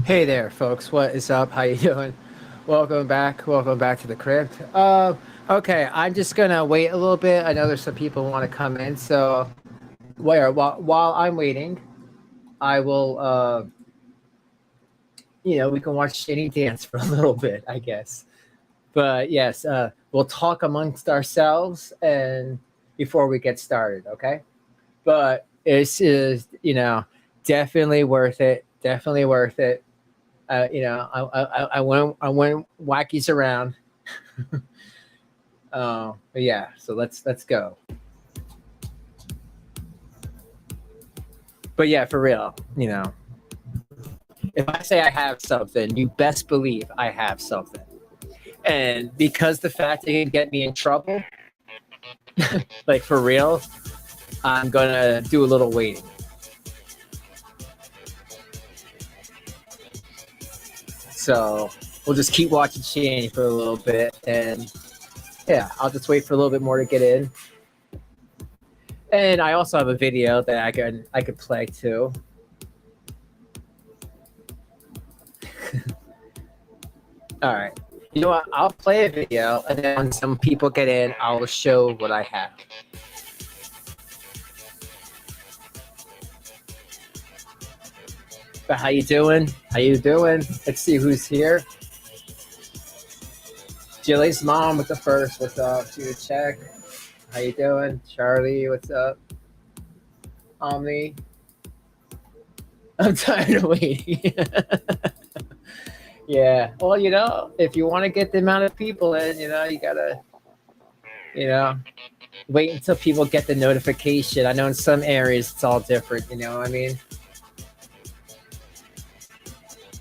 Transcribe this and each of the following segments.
Hey there, folks. What is up? How you doing? Welcome back. Welcome back to the crypt. Okay, I'm just gonna wait a little bit. I know there's some people want to come in, so while I'm waiting, I will. We can watch Shanny dance for a little bit, I guess. But yes, we'll talk amongst ourselves and before we get started. Okay. But it's is definitely worth it. Definitely worth it. I went wackies around. But yeah, so let's go. But yeah, for real, if I say I have something, you best believe I have something. And because the fact it can get me in trouble, like for real, I'm gonna do a little waiting. So we'll just keep watching Shanny for a little bit, and yeah, I'll just wait for a little bit more to get in. And I also have a video that I could play too. All right. You know what? I'll play a video, and then when some people get in, I'll show what I have. But how you doing? How you doing? Let's see who's here. Jilly's mom with the first. What's up? To check. How you doing? Charlie, what's up? Omni. I'm tired of waiting. Yeah. Well, if you want to get the amount of people in, you gotta, wait until people get the notification. I know in some areas it's all different, you know what I mean?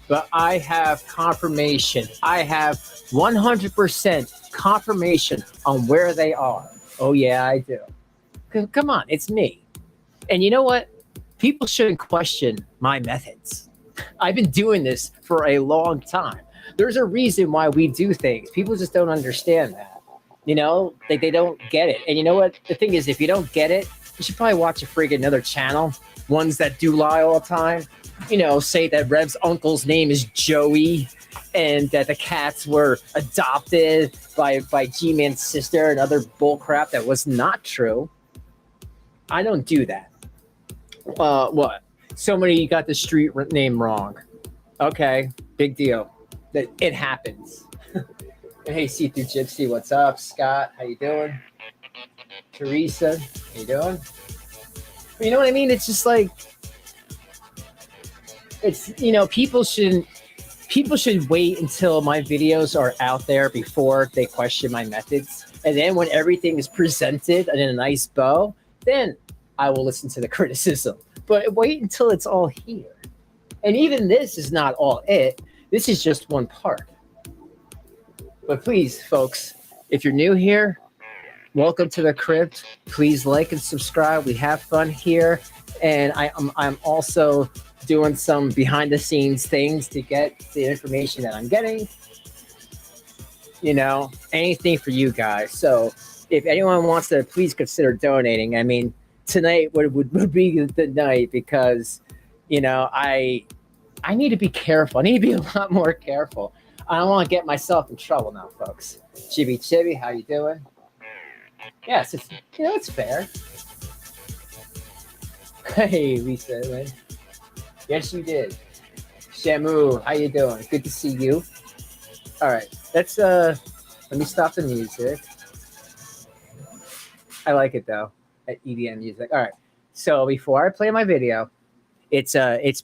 But I have confirmation. I have 100% confirmation on where they are. Oh, yeah, I do. Come on, it's me. And you know what? People shouldn't question my methods. I've been doing this for a long time. There's a reason why we do things. People just don't understand that. They don't get it. And you know what? The thing is, if you don't get it, you should probably watch a friggin' another channel. Ones that do lie all the time. Say that Rev's uncle's name is Joey and that the cats were adopted by G-Man's sister and other bullcrap that was not true. I don't do that. What? Somebody got the street name wrong. Okay, big deal. It happens. Hey, See-Through Gypsy, what's up? Scott, how you doing? Teresa, how you doing? You know what I mean? It's just like, people should wait until my videos are out there before they question my methods. And then when everything is presented in a nice bow, then I will listen to the criticism. But wait until it's all here. And even this is not all it. This is just one part. But please, folks, if you're new here, welcome to the crypt. Please like and subscribe. We have fun here. And I'm also doing some behind the scenes things to get the information that I'm getting. Anything for you guys. So if anyone wants to, please consider donating. I mean, tonight would be the night because, I need to be careful. I need to be a lot more careful. I don't want to get myself in trouble now, folks. Chibi, how you doing? Yes, it's fair. Hey, Lisa, man. Yes, you did. Shamu, how you doing? Good to see you. All right, let me stop the music. I like it though, at EDM music. All right, so before I play my video, it's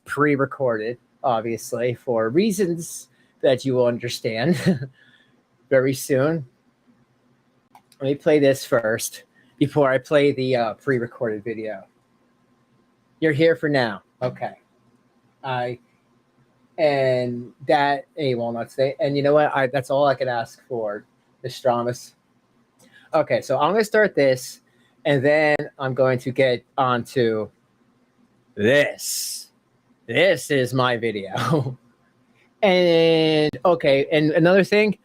pre-recorded, obviously, for reasons that you will understand very soon. Let me play this first before I play the pre-recorded video. You're here for now. Okay. And that a walnut state. And you know what? That's all I could ask for, Nostradamus. Okay, so I'm going to start this, and then I'm going to get onto this. This is my video. And okay, and another thing,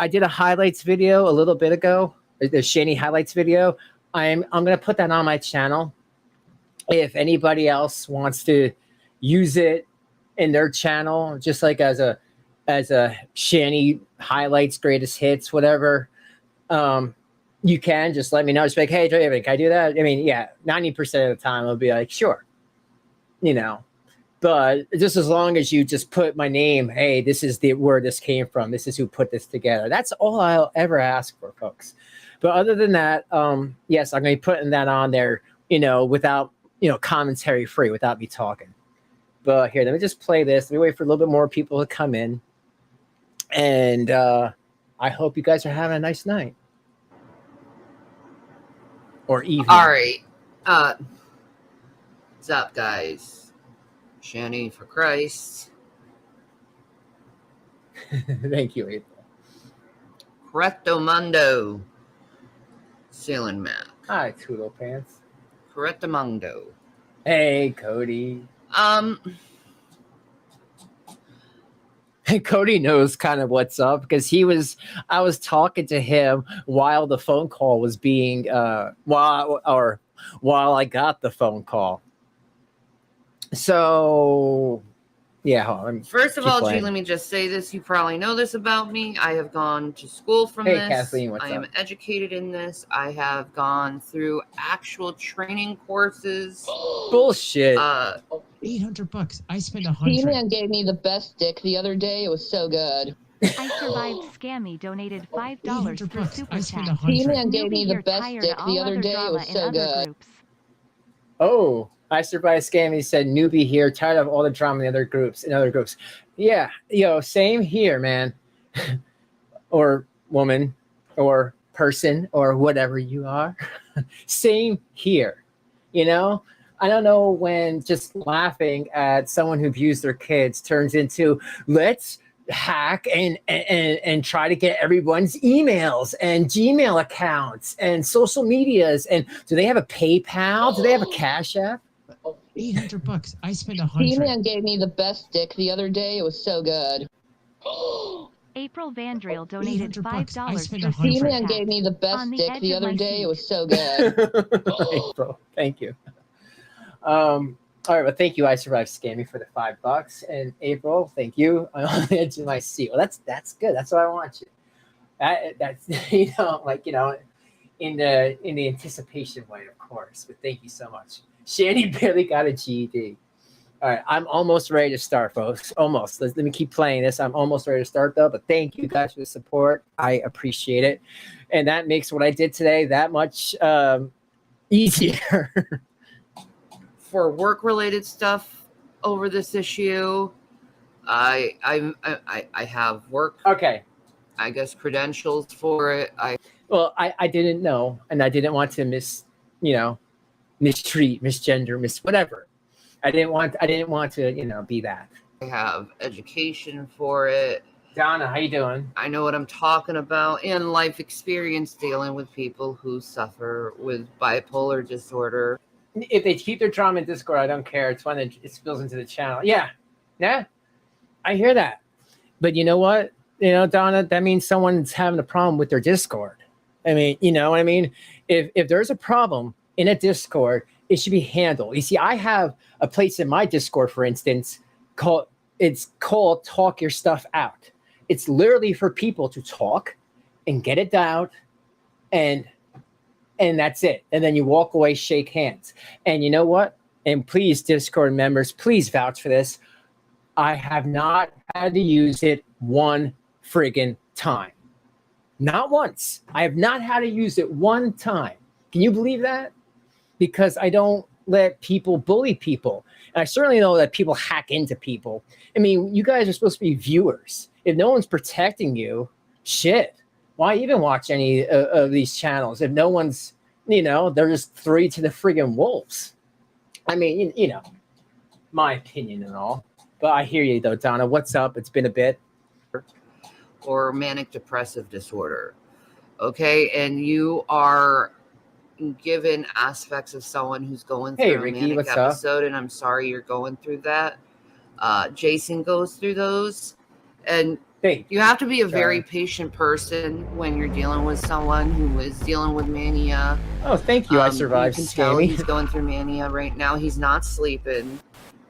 I did a highlights video a little bit ago, the Shanny highlights video. I'm going to put that on my channel. If anybody else wants to use it in their channel, just like as a Shanny highlights, greatest hits, whatever, you can just let me know. Just be like, hey, David, can I do that? I mean, yeah, 90% of the time I'll be like, sure, But just as long as you just put my name, hey, this is where this came from. This is who put this together. That's all I'll ever ask for, folks. But other than that, yes, I'm going to be putting that on there, without, commentary free, without me talking. But here, let me just play this. Let me wait for a little bit more people to come in. And I hope you guys are having a nice night. Or evening. All right. What's up, guys? Shanny for Christ. Thank you, April. Correcto Mundo. Ceiling Mac. Hi, Toodle Pants. Correcto Mundo. Hey, Cody. Cody knows kind of what's up because I was talking to him while the phone call was being while I got the phone call. So yeah, first of all, G, let me just say this. You probably know this about me. I have gone to school from this. Kathleen, what's I up? am educated in this. I have gone through actual training courses. Bullshit. $800. I spent $100. He-Man gave me the best dick the other day. It was so good. I survived. Scammy donated $5 for super chat. He-Man gave me the best dick the other day. It was so good. Groups. Oh, I survived Scammy said newbie here, tired of all the drama in other groups. Yeah, same here, man. Or woman, or person, or whatever you are. Same here. I don't know when just laughing at someone who abused their kids turns into let's hack and try to get everyone's emails and Gmail accounts and social medias. And do they have a PayPal? Do they have a Cash App? $800. I spent $100. He-Man gave me the best dick the other day. It was so good. April Vandriel donated $5 for super He-Man chat. gave me the best dick the other day. It was so good. April, thank you. All right, well, thank you. I survived Scammy for the $5, and April, thank you. I'm on the edge of my seat. Well, that's good. That's what I want you. That's in the anticipation way, of course. But thank you so much. Shanny barely got a GED. All right, I'm almost ready to start, folks. Almost. Let me keep playing this. I'm almost ready to start, though. But thank you guys for the support. I appreciate it, and that makes what I did today that much easier. For work-related stuff over this issue, I have work. Okay. I guess credentials for it. I didn't know, and I didn't want to mistreat, misgender, whatever. I didn't want to, be that. I have education for it. Donna, how you doing? I know what I'm talking about, and life experience dealing with people who suffer with bipolar disorder. If they keep their drama in Discord, I don't care. It's when it spills into the channel. Yeah, I hear that. But you know what? Donna, that means someone's having a problem with their Discord. I mean, you know what I mean? If there's a problem in a Discord, it should be handled. You see, I have a place in my Discord, for instance, called Talk Your Stuff Out. It's literally for people to talk and get it out, and that's it. And then you walk away, shake hands. And you know what? And please, Discord members, please vouch for this. I have not had to use it one friggin' time. Not once. I have not had to use it one time. Can you believe that? Because I don't let people bully people. And I certainly know that people hack into people. I mean, you guys are supposed to be viewers. If no one's protecting you, shit. Why even watch any of these channels if no one's, they're just three to the friggin' wolves? I mean, my opinion and all. But I hear you, though, Donna. What's up? It's been a bit. Or manic depressive disorder. Okay, and you are given aspects of someone who's going through Ricky, a manic what's episode, up? And I'm sorry you're going through that. Jason goes through those, and you have to be a very patient person when you're dealing with someone who is dealing with mania. Oh, thank you. I survived. You can tell he's going through mania right now. He's not sleeping.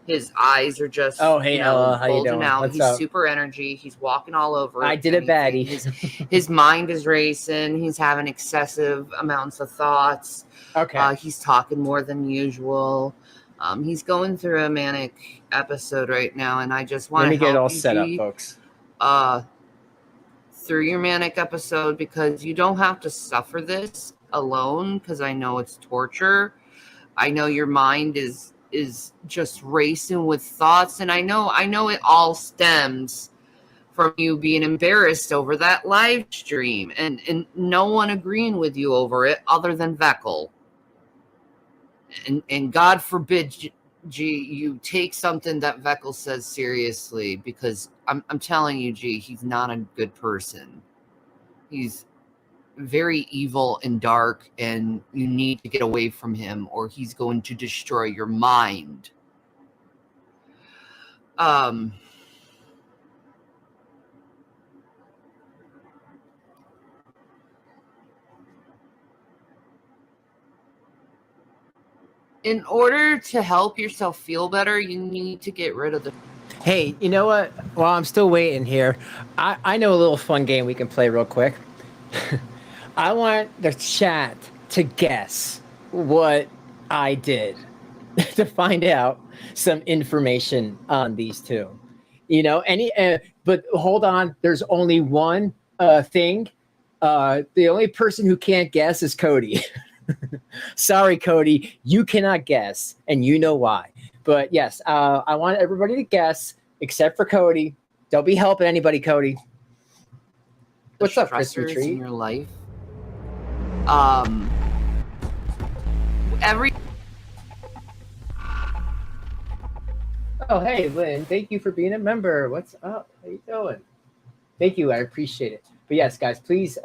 His eyes are just how you bulging doing? out. What's He's up? super energy. He's walking all over. I did a baddie. His mind is racing. He's having excessive amounts of thoughts. Okay. He's talking more than usual. He's going through a manic episode right now, and I just want to get it all you, set up, G, folks. through your manic episode, because you don't have to suffer this alone, because I know it's torture. I know your mind is just racing with thoughts, and I know it all stems from you being embarrassed over that live stream and no one agreeing with you over it other than Veckel. And God forbid, G, you take something that Veckel says seriously, because I'm telling you, G, he's not a good person. He's very evil and dark, and you need to get away from him or he's going to destroy your mind. In order to help yourself feel better, you need to get rid of the... Hey, you know what? While I'm still waiting here, I know a little fun game we can play real quick. I want the chat to guess what I did to find out some information on these two. But hold on, there's only one thing. The only person who can't guess is Cody. Sorry, Cody, you cannot guess, and you know why. But yes, I want everybody to guess except for Cody. Don't be helping anybody, Cody. What's up, Chris Retreat? In your life. Oh, hey, Lynn. Thank you for being a member. What's up? How you doing? Thank you. I appreciate it. But yes, guys, please.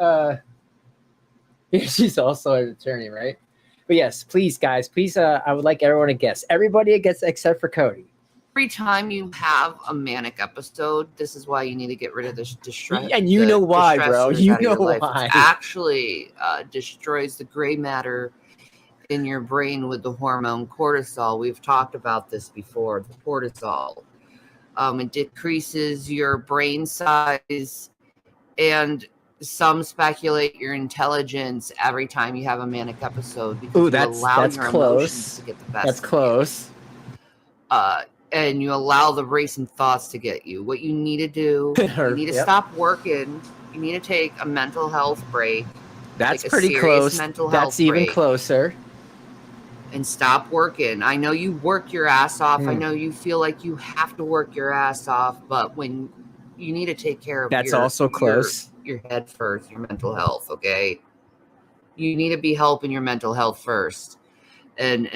She's also an attorney, right? But yes, please, guys, please. I would like everyone to guess. Everybody gets except for Cody. Every time you have a manic episode, this is why you need to get rid of the distress. And you know why, bro. You know why. It actually destroys the gray matter in your brain with the hormone cortisol. We've talked about this before, the cortisol. It decreases your brain size, and some speculate your intelligence every time you have a manic episode. Ooh, that's close. To get the best. That's close. And you allow the racing thoughts to get you. What you need to do, you need to stop working. You need to take a mental health break. That's pretty close. That's even closer. And stop working. I know you work your ass off. I know you feel like you have to work your ass off, but when you need to take care of your head first, your mental health, okay? You need to be helping your mental health first. And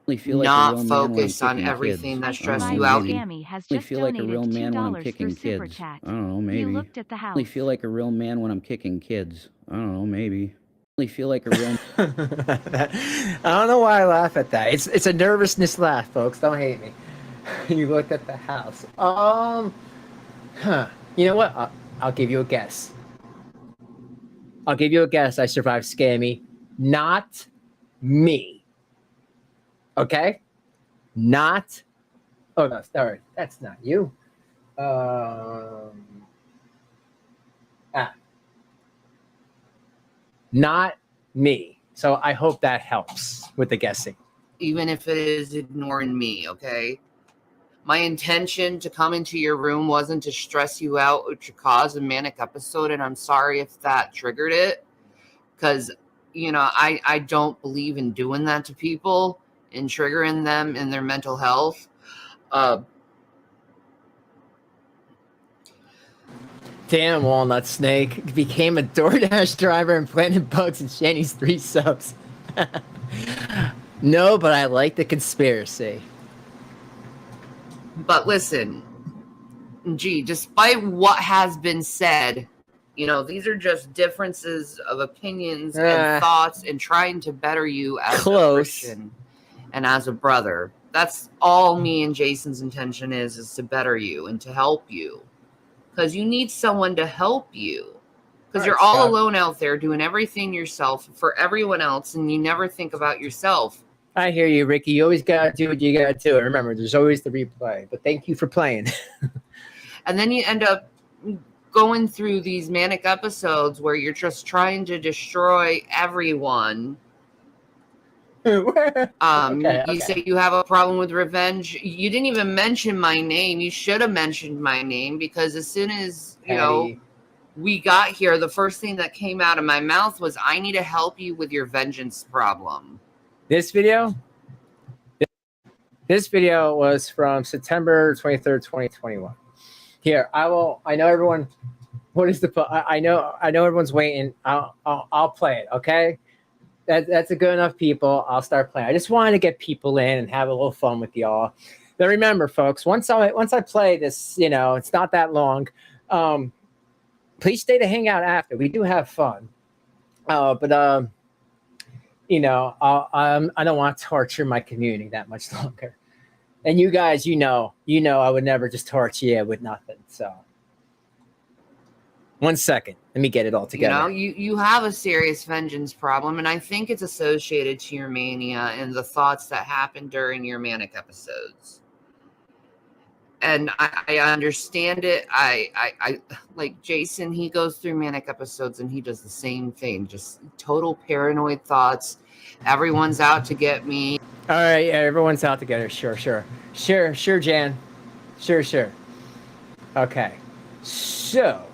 not focus on everything that stresses you out. I feel like a real man when I'm kicking kids. I don't know, maybe. You looked at the house. I feel like a real man when I'm kicking kids. I don't know, maybe. I feel like a real... I don't know why I laugh at that. It's a nervousness laugh, folks. Don't hate me. You looked at the house. You know what? I'll give you a guess. I survived Scammy. Not me. Okay? Not... Oh, no, sorry. That's not you. Not me. So I hope that helps with the guessing. Even if it is ignoring me, okay? My intention to come into your room wasn't to stress you out or to cause a manic episode, and I'm sorry if that triggered it. Because, I don't believe in doing that to people and triggering them in their mental health. Damn, Walnut Snake became a DoorDash driver and planted bugs in Shanny's 3 subs. No, but I like the conspiracy. But listen, G, despite what has been said, these are just differences of opinions and thoughts and trying to better you as a Christian and as a brother. That's all me and Jason's intention is to better you and to help you. Because you need someone to help you. Because you're all alone out there doing everything yourself for everyone else, and you never think about yourself. I hear you, Ricky. You always gotta do what you gotta do. And remember, there's always the replay. But thank you for playing. And then you end up going through these manic episodes where you're just trying to destroy everyone. You say you have a problem with revenge. You didn't even mention my name. You should have mentioned my name, because as soon as we got here, the first thing that came out of my mouth was, I need to help you with your vengeance problem. This video was from September 23rd, 2021. Here, I know everyone. What is the? I know everyone's waiting. I'll play it. Okay, that's a good enough, people. I'll start playing. I just wanted to get people in and have a little fun with y'all. But remember, folks, once I play this, it's not that long. Please stay to hang out after. We do have fun. I don't want to torture my community that much longer. And you guys, I would never just torture you with nothing. So, 1 second, let me get it all together. You have a serious vengeance problem, and I think it's associated to your mania and the thoughts that happen during your manic episodes. And I understand it. I like Jason. He goes through manic episodes and he does the same thing. Just total paranoid thoughts. Everyone's out to get me. All right, yeah, everyone's out together. Sure, Jan. Sure. Okay, so,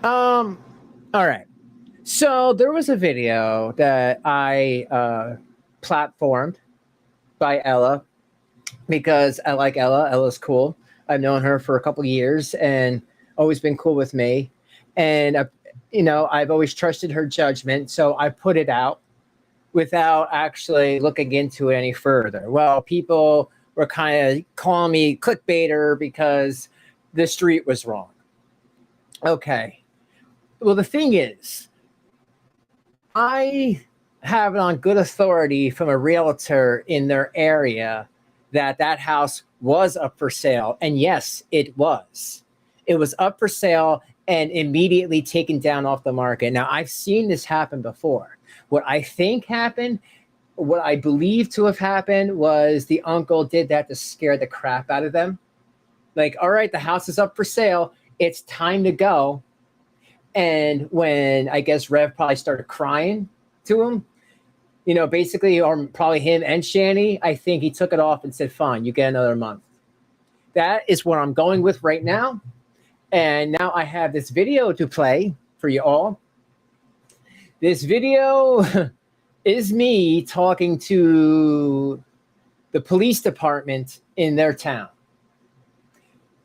all right. So there was a video that I platformed by Ella, because I like Ella. Ella's cool. I've known her for a couple of years and always been cool with me. And, I've always trusted her judgment. So I put it out without actually looking into it any further. Well, people were kind of calling me clickbaiter because the street was wrong. Okay. Well, the thing is, I have it on good authority from a realtor in their area that house was up for sale. And yes, it was. It was up for sale and immediately taken down off the market. Now, I've seen this happen before. What I think happened, what I believe to have happened, was the uncle did that to scare the crap out of them. Like, all right, the house is up for sale. It's time to go. And when, I guess, Rev probably started crying to him, basically, or probably him and Shanny, I think he took it off and said, fine, you get another month. That is what I'm going with right now. And now I have this video to play for you all. This video is me talking to the police department in their town.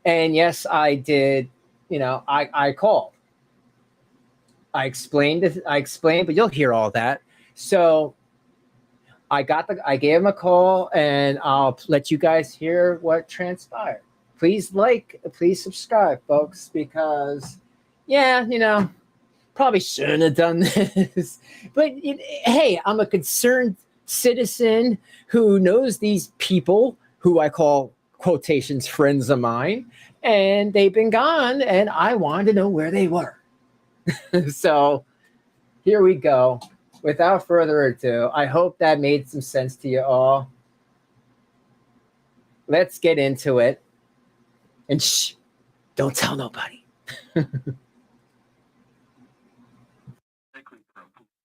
And yes, I did, I called. I explained, but you'll hear all that. So I gave him a call, and I'll let you guys hear what transpired. Please please subscribe, folks, because, probably shouldn't have done this. But, hey, I'm a concerned citizen who knows these people who I call, quotations, friends of mine, and they've been gone, and I wanted to know where they were. So here we go. Without further ado, I hope that made some sense to you all. Let's get into it. And shh, don't tell nobody.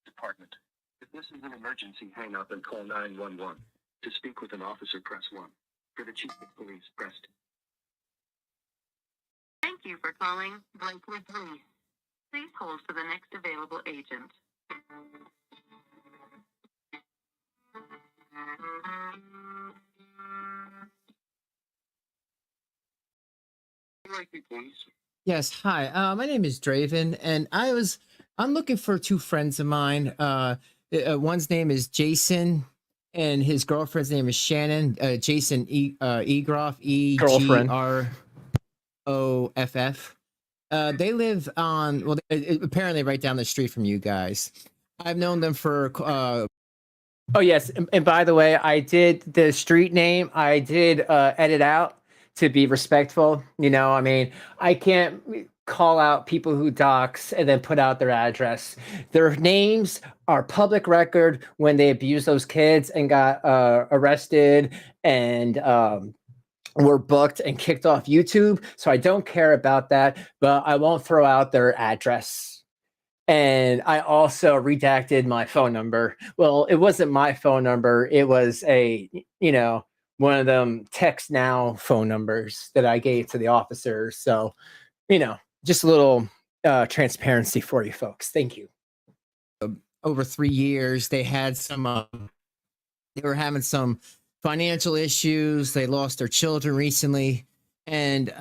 Department. If this is an emergency, hang up and call 911. To speak with an officer, press 1. For the chief of police, press 2. Thank you for calling Blakewood Police. Please hold for the next available agent. Yes, hi. My name is Draven, and I'm looking for two friends of mine. One's name is Jason, and his girlfriend's name is Shannon. Jason Egroff, Egroff. They live on, apparently right down the street from you guys. I've known them for, oh yes, and by the way, I did the street name, I did edit out to be respectful. I can't call out people who dox and then put out their address. Their names are public record when they abused those kids and got arrested and were booked and kicked off YouTube. So I don't care about that, but I won't throw out their address. And I also redacted my phone number. Well, it wasn't my phone number. It was a, one of them text now phone numbers that I gave to the officers. So, just a little transparency for you folks. Thank you. Over 3 years, they had they were having some financial issues. They lost their children recently. And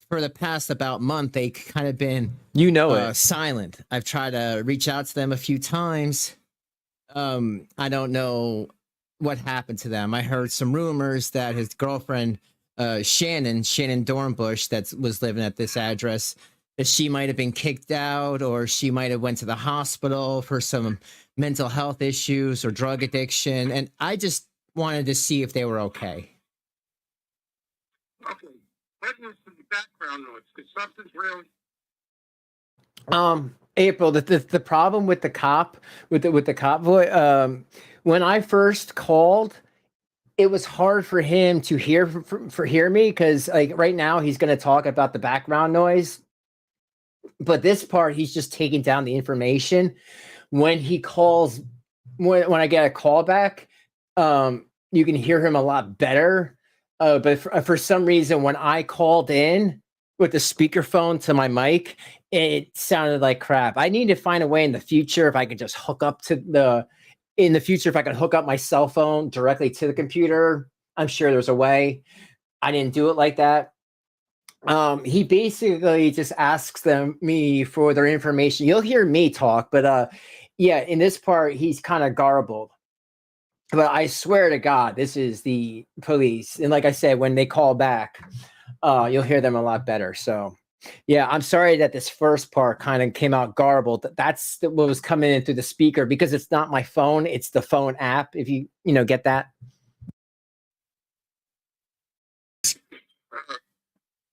for the past about month, they kind of been, silent. I've tried to reach out to them a few times. I don't know what happened to them. I heard some rumors that his girlfriend, Shannon Dornbush, that was living at this address, that she might have been kicked out, or she might have went to the hospital for some mental health issues or drug addiction. And I just wanted to see if they were okay. Okay. What is the background noise? Is something's real? April, the problem with the cop, with the cop voice, when I first called, it was hard for him to hear me, because like right now he's going to talk about the background noise, but this part he's just taking down the information. When he calls, when I get a call back, you can hear him a lot better. But for some reason, when I called in with the speakerphone to my mic, it sounded like crap. I need to find a way in the future if I could just hook up if I could hook up my cell phone directly to the computer. I'm sure there's a way. I didn't do it like that. He basically just asks me for their information. You'll hear me talk, but yeah, in this part, he's kind of garbled. But I swear to God, this is the police. And like I said, when they call back, you'll hear them a lot better. So yeah, I'm sorry that this first part kind of came out garbled. That's what was coming in through the speaker, because it's not my phone, it's the phone app, if you get that.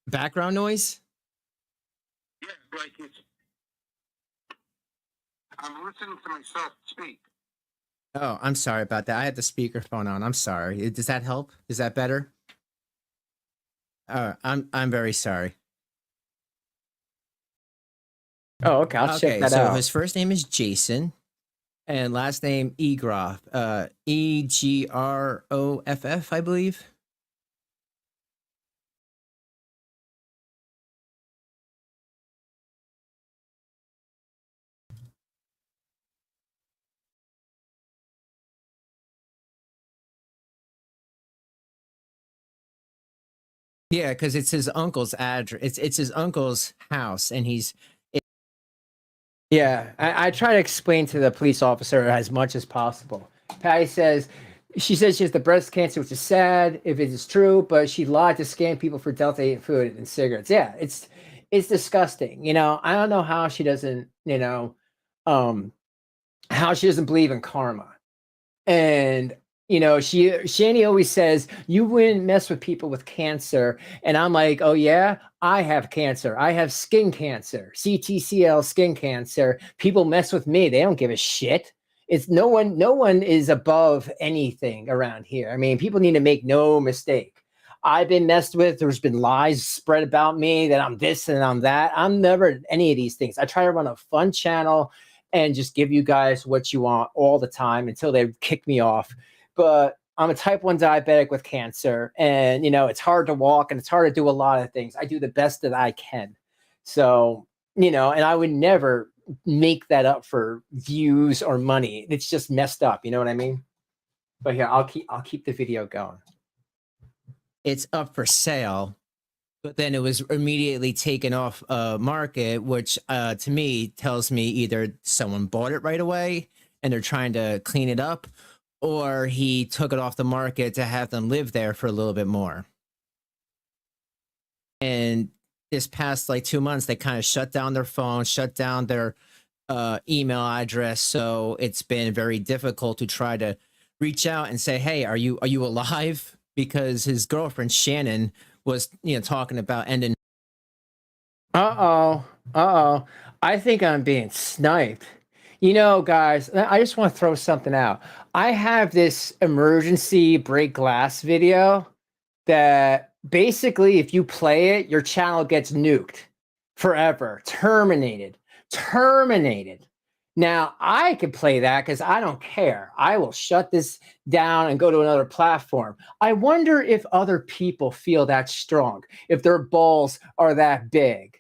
Background noise? Yeah, like I'm listening to myself speak. Oh, I'm sorry about that. I had the speakerphone on. I'm sorry. Does that help? Is that better? I'm very sorry. Oh, okay. I'll check that out. So his first name is Jason, and last name Egroff. Egroff, I believe. Yeah, because it's his uncle's address. It's his uncle's house, and yeah, I try to explain to the police officer as much as possible. Patty says, she says she has the breast cancer, which is sad if it is true, but she lied to scam people for Delta 8 food and cigarettes. Yeah, it's disgusting. I don't know how she doesn't, how she doesn't believe in karma. And Shanny always says, you wouldn't mess with people with cancer. And I'm like, oh yeah, I have cancer. I have skin cancer, CTCL skin cancer. People mess with me. They don't give a shit. It's no one is above anything around here. I mean, people need to make no mistake. I've been messed with. There's been lies spread about me that I'm this and I'm that. I'm never any of these things. I try to run a fun channel and just give you guys what you want all the time until they kick me off. But I'm a type 1 diabetic with cancer, and it's hard to walk and it's hard to do a lot of things. I do the best that I can. So, and I would never make that up for views or money. It's just messed up. You know what I mean? But here, I'll keep the video going. It's up for sale, but then it was immediately taken off market, which to me tells me either someone bought it right away and they're trying to clean it up, or he took it off the market to have them live there for a little bit more. And this past 2 months, they kind of shut down their phone, shut down their email address. So it's been very difficult to try to reach out and say, hey, are you alive? Because his girlfriend, Shannon, was, talking about ending. Uh-oh. I think I'm being sniped. You know, guys, I just want to throw something out. I have this emergency break glass video that basically, if you play it, your channel gets nuked forever, terminated. Now, I could play that because I don't care. I will shut this down and go to another platform. I wonder if other people feel that strong, if their balls are that big.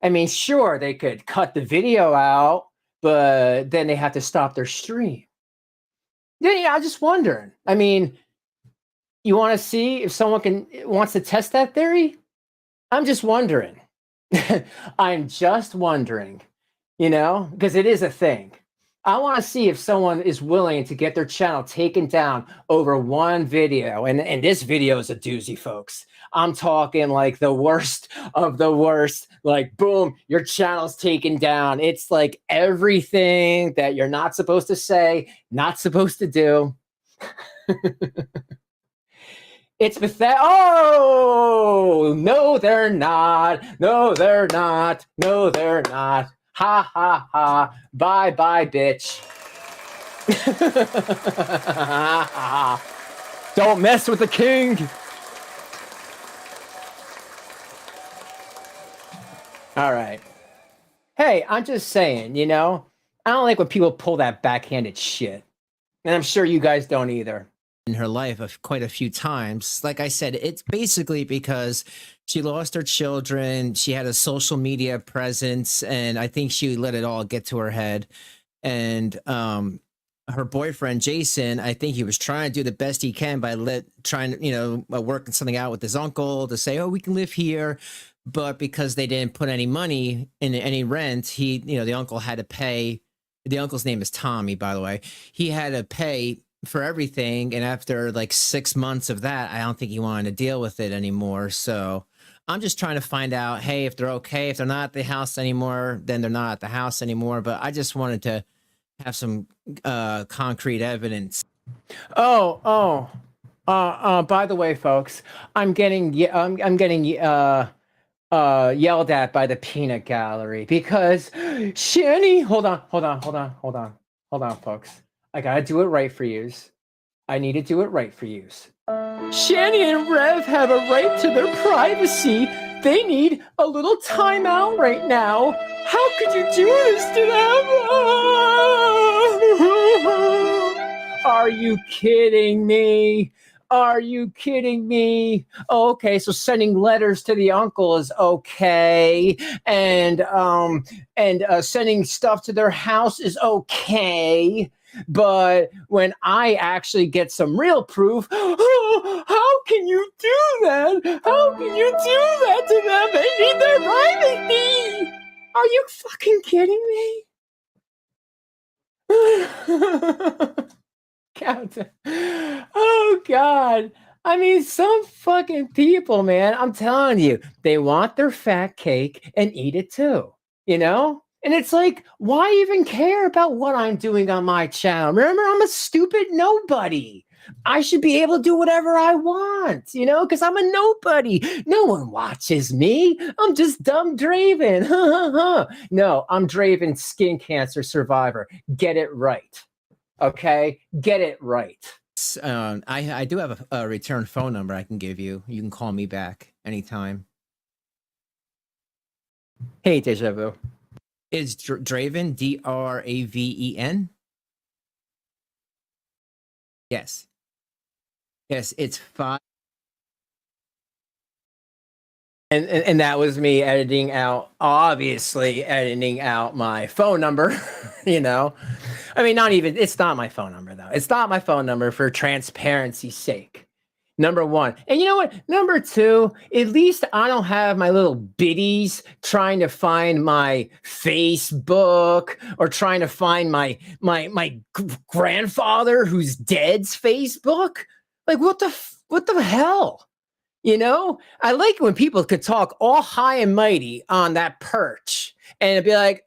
I mean, sure, they could cut the video out, but then they have to stop their stream. Yeah, I'm just wondering. I mean, you want to see if someone wants to test that theory? I'm just wondering. I'm just wondering, because it is a thing. I want to see if someone is willing to get their channel taken down over one video. And this video is a doozy, folks. I'm talking like the worst of the worst. Like, boom, your channel's taken down. It's like everything that you're not supposed to say, not supposed to do. It's pathetic. Oh, no, they're not. No, they're not. No, they're not. Ha, ha, ha. Bye, bye, bitch. Don't mess with the king. All right. Hey, I'm just saying, I don't like when people pull that backhanded shit. And I'm sure you guys don't either. In her life of quite a few times. Like I said, it's basically because she lost her children. She had a social media presence, and I think she let it all get to her head. And her boyfriend, Jason, I think he was trying to do the best he can by trying to, working something out with his uncle to say, oh, we can live here. But because they didn't put any money in any rent, the uncle had to pay. The uncle's name is Tommy, by the way. He had to pay for everything, and after like 6 months of that, I don't think he wanted to deal with it anymore. So I'm just trying to find out, hey, if they're okay. If they're not at the house anymore, then they're not at the house anymore. But I just wanted to have some concrete evidence. By the way, folks, I'm getting yelled at by the peanut gallery because Shanny, hold on, folks. I gotta do it right for yous. I need to do it right for yous. Shanny and Rev have a right to their privacy. They need a little time out right now. How could you do this to them? Are you kidding me? Are you kidding me? Okay, so sending letters to the uncle is okay, and sending stuff to their house is okay. But when I actually get some real proof, how can you do that? How can you do that to them? They need their privacy. Are you fucking kidding me? Oh, God. I mean, some fucking people, man, I'm telling you, they want their fat cake and eat it too, And it's like, why even care about what I'm doing on my channel? Remember, I'm a stupid nobody. I should be able to do whatever I want, because I'm a nobody. No one watches me. I'm just dumb Draven. No, I'm Draven, skin cancer survivor. Get it right. Okay? Get it right. I do have a return phone number I can give you. You can call me back anytime. Hey, Deja Vu. Is Draven, Draven? Yes. Yes, it's 5. And that was me obviously editing out my phone number, I mean, it's not my phone number, though. It's not my phone number for transparency's sake. Number one. And you know what? Number two, at least I don't have my little biddies trying to find my Facebook or trying to find my grandfather who's dead's Facebook. Like, what the hell? I like when people could talk all high and mighty on that perch and it'd be like,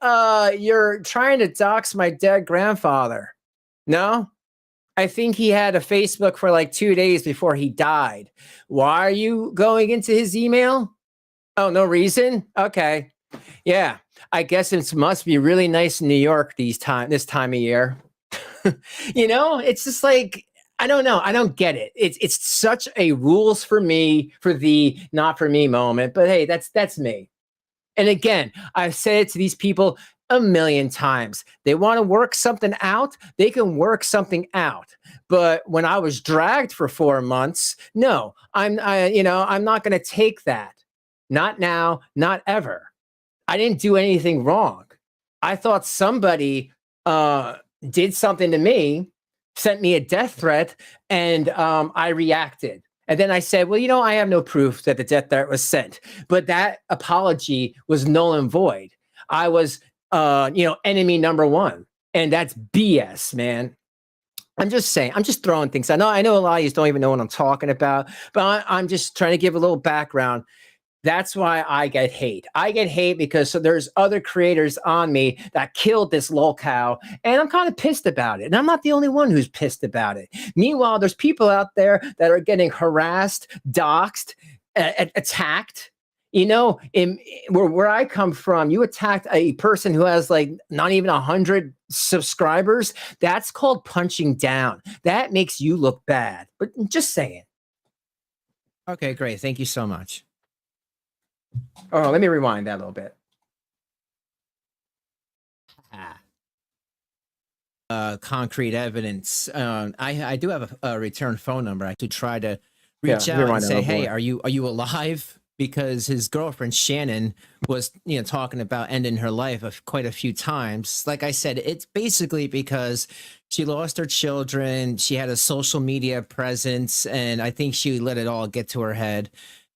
you're trying to dox my dead grandfather. No, I think he had a Facebook for like 2 days before he died. Why are you going into his email? Oh, no reason? Okay. Yeah, I guess it must be really nice in New York this time of year. It's just like I don't know. I don't get it. It's such a rules for me for the not for me moment. But hey, that's me. And again, I've said it to these people a million times. They want to work something out, they can work something out. But when I was dragged for 4 months, no, I'm not going to take that. Not now, not ever. I didn't do anything wrong. I thought somebody did something to me, sent me a death threat, and I reacted. And then I said, well, I have no proof that the death threat was sent. But that apology was null and void. I was, enemy number one. And that's BS, man. I'm just saying, I'm just throwing things. I know a lot of you don't even know what I'm talking about, but I'm just trying to give a little background. That's why I get hate. I get hate because there's other creators on me that killed this lolcow, and I'm kind of pissed about it. And I'm not the only one who's pissed about it. Meanwhile, there's people out there that are getting harassed, doxxed, attacked. Where I come from, you attacked a person who has like not even 100 subscribers. That's called punching down. That makes you look bad. But just saying. Okay, great. Thank you so much. Oh, let me rewind that a little bit. Concrete evidence. I do have a return phone number. I could try to reach out and say, hey, are you alive? Because his girlfriend Shannon was talking about ending her life quite a few times. Like I said, it's basically because she lost her children. She had a social media presence, and I think she let it all get to her head.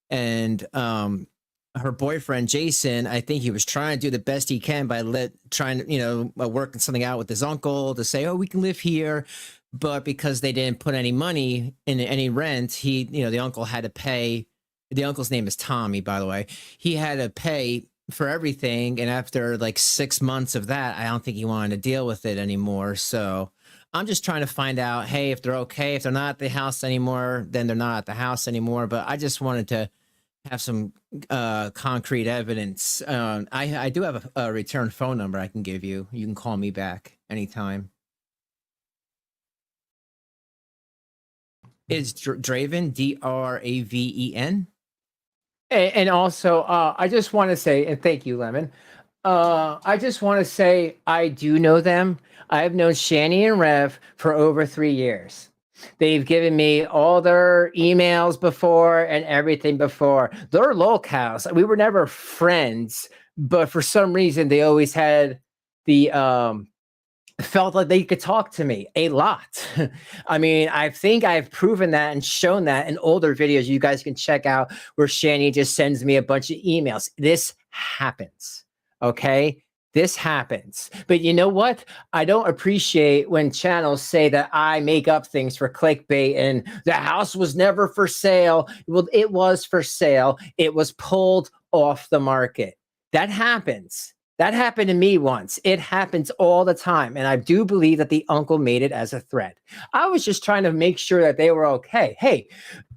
And her boyfriend Jason, I think he was trying to do the best he can by working something out with his uncle to say, oh, we can live here. But because they didn't put any money in any rent, the uncle had to pay. The uncle's name is Tommy, by the way. He had to pay for everything. And after like 6 months of that, I don't think he wanted to deal with it anymore. So I'm just trying to find out, hey, if they're okay. If they're not at the house anymore, then they're not at the house anymore. But I just wanted to have some concrete evidence. I do have a return phone number I can give you. You can call me back anytime. It's Draven, Draven. And also, I just want to say, and thank you, Lemon. I just want to say I do know them. I've known Shanny and Rev for over 3 years. They've given me all their emails before and everything before. They're lolcows. We were never friends, but for some reason they always had the felt like they could talk to me a lot. I mean, I think I've proven that and shown that in older videos you guys can check out where Shanny just sends me a bunch of emails. This happens, okay? This happens. But you know what? I don't appreciate when channels say that I make up things for clickbait and the house was never for sale. Well, it was for sale. It was pulled off the market. That happens. That happened to me once. It happens all the time. And I do believe that the uncle made it as a threat. I was just trying to make sure that they were okay. Hey,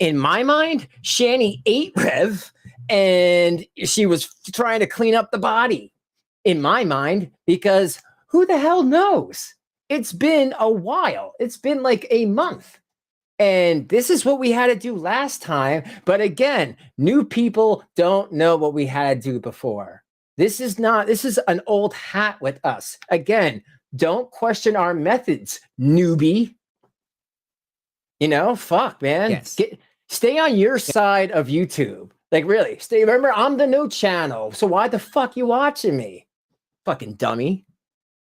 in my mind, Shanny ate Rev and she was trying to clean up the body. In my mind, because who the hell knows? It's been a while. It's been like a month. And this is what we had to do last time. But again, new people don't know what we had to do before. This is an old hat with us. Again, don't question our methods, newbie. Fuck, man. Yes. Stay on your side of YouTube. Like, really, stay. Remember, I'm the new channel. So why the fuck you watching me? Fucking dummy.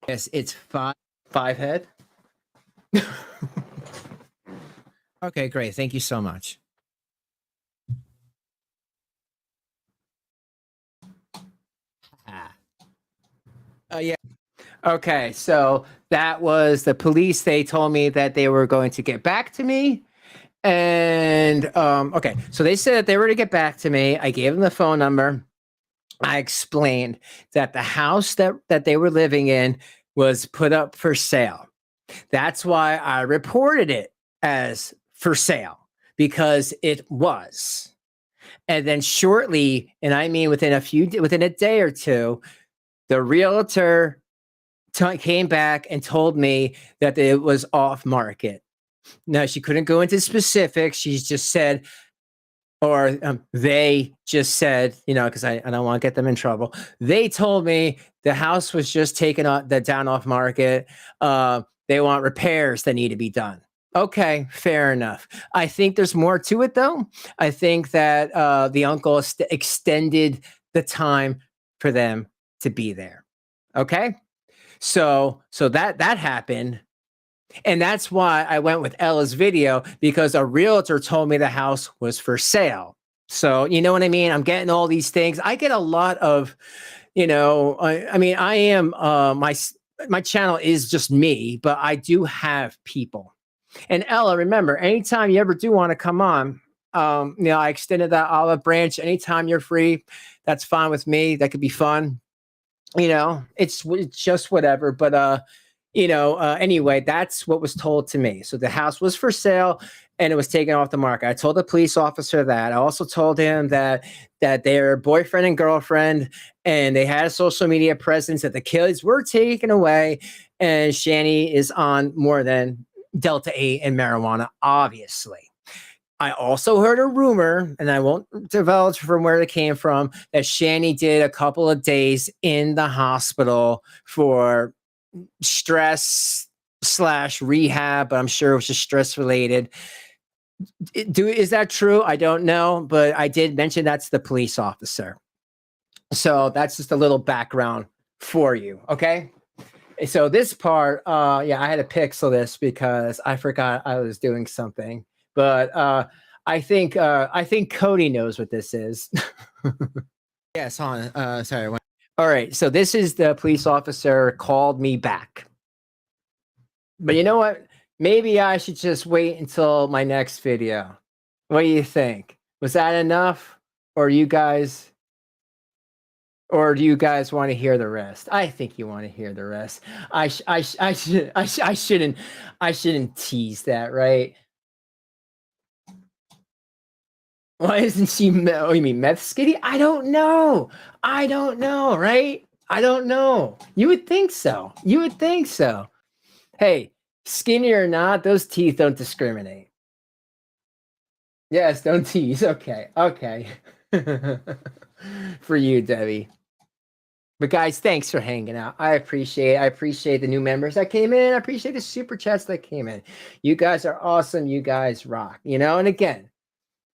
Yes, it's five head. Okay, great. Thank you so much. Yeah. Okay, so that was the police. They told me that they were going to get back to me. And okay, so they said that they were to get back to me. I gave them the phone number. I explained that the house that they were living in was put up for sale. That's why I reported it as for sale, because it was. And then shortly, and I mean within a day or two, The realtor came back and told me that it was off market. Now, she couldn't go into specifics. She just said, or they just said, you know, because I don't want to get them in trouble. They told me the house was just taken down off market. They want repairs that need to be done. Okay, fair enough. I think there's more to it, though. I think that the uncle extended the time for them to be there. Okay, so that happened. And that's why I went with Ella's video, because a realtor told me the house was for sale. So, you know what I mean? I'm getting all these things. I get a lot of, you know, I mean, I am, my channel is just me, but I do have people. And Ella, remember, anytime you ever do want to come on, you know, I extended that olive branch. Anytime you're free, that's fine with me. That could be fun. You know, it's just whatever. But, you know, anyway, that's what was told to me. So the house was for sale and it was taken off the market. I told the police officer that. I also told him that their boyfriend and girlfriend, and they had a social media presence, that the kids were taken away, and Shanny is on more than Delta 8 and marijuana, obviously. I also heard a rumor, and I won't divulge from where it came from, that Shanny did a couple of days in the hospital for stress / rehab, but I'm sure it was just stress related. Is that true? I don't know, but I did mention that's the police officer. So that's just a little background for you, okay? So this part, yeah, I had to pixel this because I forgot I was doing something. But I think Cody knows what this is. Yes, hon. Sorry. All right. So this is the police officer called me back. But you know what? Maybe I should just wait until my next video. What do you think? Was that enough? Or do you guys want to hear the rest? I think you want to hear the rest. I shouldn't tease that, right? Why isn't she? Oh, you mean meth skinny? I don't know, right? I don't know. You would think so. Hey, skinny or not, those teeth don't discriminate. Yes, don't tease. Okay. For you, Debbie. But guys, thanks for hanging out. I appreciate the new members that came in. I appreciate the super chats that came in. You guys are awesome. You guys rock. You know, and again,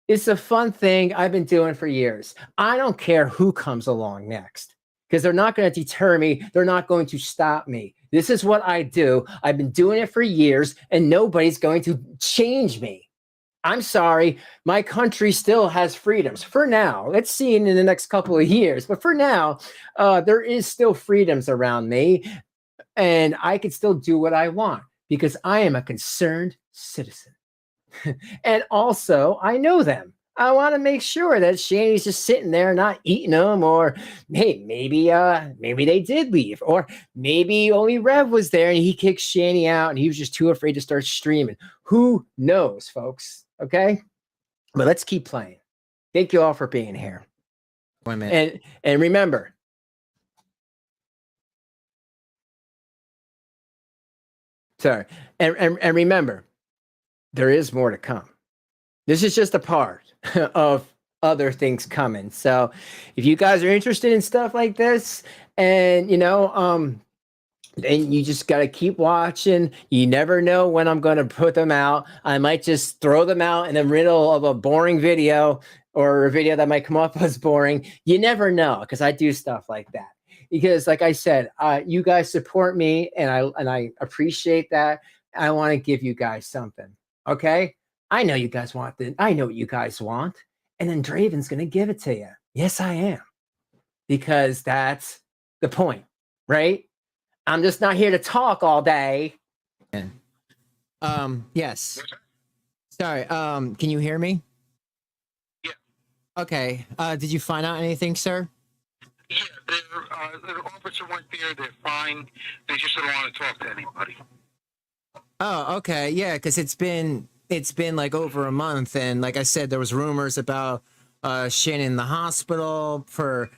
it's a fun thing I've been doing for years. I don't care who comes along next, because they're not going to deter me. They're not going to stop me. This is what I do. I've been doing it for years, and nobody's going to change me. I'm sorry. My country still has freedoms for now. Let's see in the next couple of years. But for now, there is still freedoms around me, and I can still do what I want because I am a concerned citizen. And also, I know them. I want to make sure that Shanny's just sitting there not eating them, or hey, maybe they did leave, or maybe only Rev was there and he kicked Shanny out and he was just too afraid to start streaming. Who knows, folks? Okay, but let's keep playing. Thank you all for being here. 1 minute. And remember, sorry, and remember, there is more to come. This is just a part of other things coming. So if you guys are interested in stuff like this, and you know, then you just got to keep watching. You never know when I'm going to put them out. I might just throw them out in the middle of a boring video, or a video that might come off as boring. You never know, because I do stuff like that. Because like I said, you guys support me, and I appreciate that. I want to give you guys something. Okay? I know you guys want it. I know what you guys want. And then Draven's going to give it to you. Yes, I am. Because that's the point, right? I'm just not here to talk all day. Yes. Sorry, can you hear me? Yeah. Okay. Did you find out anything, sir? Yeah, the officer went there. They're fine. They just don't want to talk to anybody. Oh, okay. Yeah, because it's been like over a month, and like I said, there was rumors about Shannon in the hospital for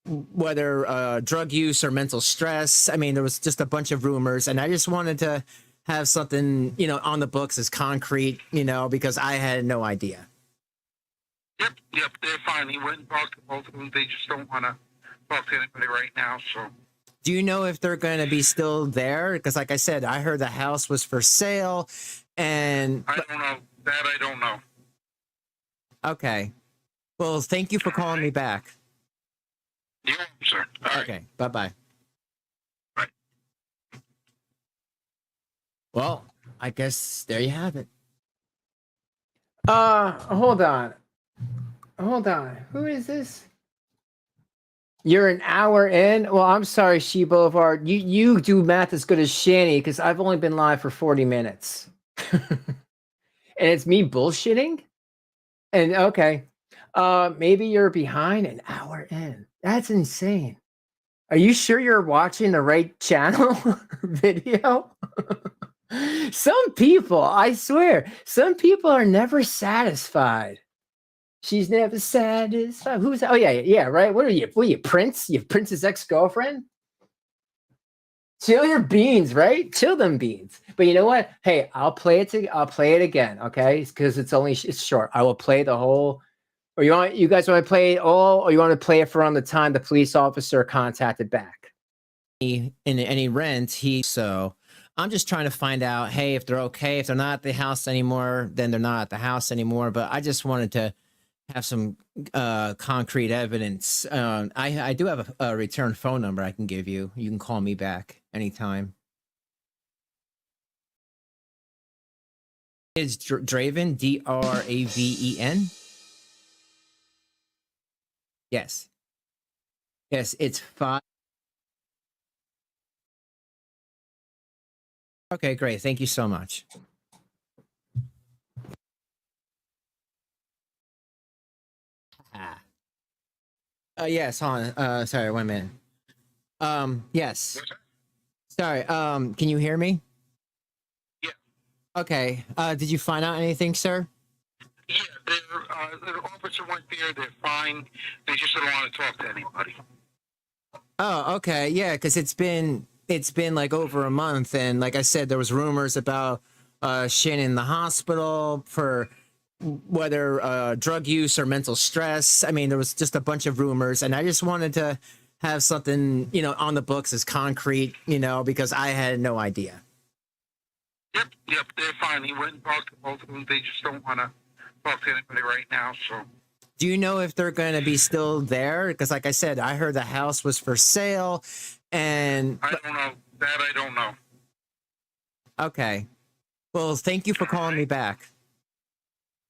whether drug use or mental stress. I mean, there was just a bunch of rumors, and I just wanted to have something, on the books as concrete, because I had no idea. Yep, they're fine. He went and talked to both of them. They just don't want to talk to anybody right now, so. Do you know if they're going to be still there? Because like I said, I heard the house was for sale, and... I don't know. That I don't know. Okay. Well, thank you for calling me back. You're welcome, sir. All right. Okay, bye-bye. Right. Well, I guess there you have it. Hold on. Who is this? You're an hour in? Well, I'm sorry, She Boulevard. You do math as good as Shanny, because I've only been live for 40 minutes. And it's me bullshitting? And okay. Maybe you're behind an hour in. That's insane. Are you sure you're watching the right channel video? Some people, I swear, some people are never satisfied. She's never satisfied. Who's that? Oh, yeah, right. What are you, Prince? You Prince's ex-girlfriend? Chill your beans, right? Chill them beans. But you know what? Hey, I'll play it again, okay? Because it's short. I will play the whole. Or you guys want to play it all, or you want to play it from the time the police officer contacted back? In any rent, so I'm just trying to find out, hey, if they're okay. If they're not at the house anymore, then they're not at the house anymore. But I just wanted to have some concrete evidence. I do have a return phone number I can give you. You can call me back anytime. It's Draven, Draven. Yes, it's 5. Okay, great. Thank you so much. Yes, hold on. Sorry, 1 minute. Yes. Sorry, can you hear me? Yeah. Okay. Did you find out anything, sir? Yeah, the officer went there. They're fine. They just don't want to talk to anybody. Oh, okay. Yeah, because it's been like over a month, and like I said, there was rumors about Shanny in the hospital for whether drug use or mental stress. I mean, there was just a bunch of rumors, and I just wanted to have something, on the books as concrete, because I had no idea. Yep, they're fine. He went and talked to both of them. They just don't want to talk to anybody right now, so. Do you know if they're going to be still there? Because like I said, I heard the house was for sale, and... I don't know. That I don't know. Okay. Well, thank you for calling me back.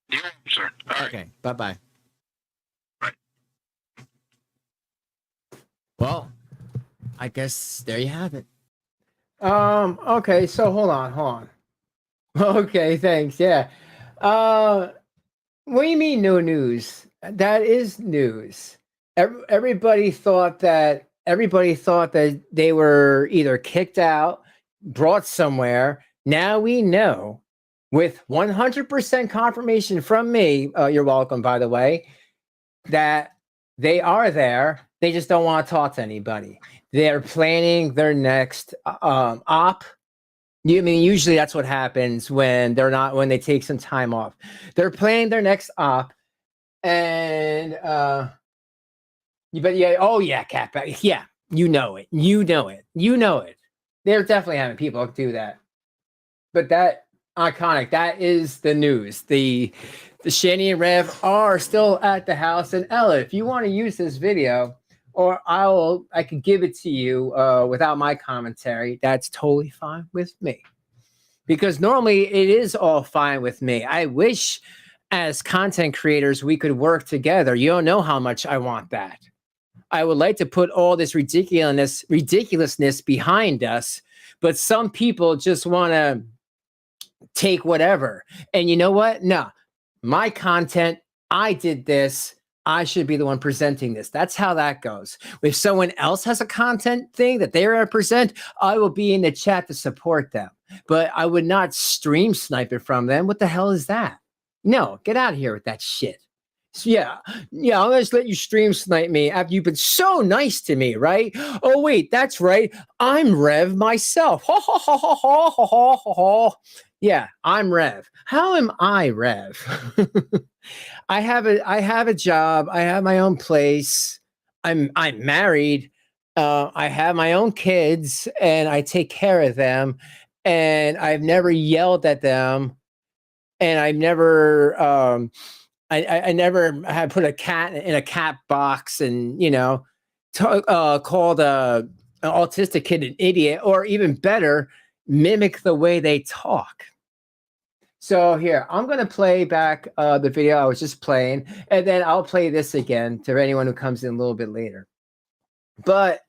You're welcome, sir. All right. Okay, bye-bye. Right. Well, I guess there you have it. Okay, so hold on. Okay, thanks. Yeah. What do you mean no news? That is news. Everybody thought that they were either kicked out, brought somewhere. Now we know with 100% confirmation from me, you're welcome, by the way, that they are there. They just don't want to talk to anybody. They're planning their next op. Usually that's what happens when they take some time off. They're planning their next op, and Catback. Yeah, you know it. They're definitely having people do that. But that iconic, that is the news. The Shanny and Rev are still at the house. And Ella, if you want to use this video, or I can give it to you without my commentary, that's totally fine with me. Because normally it is all fine with me. I wish as content creators we could work together. You don't know how much I want that. I would like to put all this ridiculousness behind us, but some people just want to take whatever. And you know what? No, my content, I did this. I should be the one presenting this. That's how that goes. If someone else has a content thing that they represent, I will be in the chat to support them. But I would not stream snipe it from them. What the hell is that? No, get out of here with that shit. Yeah, yeah, I'm gonna just let you stream snipe me after you've been so nice to me, right? Oh wait, that's right. I'm Rev myself. Ha ha ha ha ha ha ha ha ha. Yeah, I'm Rev. How am I Rev? I have a job. I have my own place. I'm married. I have my own kids, and I take care of them. And I've never yelled at them, and I've never I never had put a cat in a cat box and called an autistic kid an idiot, or even better, mimic the way they talk. So here, I'm gonna play back the video I was just playing, and then I'll play this again to anyone who comes in a little bit later. But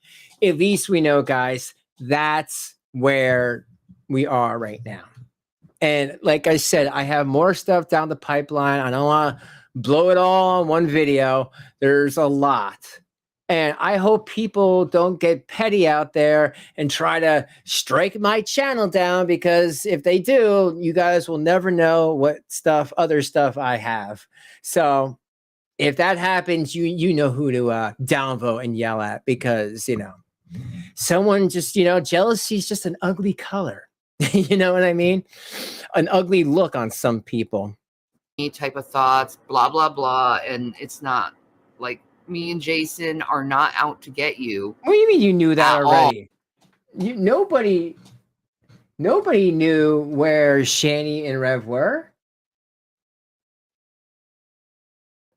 at least we know, guys, that's where we are right now. And like I said, I have more stuff down the pipeline. I don't want to blow it all on one video. There's a lot. And I hope people don't get petty out there and try to strike my channel down, because if they do, you guys will never know what other stuff I have. So if that happens, you know who to downvote and yell at, because, someone just, jealousy is just an ugly color. You know what I mean? An ugly look on some people. Type of thoughts, blah, blah, blah. And it's not like me and Jason are not out to get you. What do you mean you knew that already? Nobody knew where Shanny and Rev were.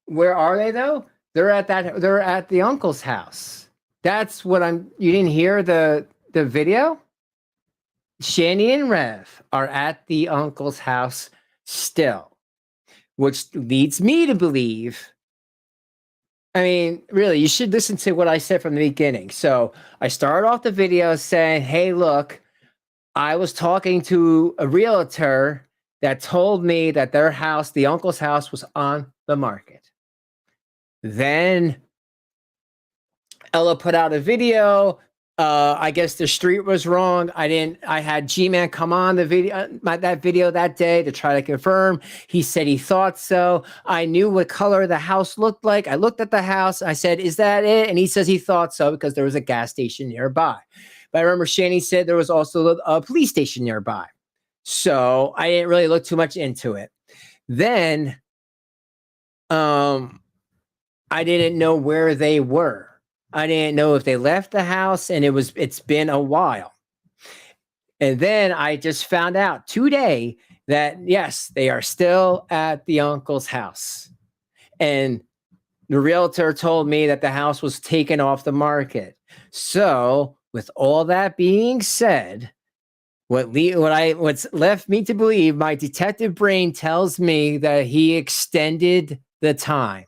Where are they though? They're at the uncle's house. That's what you didn't hear the video? Shanny and Rev are at the uncle's house still, which leads me to believe, I mean, really, you should listen to what I said from the beginning. So I started off the video saying, hey, look, I was talking to a realtor that told me that their house, the uncle's house, was on the market. Then Ella put out a video. I guess the street was wrong. I had G-Man come on that video that day to try to confirm. He said he thought so. I knew what color the house looked like. I looked at the house. I said, is that it? And he says he thought so because there was a gas station nearby. But I remember Shanny said there was also a police station nearby. So I didn't really look too much into it. Then I didn't know where they were. I didn't know if they left the house, and it's been a while. And then I just found out today that yes, they are still at the uncle's house. And the realtor told me that the house was taken off the market. So, with all that being said, what's left me to believe, my detective brain tells me that he extended the time.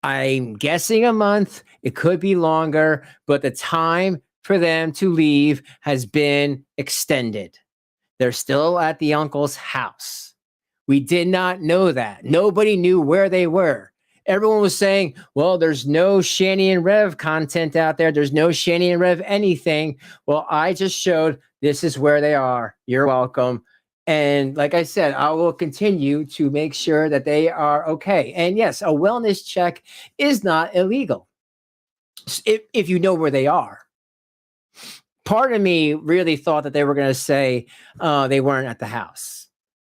I'm guessing a month. It could be longer, but the time for them to leave has been extended. They're still at the uncle's house. We did not know that. Nobody knew where they were. Everyone was saying, well, there's no Shanny and Rev content out there. There's no Shanny and Rev anything. Well, I just showed this is where they are. You're welcome. And like I said, I will continue to make sure that they are okay. And yes, a wellness check is not illegal if you know where they are. Part of me really thought that they were going to say they weren't at the house.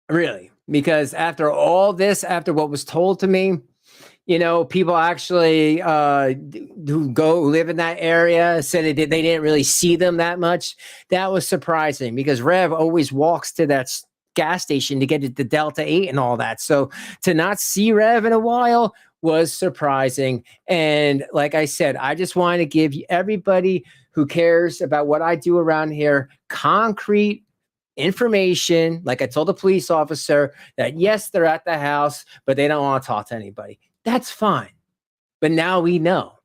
Really. Because after all this, after what was told to me, people actually who live in that area said they didn't really see them that much. That was surprising because Rev always walks to that gas station to get the Delta 8 and all that. So to not see Rev in a while was surprising. And like I said, I just want to give everybody who cares about what I do around here concrete information. Like I told the police officer that yes, they're at the house, but they don't want to talk to anybody. That's fine. But now we know.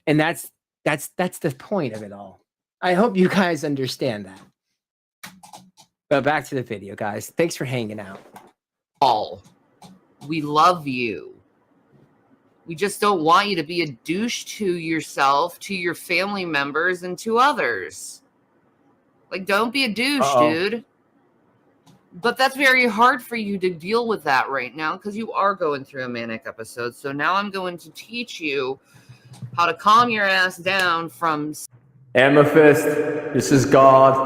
And that's the point of it all. I hope you guys understand that. But back to the video, guys. Thanks for hanging out. We love you. We just don't want you to be a douche to yourself, to your family members, and to others. Like, don't be a douche, dude. But that's very hard for you to deal with that right now because you are going through a manic episode. So now I'm going to teach you how to calm your ass down from... Amethyst, this is God.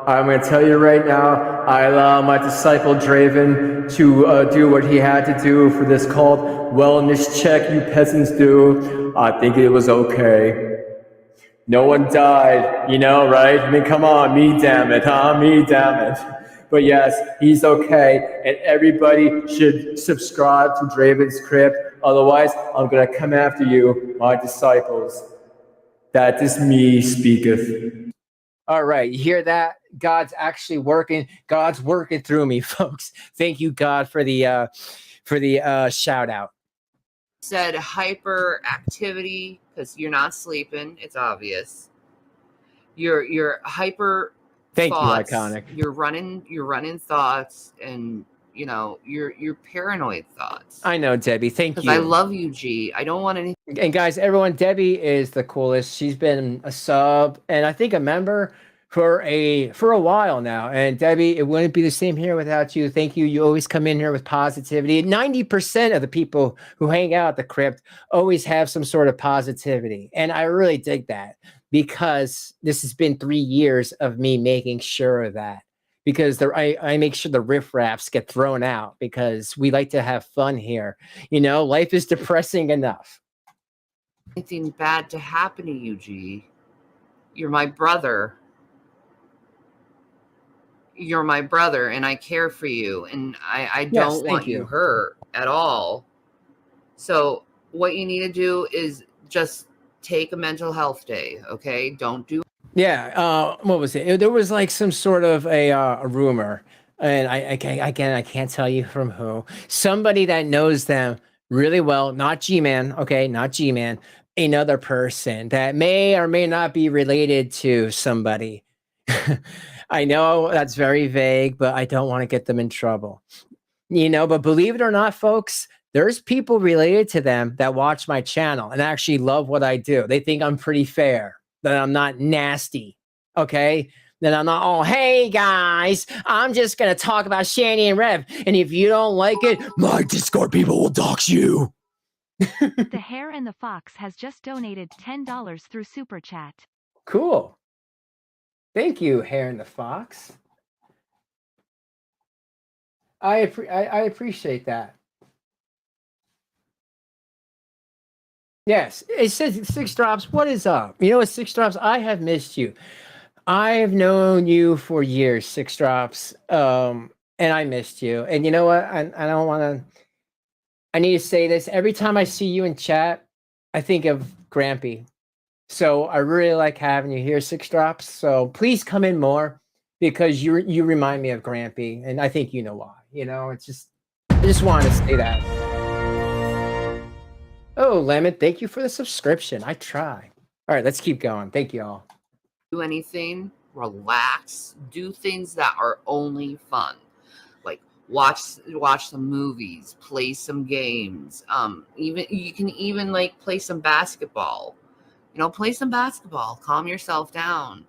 I'm going to tell you right now, I allow my disciple Draven to do what he had to do for this called wellness check you peasants do. I think it was okay. No one died, you know, right? I mean, come on, me damn it, huh? Me damn it. But yes, he's okay, and everybody should subscribe to Draven's Crypt. Otherwise, I'm going to come after you, my disciples. That is me speaketh. All right, you hear that? God's actually working. God's working through me, folks. Thank you, God, for the shout out. Said hyperactivity because you're not sleeping. It's obvious. You're hyper. Thank thoughts. you, Iconic. You're running thoughts, and you know you're paranoid thoughts. I know, Debbie. Thank you. I love you, G. I don't want anything. And guys, everyone, Debbie is the coolest. She's been a sub and I think a member for a while now. And Debbie, it wouldn't be the same here without you. Thank you. You always come in here with positivity. 90% of the people who hang out at the crypt always have some sort of positivity. And I really dig that because this has been 3 years of me making sure of that. Because I make sure the riffraffs get thrown out because we like to have fun here. You know, life is depressing enough. Anything bad to happen to you, G. You're my brother. You're my brother, and I care for you, and I don't want you hurt at all. So what you need to do is just take a mental health day, okay? Don't do... Yeah, what was it? There was like some sort of a rumor, and I can't tell you from who. Somebody that knows them really well, not G-Man, okay, not G-Man, another person that may or may not be related to somebody. I know that's very vague, but I don't want to get them in trouble. You know, but believe it or not, folks, there's people related to them that watch my channel and actually love what I do. They think I'm pretty fair, that I'm not nasty, okay? That I'm not, oh, hey, guys, I'm just going to talk about Shanny and Rev, and if you don't like it, my Discord people will dox you. The Hare and the Fox has just donated $10 through Super Chat. Cool. Thank you, Hare and the Fox. I appreciate that. Yes, it says 6 drops. What is up? You know what, 6 drops? I have missed you. I have known you for years, 6 drops, and I missed you. And you know what? I don't want to... I need to say this. Every time I see you in chat, I think of Grampy. So I really like having you here, 6 drops. So please come in more because you remind me of Grampy, and I think you know why. You know, it's just... I just wanted to say that. Oh, Lemon, thank you for the subscription. I try. All right, let's keep going. Thank you all. Do anything, relax, do things that are only fun. Like watch some movies, play some games. Even you can even like play some basketball. You know, play some basketball, calm yourself down.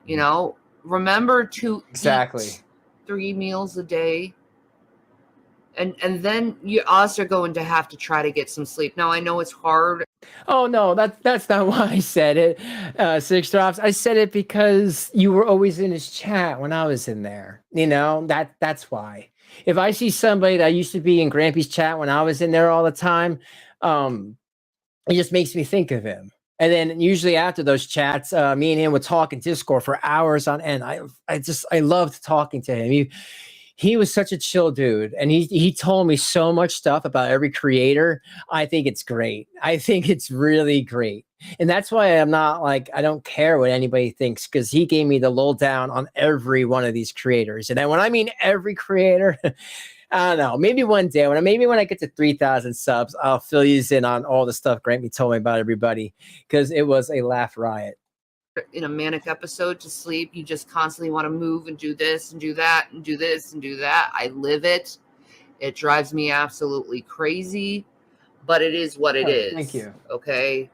You know, remember to eat 3 meals a day. And then you also are going to have to try to get some sleep. Now, I know it's hard. Oh, no, that's not why I said it, 6 drops. I said it because you were always in his chat when I was in there. You know, that's why. If I see somebody that used to be in Grampy's chat when I was in there all the time, it just makes me think of him. And then usually after those chats, me and him would talk in Discord for hours on end. I loved talking to him. He was such a chill dude, and he told me so much stuff about every creator. I think it's great. I think it's really great. And that's why I'm not like, I don't care what anybody thinks, because he gave me the lowdown on every one of these creators. And then when I mean every creator, I don't know, maybe one day, when I get to 3,000 subs, I'll fill you in on all the stuff Grammy told me about everybody, because it was a laugh riot. In a manic episode to sleep, you just constantly want to move and do this and do that and do this and do that. I live it. It drives me absolutely crazy, but it is what it is. Thank you. Okay.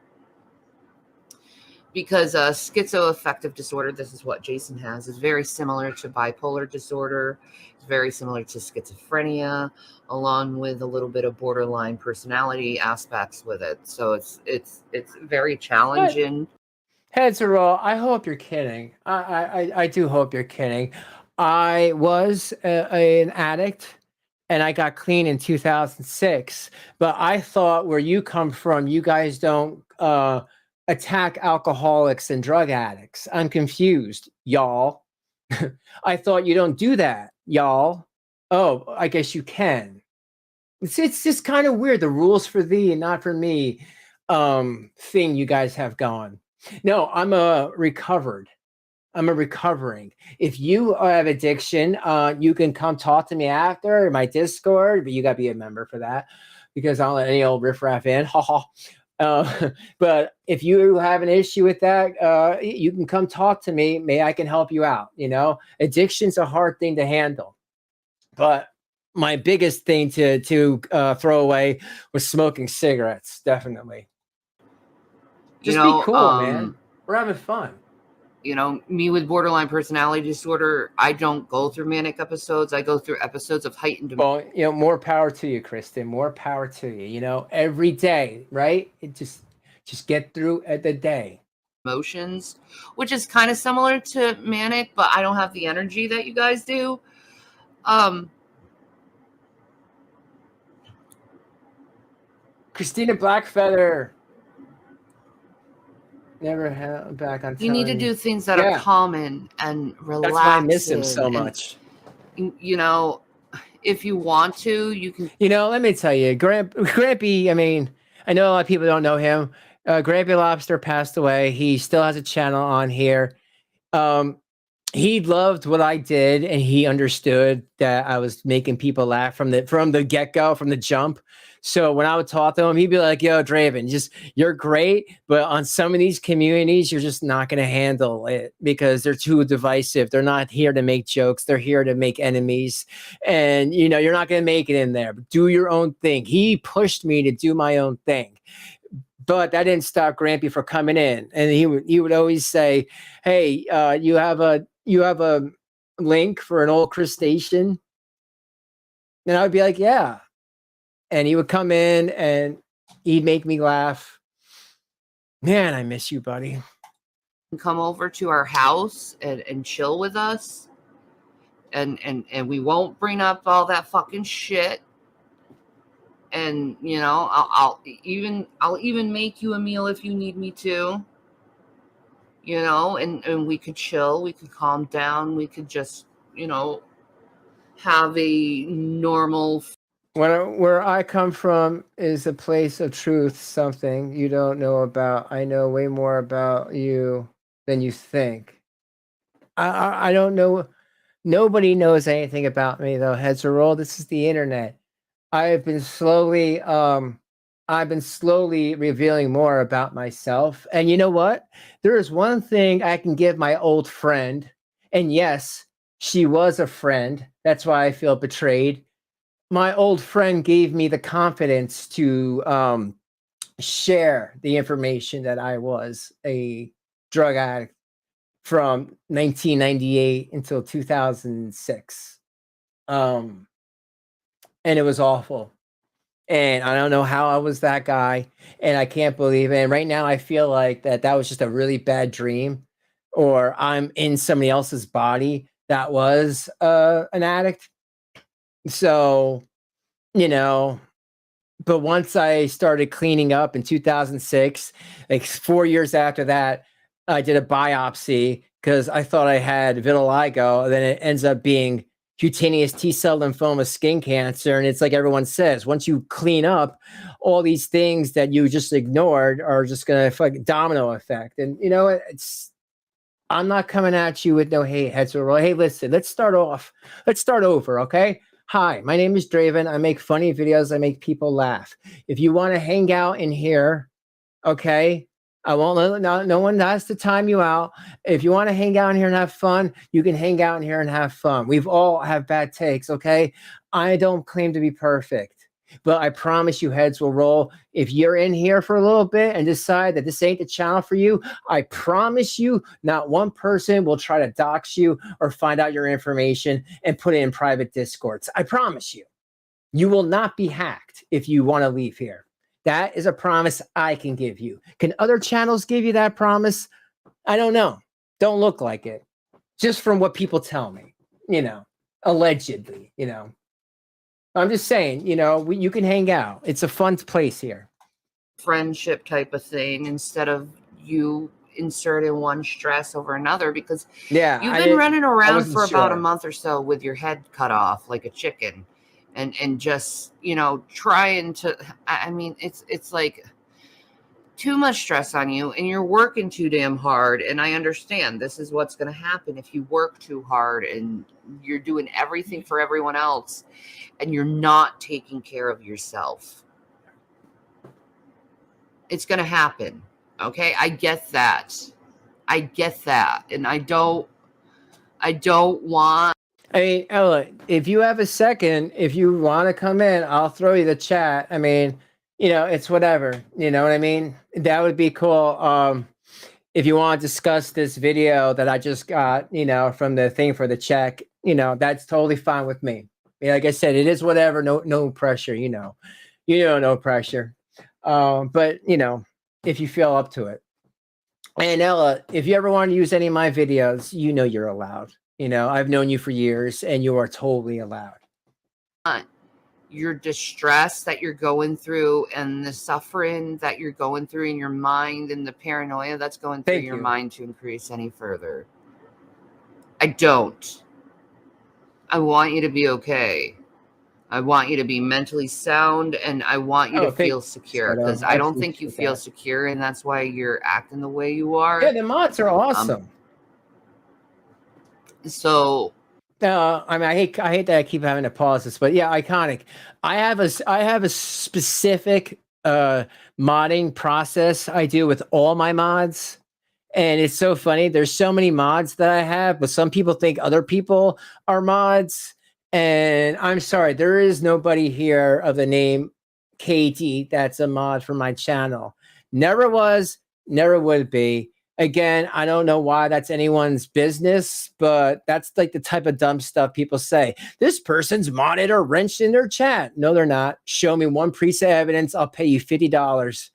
because schizoaffective disorder, this is what Jason has, is very similar to bipolar disorder. It's very similar to schizophrenia, along with a little bit of borderline personality aspects with it. So it's very challenging. Heads are roll. I hope you're kidding. I do hope you're kidding. I was an addict, and I got clean in 2006. But I thought where you come from, you guys don't attack alcoholics and drug addicts. I'm confused, y'all. I thought you don't do that, y'all. Oh, I guess you can. It's just kind of weird. The rules for thee and not for me thing you guys have going. No, I'm a recovering. If you have addiction, you can come talk to me after my Discord, but you got to be a member for that because I don't let any old riffraff in. Ha ha. But if you have an issue with that, you can come talk to me. Maybe I can help you out. You know, addiction's a hard thing to handle, but my biggest thing to throw away was smoking cigarettes. Definitely. Just be cool, man. We're having fun. You know, me with borderline personality disorder, I don't go through manic episodes. I go through episodes of heightened. Well, you know, more power to you, Kristen. More power to you. You know, every day, right? It just get through the day. Emotions, which is kind of similar to manic, but I don't have the energy that you guys do. Christina Blackfeather. Never held back on. You need to do things that are common and relaxing. That's why I miss him so much. You know, if you want to, you can. You know, let me tell you, Grampy. I mean, I know a lot of people don't know him. Grampy Lobster passed away. He still has a channel on here. He loved what I did, and he understood that I was making people laugh from the get-go, from the jump. So when I would talk to him, he'd be like, yo, Draven, you're great, but on some of these communities, you're just not going to handle it because they're too divisive. They're not here to make jokes. They're here to make enemies. And, you know, you're not going to make it in there. Do your own thing. He pushed me to do my own thing. But that didn't stop Grampy from coming in. And he would always say, hey, you have a link for an old crustacean? And I would be like, yeah. And he would come in and he'd make me laugh. Man, I miss you, buddy. Come over to our house and chill with us. And we won't bring up all that fucking shit. And, you know, I'll even make you a meal if you need me to. You know, and we could chill, we could calm down, we could just, you know, have a normal. Where I come from is a place of truth, something you don't know about. I know way more about you than you think. I don't know. Nobody knows anything about me, though. Heads or roll. This is the internet. I've been slowly revealing more about myself. And you know what? There is one thing I can give my old friend. And yes, she was a friend. That's why I feel betrayed. My old friend gave me the confidence to share the information that I was a drug addict from 1998 until 2006. And it was awful. And I don't know how I was that guy. And I can't believe it. And right now I feel like that was just a really bad dream, or I'm in somebody else's body that was an addict. So, you know, but once I started cleaning up in 2006, like 4 years after that, I did a biopsy because I thought I had vitiligo. And then it ends up being cutaneous T-cell lymphoma, skin cancer. And it's like everyone says, once you clean up, all these things that you just ignored are just going to like domino effect. And, you know, I'm not coming at you with no hate, heads or roll. Hey, listen, let's start over, okay? Hi, my name is Draven. I make funny videos. I make people laugh. If you want to hang out in here, okay, I won't let no one has to time you out. If you want to hang out in here and have fun, you can hang out in here and have fun. We've all have bad takes, okay? I don't claim to be perfect. But I promise you heads will roll. If you're in here for a little bit and decide that this ain't the channel for you, I promise you not one person will try to dox you or find out your information and put it in private discords. I promise you. You will not be hacked if you want to leave here. That is a promise I can give you. Can other channels give you that promise? I don't know. Don't look like it. Just from what people tell me, allegedly, I'm just saying, you can hang out. It's a fun place here. Friendship type of thing instead of you inserting one stress over another, because you've been running around for about a month or so with your head cut off like a chicken and just, trying to, I mean, it's like too much stress on you and you're working too damn hard. And I understand this is what's going to happen if you work too hard and you're doing everything for everyone else and you're not taking care of yourself. It's going to happen. Okay. I get that. And I don't want. I mean, Ella, if you have a second, if you want to come in, I'll throw you the chat. I mean, it's whatever. You know what I mean? That would be cool. If you want to discuss this video that I just got, from the thing for the check, that's totally fine with me. Like I said, it is whatever. No pressure. No pressure. But if you feel up to it. And Ella, if you ever want to use any of my videos, you're allowed. I've known you for years and you are totally allowed. Your distress that you're going through and the suffering that you're going through in your mind and the paranoia that's going through your mind to increase any further. I don't. I want you to be okay. I want you to be mentally sound and I want you to feel secure, because I don't think you feel secure and that's why you're acting the way you are. Yeah, the mods are awesome. So I mean, I hate that I keep having to pause this, but yeah, iconic. I have a specific modding process I do with all my mods, and it's so funny. There's so many mods that I have, but some people think other people are mods, and I'm sorry, there is nobody here of the name KD that's a mod for my channel. Never was, never would be. Again, I don't know why that's anyone's business, but that's like the type of dumb stuff people say. This person's modded or wrenched in their chat. No, they're not. Show me one piece of evidence. I'll pay you $50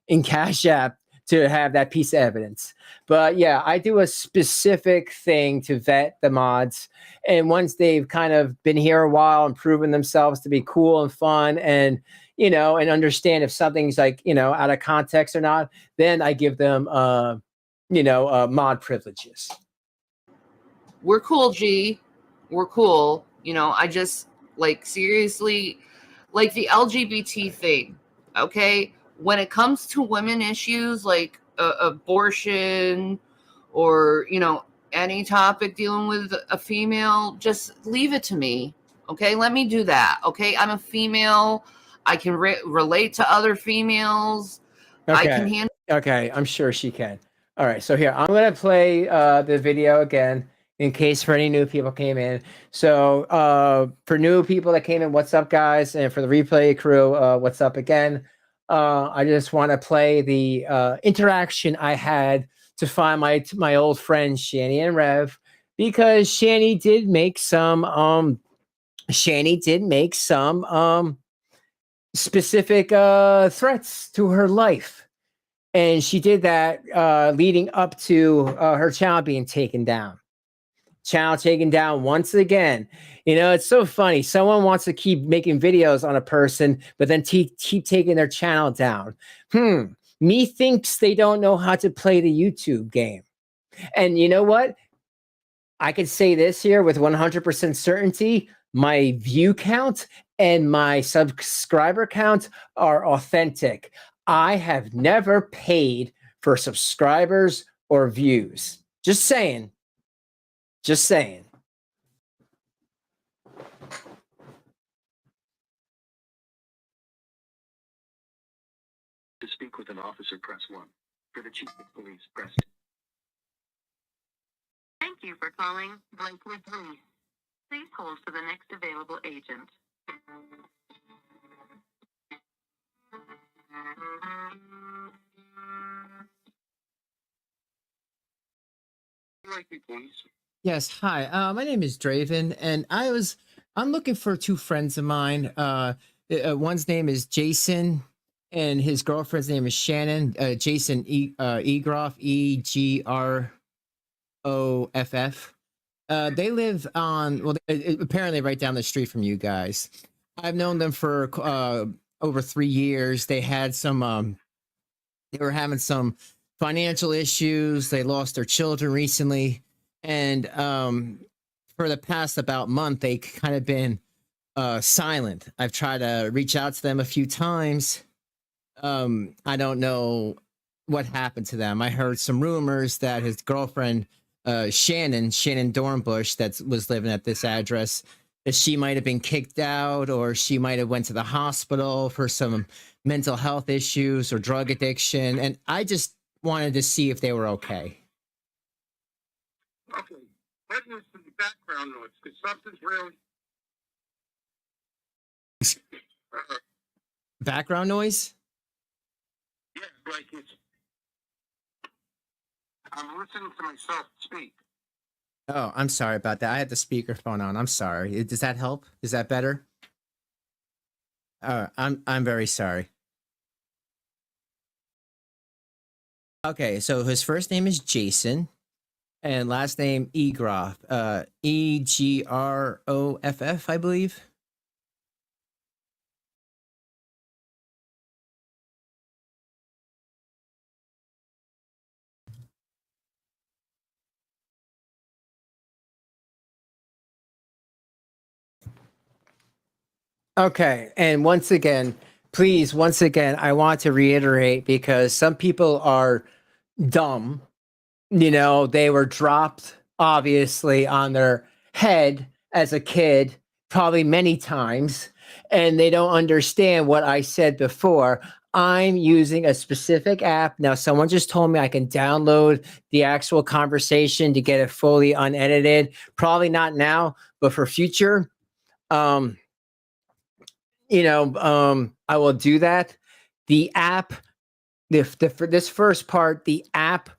in Cash App to have that piece of evidence. But yeah, I do a specific thing to vet the mods. And once they've kind of been here a while and proven themselves to be cool and fun and, and understand if something's like, out of context or not, then I give them, mod privileges. We're cool, G. We're cool. I just seriously, the LGBT thing. Okay. When it comes to women issues like abortion or, any topic dealing with a female, just leave it to me. Okay. Let me do that. Okay. I'm a female. I can relate to other females. Okay. I can handle. Okay. I'm sure she can. All right, so here, I'm going to play the video again in case for any new people came in. So for new people that came in, what's up, guys? And for the replay crew, what's up again? I just want to play the interaction I had to find my old friends, Shanny and Rev, because Shanny did make some specific threats to her life. And she did that leading up to her channel being taken down. Channel taken down once again. It's so funny. Someone wants to keep making videos on a person, but then keep taking their channel down. Me thinks they don't know how to play the YouTube game. And you know what? I could say this here with 100% certainty. My view count and my subscriber count are authentic. I have never paid for subscribers or views. Just saying. Just saying. To speak with an officer, press 1. For the chief of police, press 2. Thank you for calling Blakewood Police. Please hold for the next available agent. Yes, hi. My name is Draven, and I'm looking for two friends of mine. One's name is Jason, and his girlfriend's name is Shannon. Jason Egroff, Egroff. They live on apparently right down the street from you guys. I've known them for over 3 years. They had some they were having some financial issues. They lost their children recently, and for the past about month, they kind of been silent. I've tried to reach out to them a few times. I don't know what happened to them. I heard some rumors that his girlfriend, Shannon Dornbush, that was living at this address, that she might have been kicked out, or she might have went to the hospital for some mental health issues or drug addiction. And I just wanted to see if they were okay. Okay, what is the background noise? Because something's really... Background noise? Yeah, like it's... I'm listening to myself speak. Oh, I'm sorry about that. I had the speakerphone on. I'm sorry. Does that help? Is that better? I'm very sorry. Okay, so his first name is Jason, and last name Egroff. Egroff, I believe. Okay, and once again, I want to reiterate, because some people are dumb. You know, they were dropped obviously on their head as a kid, probably many times, and they don't understand what I said before. I'm using a specific app. Now, someone just told me I can download the actual conversation to get it fully unedited. Probably not now, but for future. I will do that. The app, for this first part, the app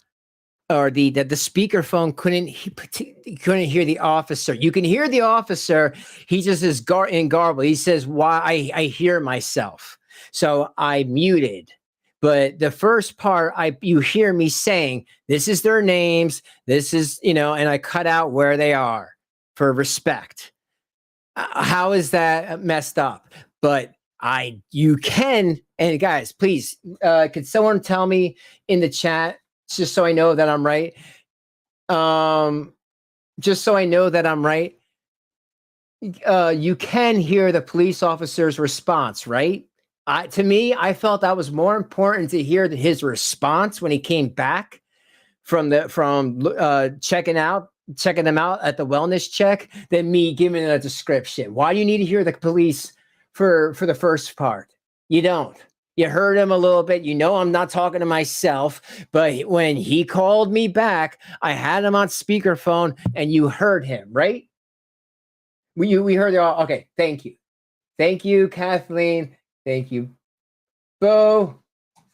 or the speakerphone couldn't hear the officer. You can hear the officer. He just is in garble. He says, "Why I hear myself." So I muted. But the first part, you hear me saying, "This is their names. This is," and I cut out where they are for respect. How is that messed up? But you can, and guys, please, could someone tell me in the chat, just so I know that I'm right? Just so I know that I'm right. You can hear the police officer's response, right? To me, I felt that was more important to hear his response when he came back from checking them out at the wellness check than me giving a description. Why do you need to hear the police for the first part? You don't. You heard him a little bit. I'm not talking to myself, but when he called me back, I had him on speakerphone, and you heard him, right? We heard it all. Okay, thank you, Kathleen. Thank you, Bo.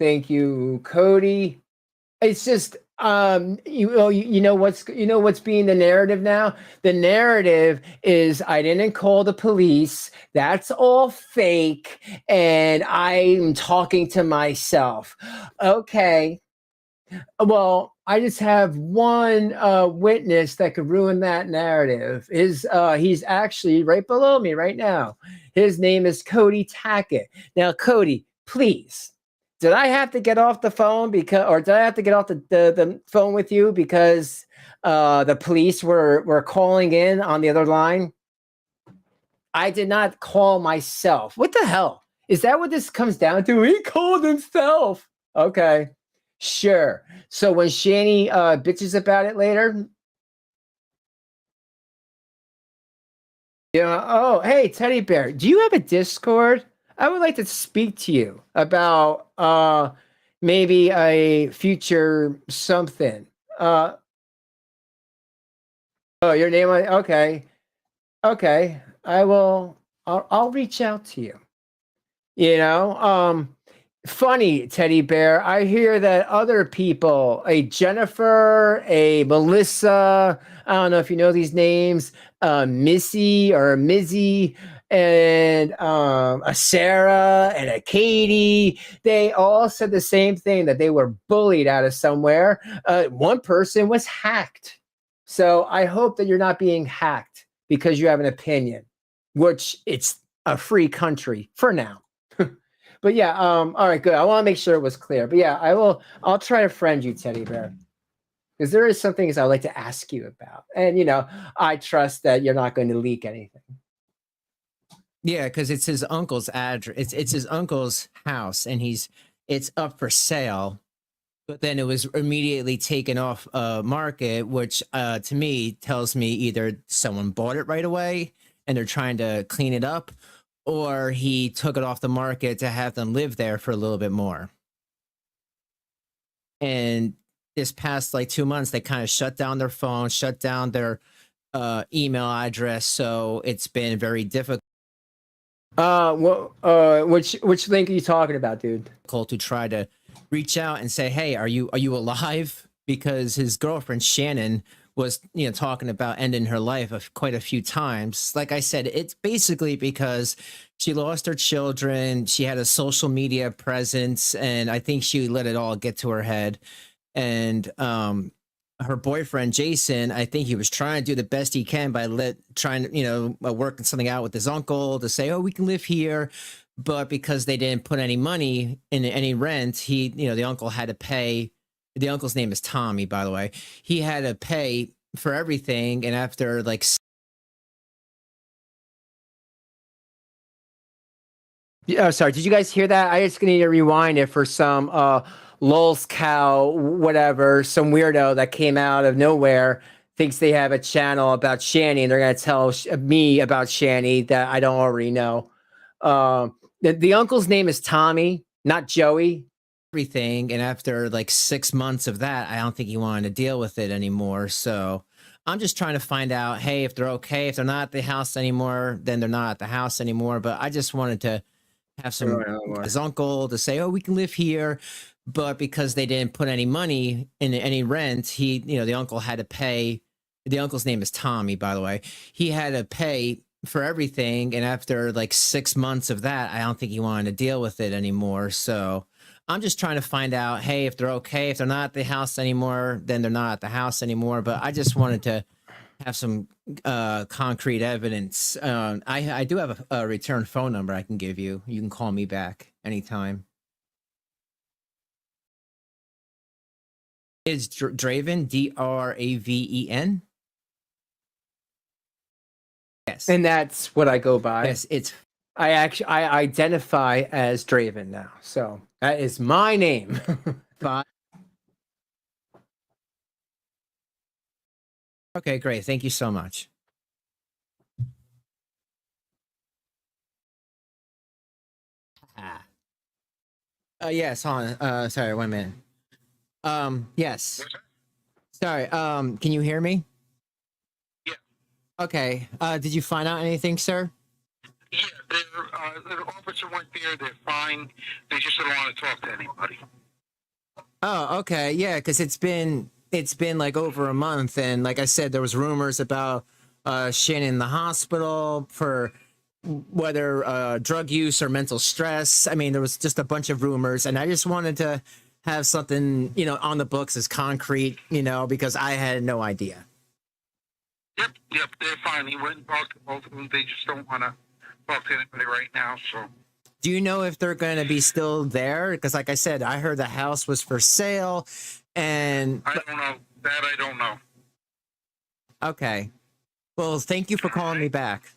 Thank you, Cody. It's just what's being the narrative now. The narrative is, I didn't call the police. That's all fake, and I'm talking to myself. Okay, well, I just have one witness that could ruin that narrative. He's actually right below me right now. His name is Cody Tackett. Now, Cody, please. Did I have to get off the phone did I have to get off the phone with you because the police were calling in on the other line? I did not call myself. What the hell? Is that what this comes down to? He called himself. Okay, sure. So when Shanny bitches about it later, oh, hey, Teddy Bear, do you have a Discord? I would like to speak to you about maybe a future something. Oh, your name? Okay. I'll reach out to you. Funny, Teddy Bear. I hear that other people, a Jennifer, a Melissa, I don't know if you know these names, Missy or Mizzy, and a Sarah and a Katie, they all said the same thing, that they were bullied out of somewhere. One person was hacked. So I hope that you're not being hacked because you have an opinion, which it's a free country for now. But yeah, all right, good. I want to make sure it was clear. But yeah, I'll try to friend you, Teddy Bear. Because there is some things I would like to ask you about. And I trust that you're not going to leak anything. Yeah, because it's his uncle's address. It's his uncle's house, and it's up for sale. But then it was immediately taken off market, which to me tells me either someone bought it right away and they're trying to clean it up, or he took it off the market to have them live there for a little bit more. And this past 2 months, they kind of shut down their phone, shut down their email address. So it's been very difficult. Which link are you talking about, dude? To try to reach out and say, hey, are you alive? Because his girlfriend Shannon was talking about ending her life quite a few times. Like I said, it's basically because she lost her children, she had a social media presence, and I think she let it all get to her head. And her boyfriend Jason, I think he was trying to do the best he can by trying to working something out with his uncle to say, oh, we can live here. But because they didn't put any money in any rent, the uncle had to pay. The uncle's name is Tommy, by the way. He had to pay for everything. And after sorry, did you guys hear that? I just need to rewind it for some lulz cow, whatever, some weirdo that came out of nowhere, thinks they have a channel about Shanny, and they're going to tell me about Shanny that I don't already know. The uncle's name is Tommy, not Joey. Everything. And after 6 months of that, I don't think he wanted to deal with it anymore. So I'm just trying to find out, hey, if they're okay. If they're not at the house anymore, then they're not at the house anymore. But I just wanted to have his uncle to say, oh, we can live here. But because they didn't put any money in any rent, the uncle had to pay. The uncle's name is Tommy, by the way. He had to pay for everything. And after 6 months of that, I don't think he wanted to deal with it anymore. So I'm just trying to find out, hey, if they're okay. If they're not at the house anymore, then they're not at the house anymore. But I just wanted to have some concrete evidence. I do have a return phone number I can give you. You can call me back anytime. It's Draven, Draven. Yes. And that's what I go by. Yes, I identify as Draven now. So that is my name. Okay, great. Thank you so much. Yes, hold on. Sorry, 1 minute. Yes. Sorry, can you hear me? Yeah. Okay. Did you find out anything, sir? Yeah, the officer went there. They're fine. They just don't want to talk to anybody. Oh, okay. Yeah, because it's been over a month, and like I said, there was rumors about Shannon in the hospital for whether drug use or mental stress. I mean, there was just a bunch of rumors, and I just wanted to have something on the books as concrete, because I had no idea. Yep, they're fine. He went and talked to both of them. They just don't want to talk to anybody right now. So, do you know if they're going to be still there? Because, like I said, I heard the house was for sale, and I don't know that. I don't know. Okay. Well, thank you for calling me back.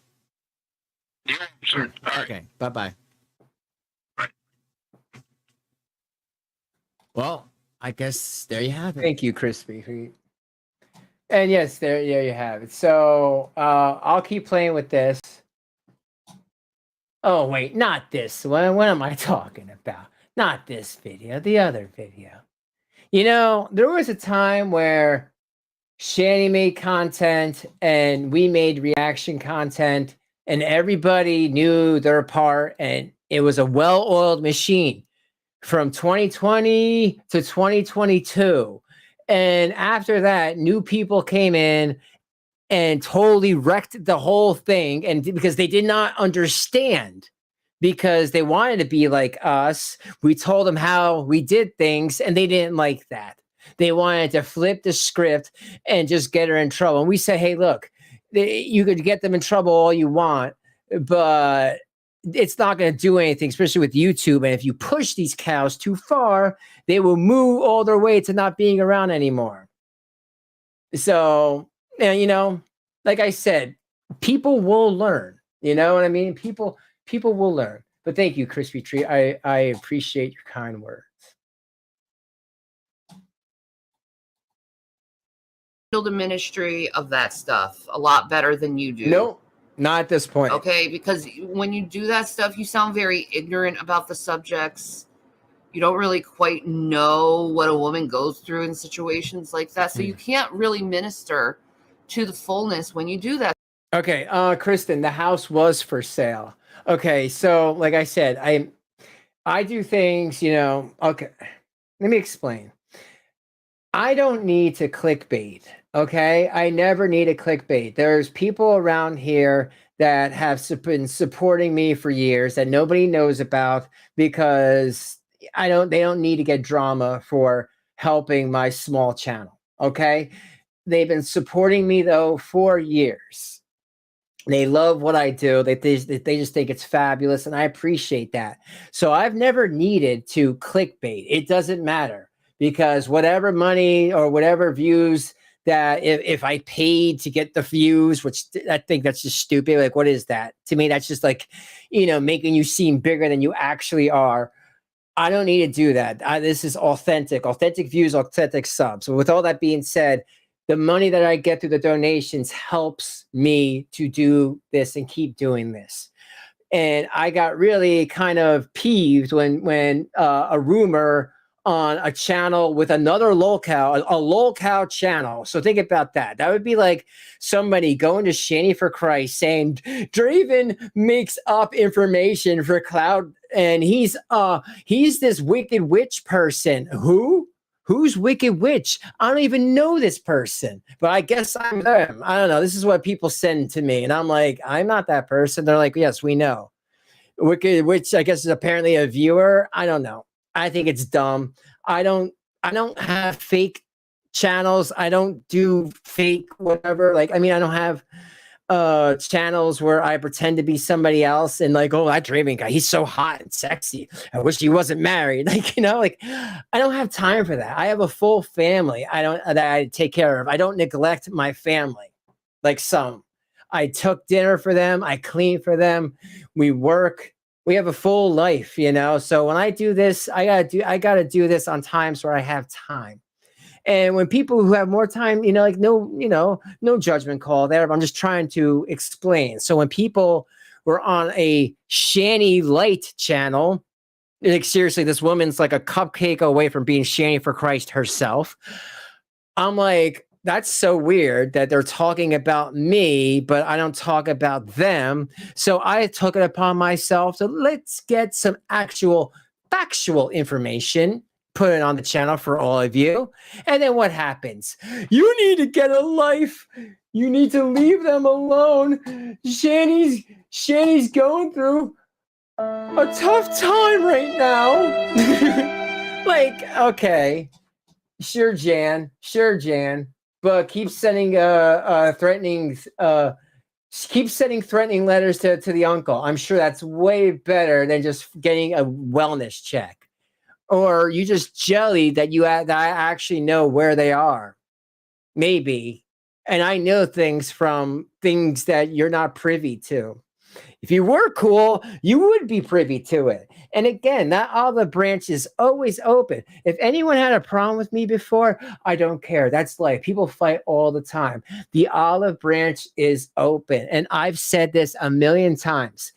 Yeah, sure. Okay. Bye-bye. Bye. Well, I guess there you have it. Thank you, Crispy. And yes, there you have it. So I'll keep playing with this. Oh, wait, not this. What am I talking about? Not this video, the other video. There was a time where Shanny made content and we made reaction content, and everybody knew their part, and it was a well-oiled machine. from 2020 to 2022. And after that, new people came in and totally wrecked the whole thing. And because they did not understand, because they wanted to be like us, we told them how we did things and they didn't like that. They wanted to flip the script and just get her in trouble. And we said, hey, look, you could get them in trouble all you want, but it's not going to do anything, especially with YouTube. And if you push these cows too far, they will move all their way to not being around anymore. So, you know, like I said, people will learn. You know what I mean? People will learn. But thank you, Crispy Tree. I appreciate your kind words. The ministry of that stuff a lot better than you do. Nope, not at this point. Okay, because when you do that stuff, you sound very ignorant about the subjects. You don't really quite know what a woman goes through in situations like that. So you can't really minister to the fullness when you do that. Okay, Kristen, the house was for sale. Okay, so like I said, I do things, you know. Okay, let me explain. I don't need to clickbait. Okay, I never need a clickbait. There's people around here that have been supporting me for years that nobody knows about because they don't need to get drama for helping my small channel. Okay, they've been supporting me though for years. They love what I do. They just think it's fabulous, and I appreciate that. So I've never needed to clickbait. It doesn't matter, because whatever money or whatever views that if I paid to get the views, which I think that's just stupid. Like, what is that? To me, that's just like, you know, making you seem bigger than you actually are. I don't need to do that. This is authentic views, authentic subs. So with all that being said, the money that I get through the donations helps me to do this and keep doing this. And I got really kind of peeved when a rumor on a channel with another lolcow, a lolcow channel. So think about that. That would be like somebody going to Shanny for Christ saying Draven makes up information for Cloud, and he's this wicked witch person. Who's Wicked Witch? I don't even know this person, but I guess I'm them. I don't know. This is what people send to me. And I'm like, I'm not that person. They're like, yes, we know. Wicked Witch, I guess, is apparently a viewer. I don't know. I think it's dumb. I don't have fake channels. I don't do fake whatever. Like, I mean, I don't have channels where I pretend to be somebody else and like, oh, that Draven guy, he's so hot and sexy. I wish he wasn't married. Like, you know, like I don't have time for that. I have a full family. That I take care of. I don't neglect my family like some. I took dinner for them. I clean for them. We work. We have a full life, you know. So when I do this, I gotta do this on times where I have time. And when people who have more time, you know, like no judgment call there. I'm just trying to explain. So when people were on a Shanny Light channel, like seriously, this woman's like a cupcake away from being Shanny for Christ herself. I'm like, that's so weird that they're talking about me, but I don't talk about them. So I took it upon myself to let's get some actual factual information, put it on the channel for all of you. And then what happens? You need to get a life. You need to leave them alone. Shanny's going through a tough time right now. Like, okay, sure, Jan. But keep sending threatening letters to the uncle. I'm sure that's way better than just getting a wellness check. Or you just jelly that I actually know where they are. Maybe. And I know things from things that you're not privy to. If you were cool, you would be privy to it. And again, that olive branch is always open. If anyone had a problem with me before, I don't care. That's life. People fight all the time. The olive branch is open. And I've said this a million times.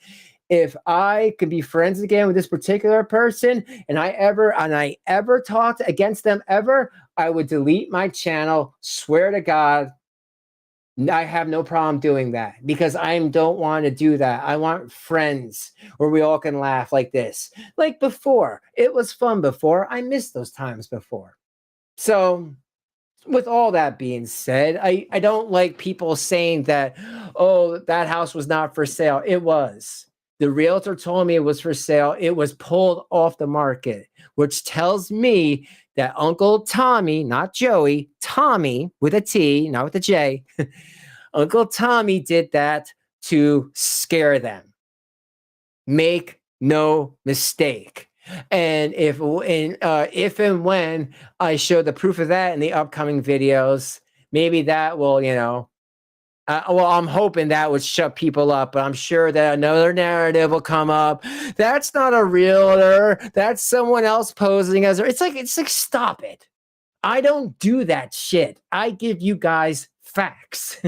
If I could be friends again with this particular person and I ever talked against them ever, I would delete my channel. Swear to God, I have no problem doing that because I don't want to do that. I want friends where we all can laugh like this. Like before, it was fun before. I miss those times before. So, with all that being said, I don't like people saying that, oh, that house was not for sale. It was. The realtor told me it was for sale. It was pulled off the market, which tells me that Uncle Tommy, not Joey, Tommy with a T, not with a J, Uncle Tommy did that to scare them. Make no mistake. And if and when I show the proof of that in the upcoming videos, maybe that will, well, I'm hoping that would shut people up, but I'm sure that another narrative will come up. That's not a realtor. That's someone else posing as. It's like stop it. I don't do that shit. I give you guys facts.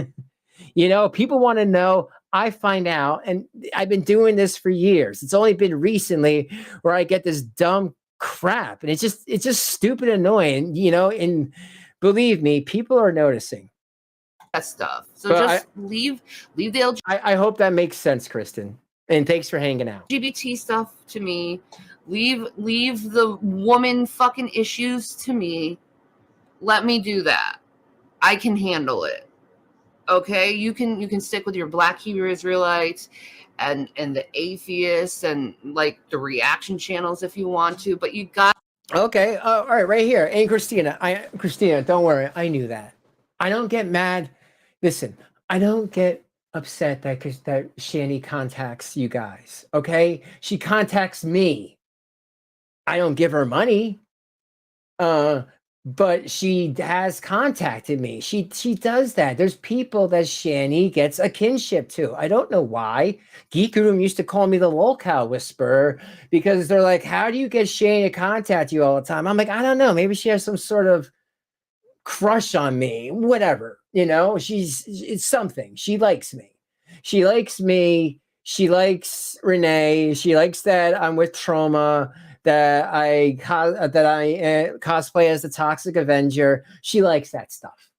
People want to know. I find out, and I've been doing this for years. It's only been recently where I get this dumb crap, and it's just stupid, annoying. And believe me, people are noticing that stuff. So but just leave the LGBT. I hope that makes sense, Kristen. And thanks for hanging out. LGBT stuff to me. Leave the woman fucking issues to me. Let me do that. I can handle it. Okay, you can stick with your Black Hebrew Israelites and the atheists and like the reaction channels if you want to, but you got. Okay, all right here. And Christina, don't worry. I knew that. I don't get mad. Listen, I don't get upset that Shanny contacts you guys. Okay, she contacts me. I don't give her money. But she has contacted me. She does that. There's people that Shanny gets a kinship to. I don't know why. Geek Room used to call me the lolcow whisperer because they're like, how do you get Shanny to contact you all the time? I'm like, I don't know. Maybe she has some sort of crush on me. Whatever. It's something. She likes me. She likes me. She likes Renee. She likes that I'm with Trauma. That I cosplay as the Toxic Avenger. She likes that stuff.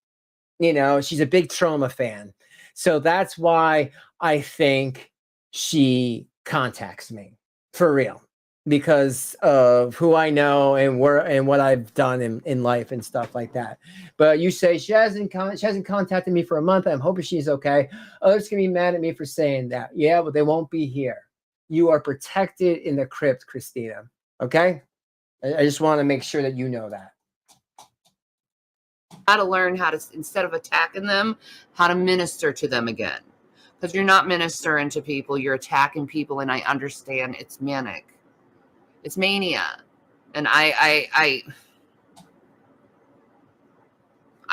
She's a big Trauma fan. So that's why I think she contacts me for real because of who I know and what I've done in life and stuff like that. But you say she hasn't contacted me for a month. I'm hoping she's okay. Others can be mad at me for saying that. Yeah, but they won't be here. You are protected in the crypt, Christina. Okay? I just want to make sure that you know that. How to learn how to, instead of attacking them, how to minister to them again. Because you're not ministering to people, you're attacking people, and I understand it's manic. It's mania. And I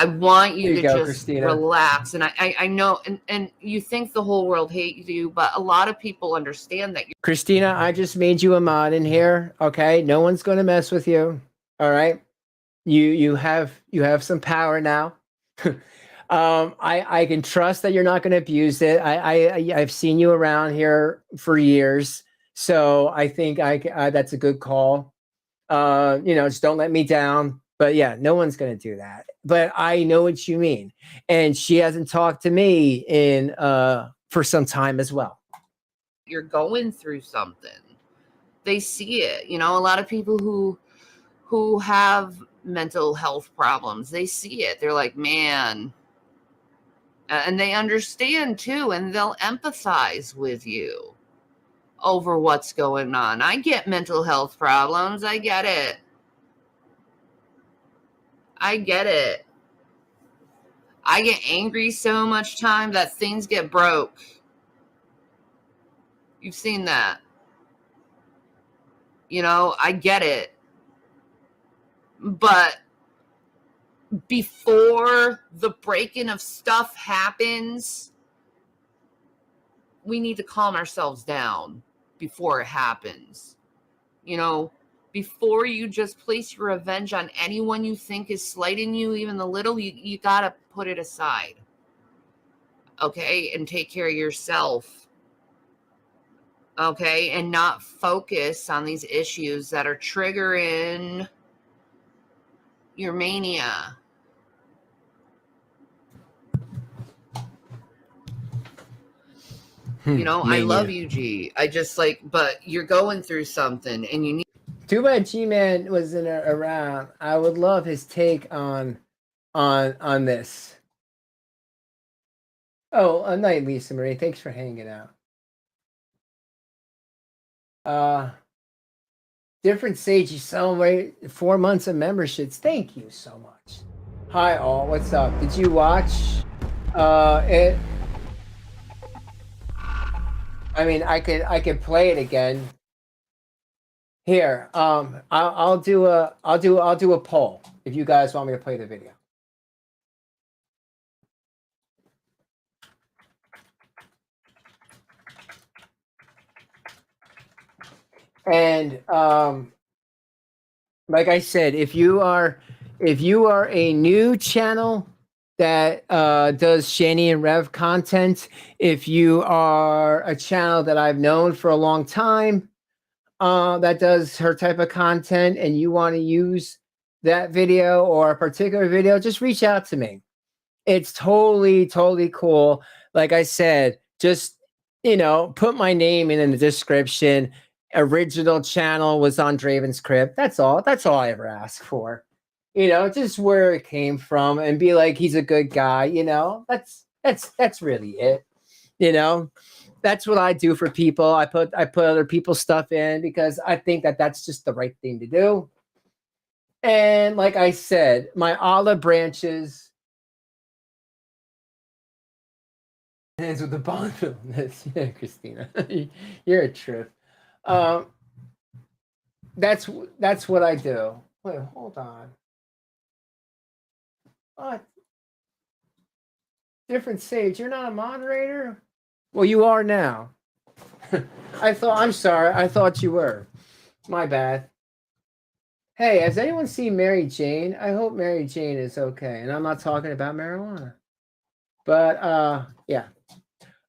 want you to just Christina. Relax. And I know, and you think the whole world hates you, but a lot of people understand that. Christina, I just made you a mod in here. Okay, no one's going to mess with you. All right, you have some power now. I can trust that you're not going to abuse it. I've seen you around here for years, so I think that's a good call. Just don't let me down. But yeah, no one's going to do that. But I know what you mean. And she hasn't talked to me for some time as well. You're going through something. They see it. A lot of people who have mental health problems, they see it. They're like, man. And they understand too, and they'll empathize with you over what's going on. I get mental health problems. I get it. I get it. I get angry so much time that things get broke. You've seen that. I get it. But before the breaking of stuff happens, we need to calm ourselves down before it happens. Before you just place your revenge on anyone you think is slighting you, even a little, you got to put it aside. Okay? And take care of yourself. Okay? And not focus on these issues that are triggering your mania. You know, I love you, G. I just like, but you're going through something, and you need. Too bad G-Man wasn't around. I would love his take on this. Oh, a night, Lisa Marie. Thanks for hanging out. Different Sage, you celebrate 4 months of memberships. Thank you so much. Hi all, what's up? Did you watch it? I mean, I could play it again. Here, I'll do a poll if you guys want me to play the video. And like I said, if you are a new channel that does Shanny and Rev content, if you are a channel that I've known for a long time that does her type of content, and you want to use that video or a particular video, just reach out to me. It's totally cool. Like I said, just put my name in the description. Original channel was on Draven's Crypt. That's all I ever ask for. Just where it came from, and be like, he's a good guy. That's really it. That's what I do for people. I put other people's stuff in because I think that that's just the right thing to do. And like I said, my olive branches ends with the bond filmness. Yeah, Christina, you're a trip. That's what I do. Wait, hold on. What? Different Sage, you're not a moderator? Well, you are now. I'm sorry. I thought you were. My bad. Hey, has anyone seen Mary Jane? I hope Mary Jane is okay. And I'm not talking about marijuana. But, yeah.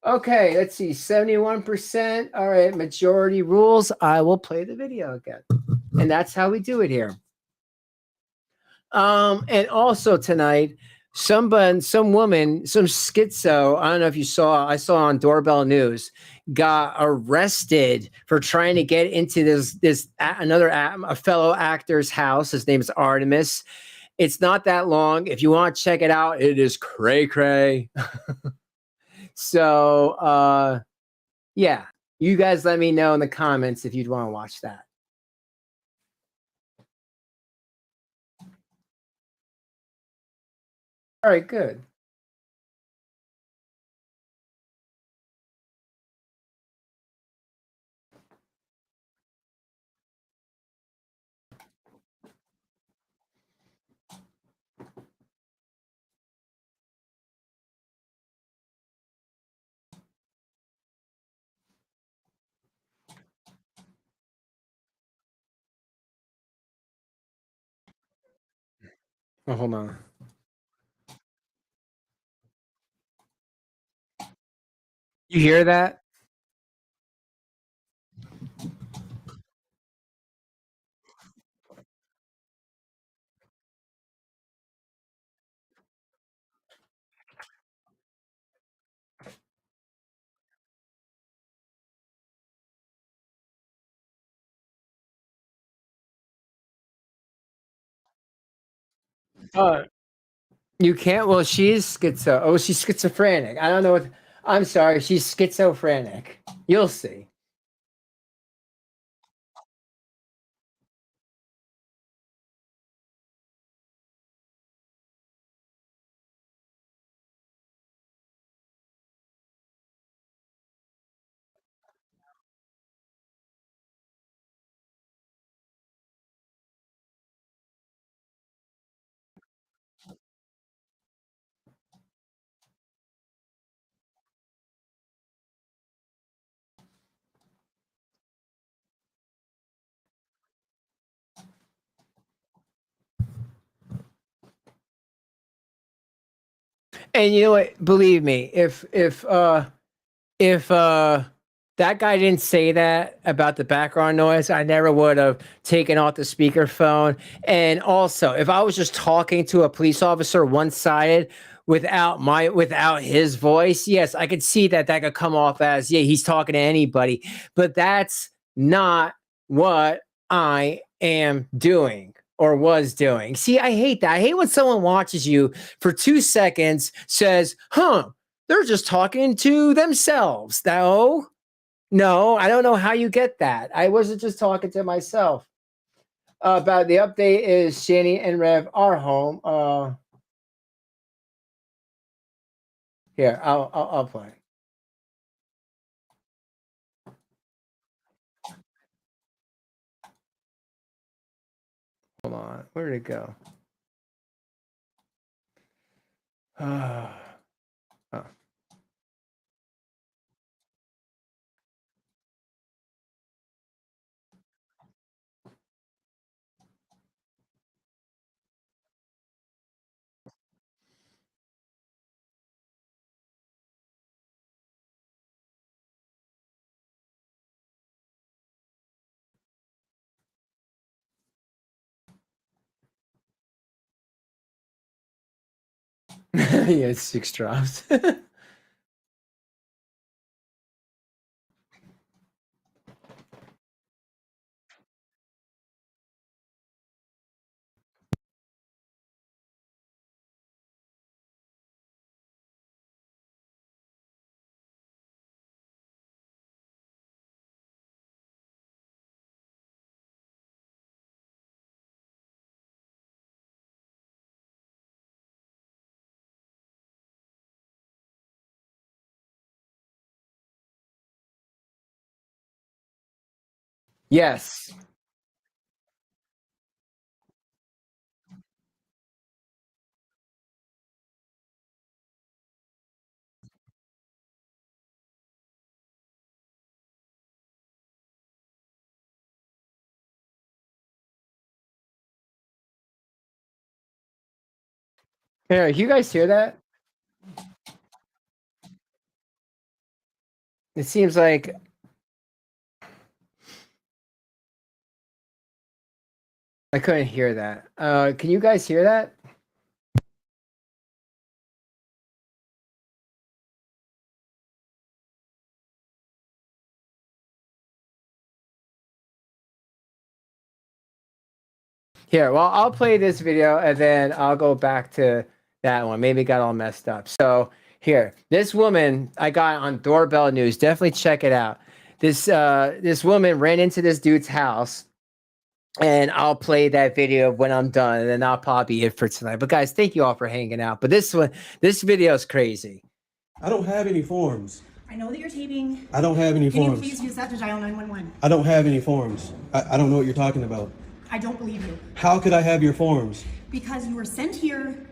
Okay, let's see. 71%. All right, majority rules. I will play the video again. And that's how we do it here. And also tonight, some woman, some schizo, I don't know if you saw, I saw on Doorbell News, got arrested for trying to get into a fellow actor's house. His name is Artemis. It's not that long. If you want to check it out, it is cray. So, yeah, you guys let me know in the comments if you'd want to watch that. All right, good. Oh, hold on. You hear that? You can't. Well, she's schizo. Oh, she's schizophrenic. I don't know what. I'm sorry. She's schizophrenic. You'll see. And you know what? Believe me, if that guy didn't say that about the background noise, I never would have taken off the speakerphone. And also, if I was just talking to a police officer one-sided without his voice, yes, I could see that could come off as, yeah, he's talking to anybody. But that's not what I am doing or was doing. See, I hate that. I hate when someone watches you for 2 seconds, says, they're just talking to themselves. No, I don't know how you get that. I wasn't just talking to myself. About the update is Shanny and Rev are home. Here, I'll play. Hold on, where did it go? Oh. Yeah, it's 6 drops. Yes. Here, you guys hear that? It seems like I couldn't hear that. Can you guys hear that? Here, well, I'll play this video and then I'll go back to that one. Maybe it got all messed up. So here, this woman I got on Doorbell News. Definitely check it out. This woman ran into this dude's house, and I'll play that video when I'm done, and then I'll probably be it for tonight. But guys, thank you all for hanging out. But this video is crazy. I don't have any forms. I know that you're taping. I don't have any forms. Can you please use that to dial 911? I don't have any forms. I don't know what you're talking about. I don't believe you. How could I have your forms? Because you were sent here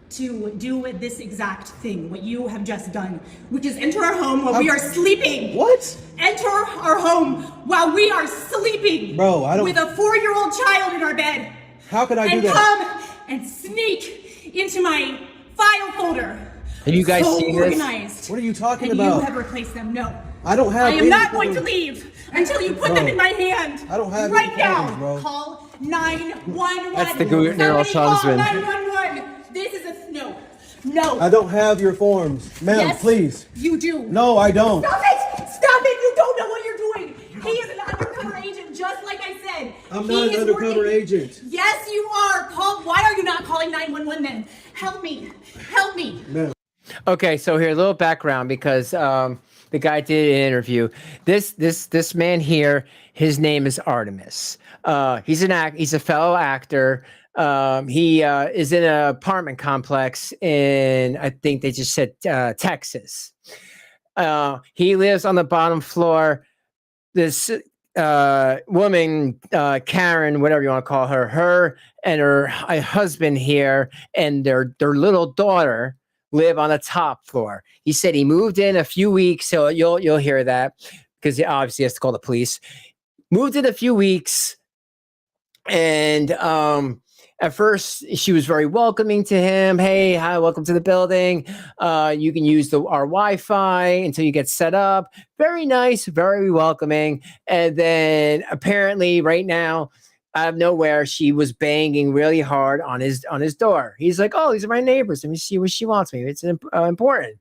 to do this exact thing, what you have just done, which is enter our home while we are sleeping. What? Enter our home while we are sleeping. Bro, I don't... With a 4-year-old child in our bed. How could I do that? And come and sneak into my file folder. Have you guys seen this? Organized. What are you talking and about? You have replaced them. No. I don't have. I am not going to leave until you put them in my hand. I don't have right any now. forms, bro. Call 911. That's the girl's husband. 911. This is a no. I don't have your forms, ma'am. Yes, please. You do. No, I don't. Stop it! Stop it! You don't know what you're doing. He is an undercover agent, just like I said. I'm not an undercover agent. Yes, you are. Why are you not calling 911 then? Help me. Help me. Ma'am. Okay, so here a little background because the guy did an interview. This man here, his name is Artemis. He's a fellow actor. He is in an apartment complex in, I think they just said Texas. He lives on the bottom floor. This woman, Karen, whatever you want to call her and her husband here and their little daughter live on the top floor. He said he moved in a few weeks, so you'll hear that because he obviously has to call the police. Moved in a few weeks, and At first, she was very welcoming to him. Hey, hi, welcome to the building. You can use our Wi-Fi until you get set up. Very nice, very welcoming. And then apparently, right now, out of nowhere, she was banging really hard on his door. He's like, "Oh, these are my neighbors. Let me see what she wants me. It's important."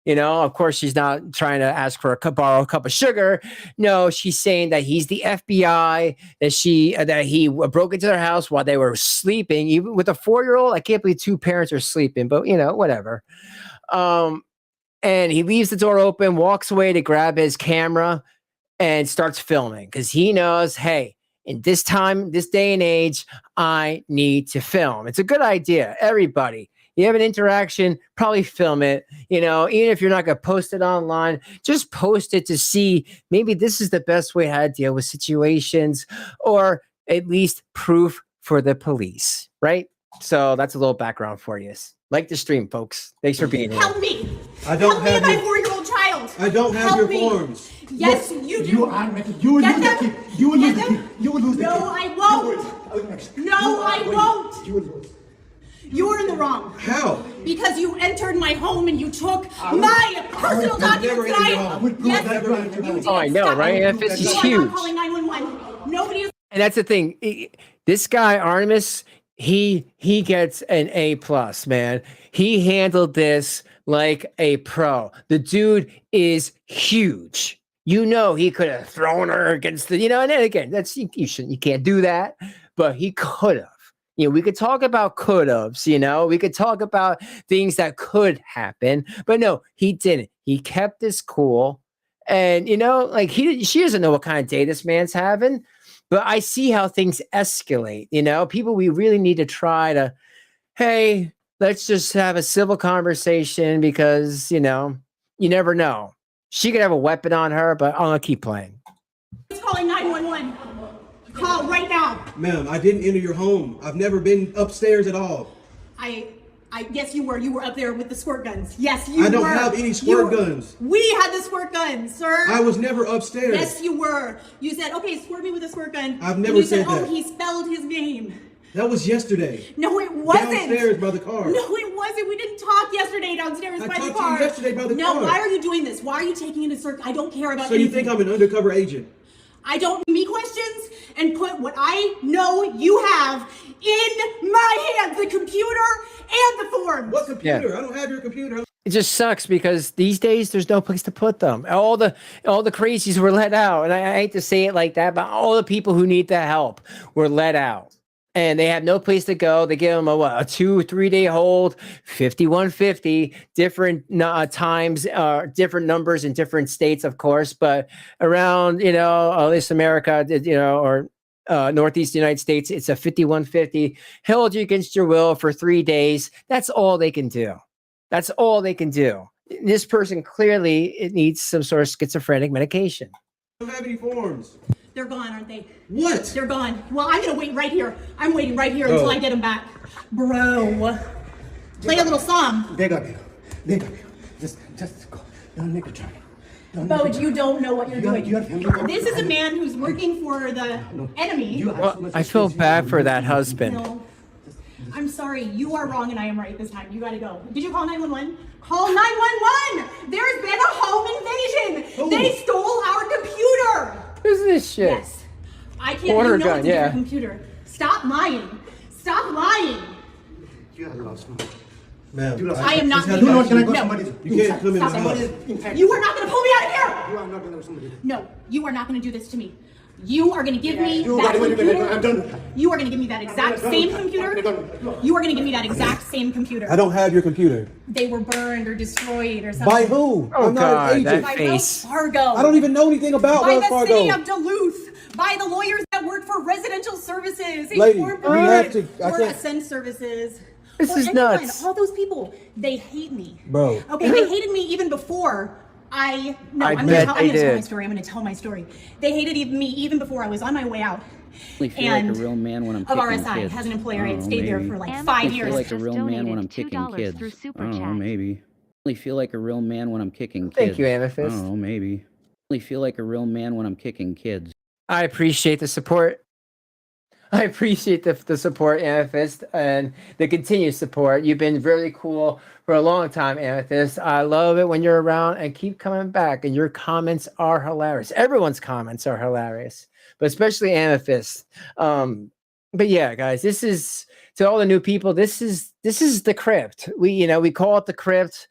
Of course, she's not trying to ask for borrow a cup of sugar. No, she's saying that he's the FBI, that he broke into their house while they were sleeping. Even with a 4-year-old, I can't believe two parents are sleeping, but whatever. And he leaves the door open, walks away to grab his camera, and starts filming because he knows, hey, in this day and age, I need to film. It's a good idea, everybody. You have an interaction, probably film it. Even if you're not going to post it online, just post it to see maybe this is the best way how to deal with situations, or at least proof for the police, right? So that's a little background for you. Like the stream, folks. Thanks for being here. Help me! I don't Help me have and my your, 4-year-old child! I don't have Help your me. forms. Yes, you do. You are making. You will lose the key. You will lose the key. You will lose the key. No, I won't. No, I won't. You will lose. You are in the wrong. How? Because you entered my home and you took my personal documents. Oh, I know, right? This is huge. Calling 911. Nobody is. And that's the thing. This guy, Artemis, he gets an A+, man. He handled this like a pro. The dude is huge. He could have thrown her against the, and then again, you can't do that, but he could have. We could talk about could-haves, we could talk about things that could happen, but no, he didn't. He kept his cool. And, she doesn't know what kind of day this man's having, but I see how things escalate. People, we really need to try to, hey, let's just have a civil conversation because, you never know. She could have a weapon on her, but I'm going to keep playing. He's calling 911. Call right now. Ma'am, I didn't enter your home. I've never been upstairs at all. Yes, you were. You were up there with the squirt guns. Yes, you were. I don't have any squirt guns. We had the squirt guns, sir. I was never upstairs. Yes, you were. You said, okay, squirt me with a squirt gun. I've never said that. Oh, he spelled his name. That was yesterday. No, it wasn't. Downstairs by the car. No, it wasn't. We didn't talk yesterday downstairs by the car. I talked to you yesterday by the car. No, why are you doing this? Why are you taking it to circle? I don't care about So you think I'm an undercover agent? I don't me questions and put what I know you have in my hands, the computer and the forms. What computer? Yeah. I don't have your computer. It just sucks because these days there's no place to put them. All the crazies were let out. And I hate to say it like that, but all the people who need the help were let out. And they have no place to go. They give them a 2-3 day hold, 5150, different times, different numbers in different states, of course. But around, at least America, or Northeast United States, it's a 5150. Held you against your will for 3 days. That's all they can do. That's all they can do. This person clearly needs some sort of schizophrenic medication. I don't have any forms. They're gone, aren't they? What? They're gone. Well, I'm going to wait right here. I'm waiting right here until I get them back. Bro. Play a little song. They got you. They got you. Just go. Don't make a turn. Bo, you don't know what you're doing. This is a man who's working for the enemy. Well, I feel bad for that husband. No. I'm sorry. You are wrong and I am right this time. You got to go. Did you call 911? Call 911! There's been a home invasion! Ooh. They stole our computer! Who's this shit? Yes. I can't Order know gun, it's yeah. your computer. Stop lying. Stop lying. You have lost money. Ma'am, I am not You leaving. can I go No. somebody? You can't come in the Stop house. it. You are not going to pull me out of here! You are not going to go somebody. No, you are not going to do this to me. You are going to give me You that got it. computer. I'm done. You are going to give me that exact same computer. You are going to give me that exact same computer. I don't have your computer. They were burned or destroyed or something. By who? Oh, I'm not God, an agent. that By face. Wells Fargo. I don't even know anything about By Wells the Fargo. city of Duluth. By the lawyers that work for residential services. Lady, Incorporated, we have to- I or can't- Ascend Services. This or is anyone. nuts. All those people, they hate me. Bro. Okay, they hated me even before I'm I gonna bet tell they my did. story. I'm gonna tell my story. They hated me even before I was on my way out. I feel like a real man when I'm of kicking RSI kids. as an employer, I I had don't stayed know, there maybe. for like Emma 5 I feel years. like a real man when I'm donated kicking $2 kids. through Super I don't know, Chat. maybe. I feel like a real man when I'm kicking kids. Thank you, I Amethyst. don't know, maybe. I feel like a real man when I'm kicking kids. I appreciate the support. I appreciate the support, Amethyst, and the continued support. You've been really cool for a long time, Amethyst. I love it when you're around and keep coming back. And your comments are hilarious. Everyone's comments are hilarious, but especially Amethyst. But yeah, guys, this is to all the new people. This is the crypt. We call it the crypt.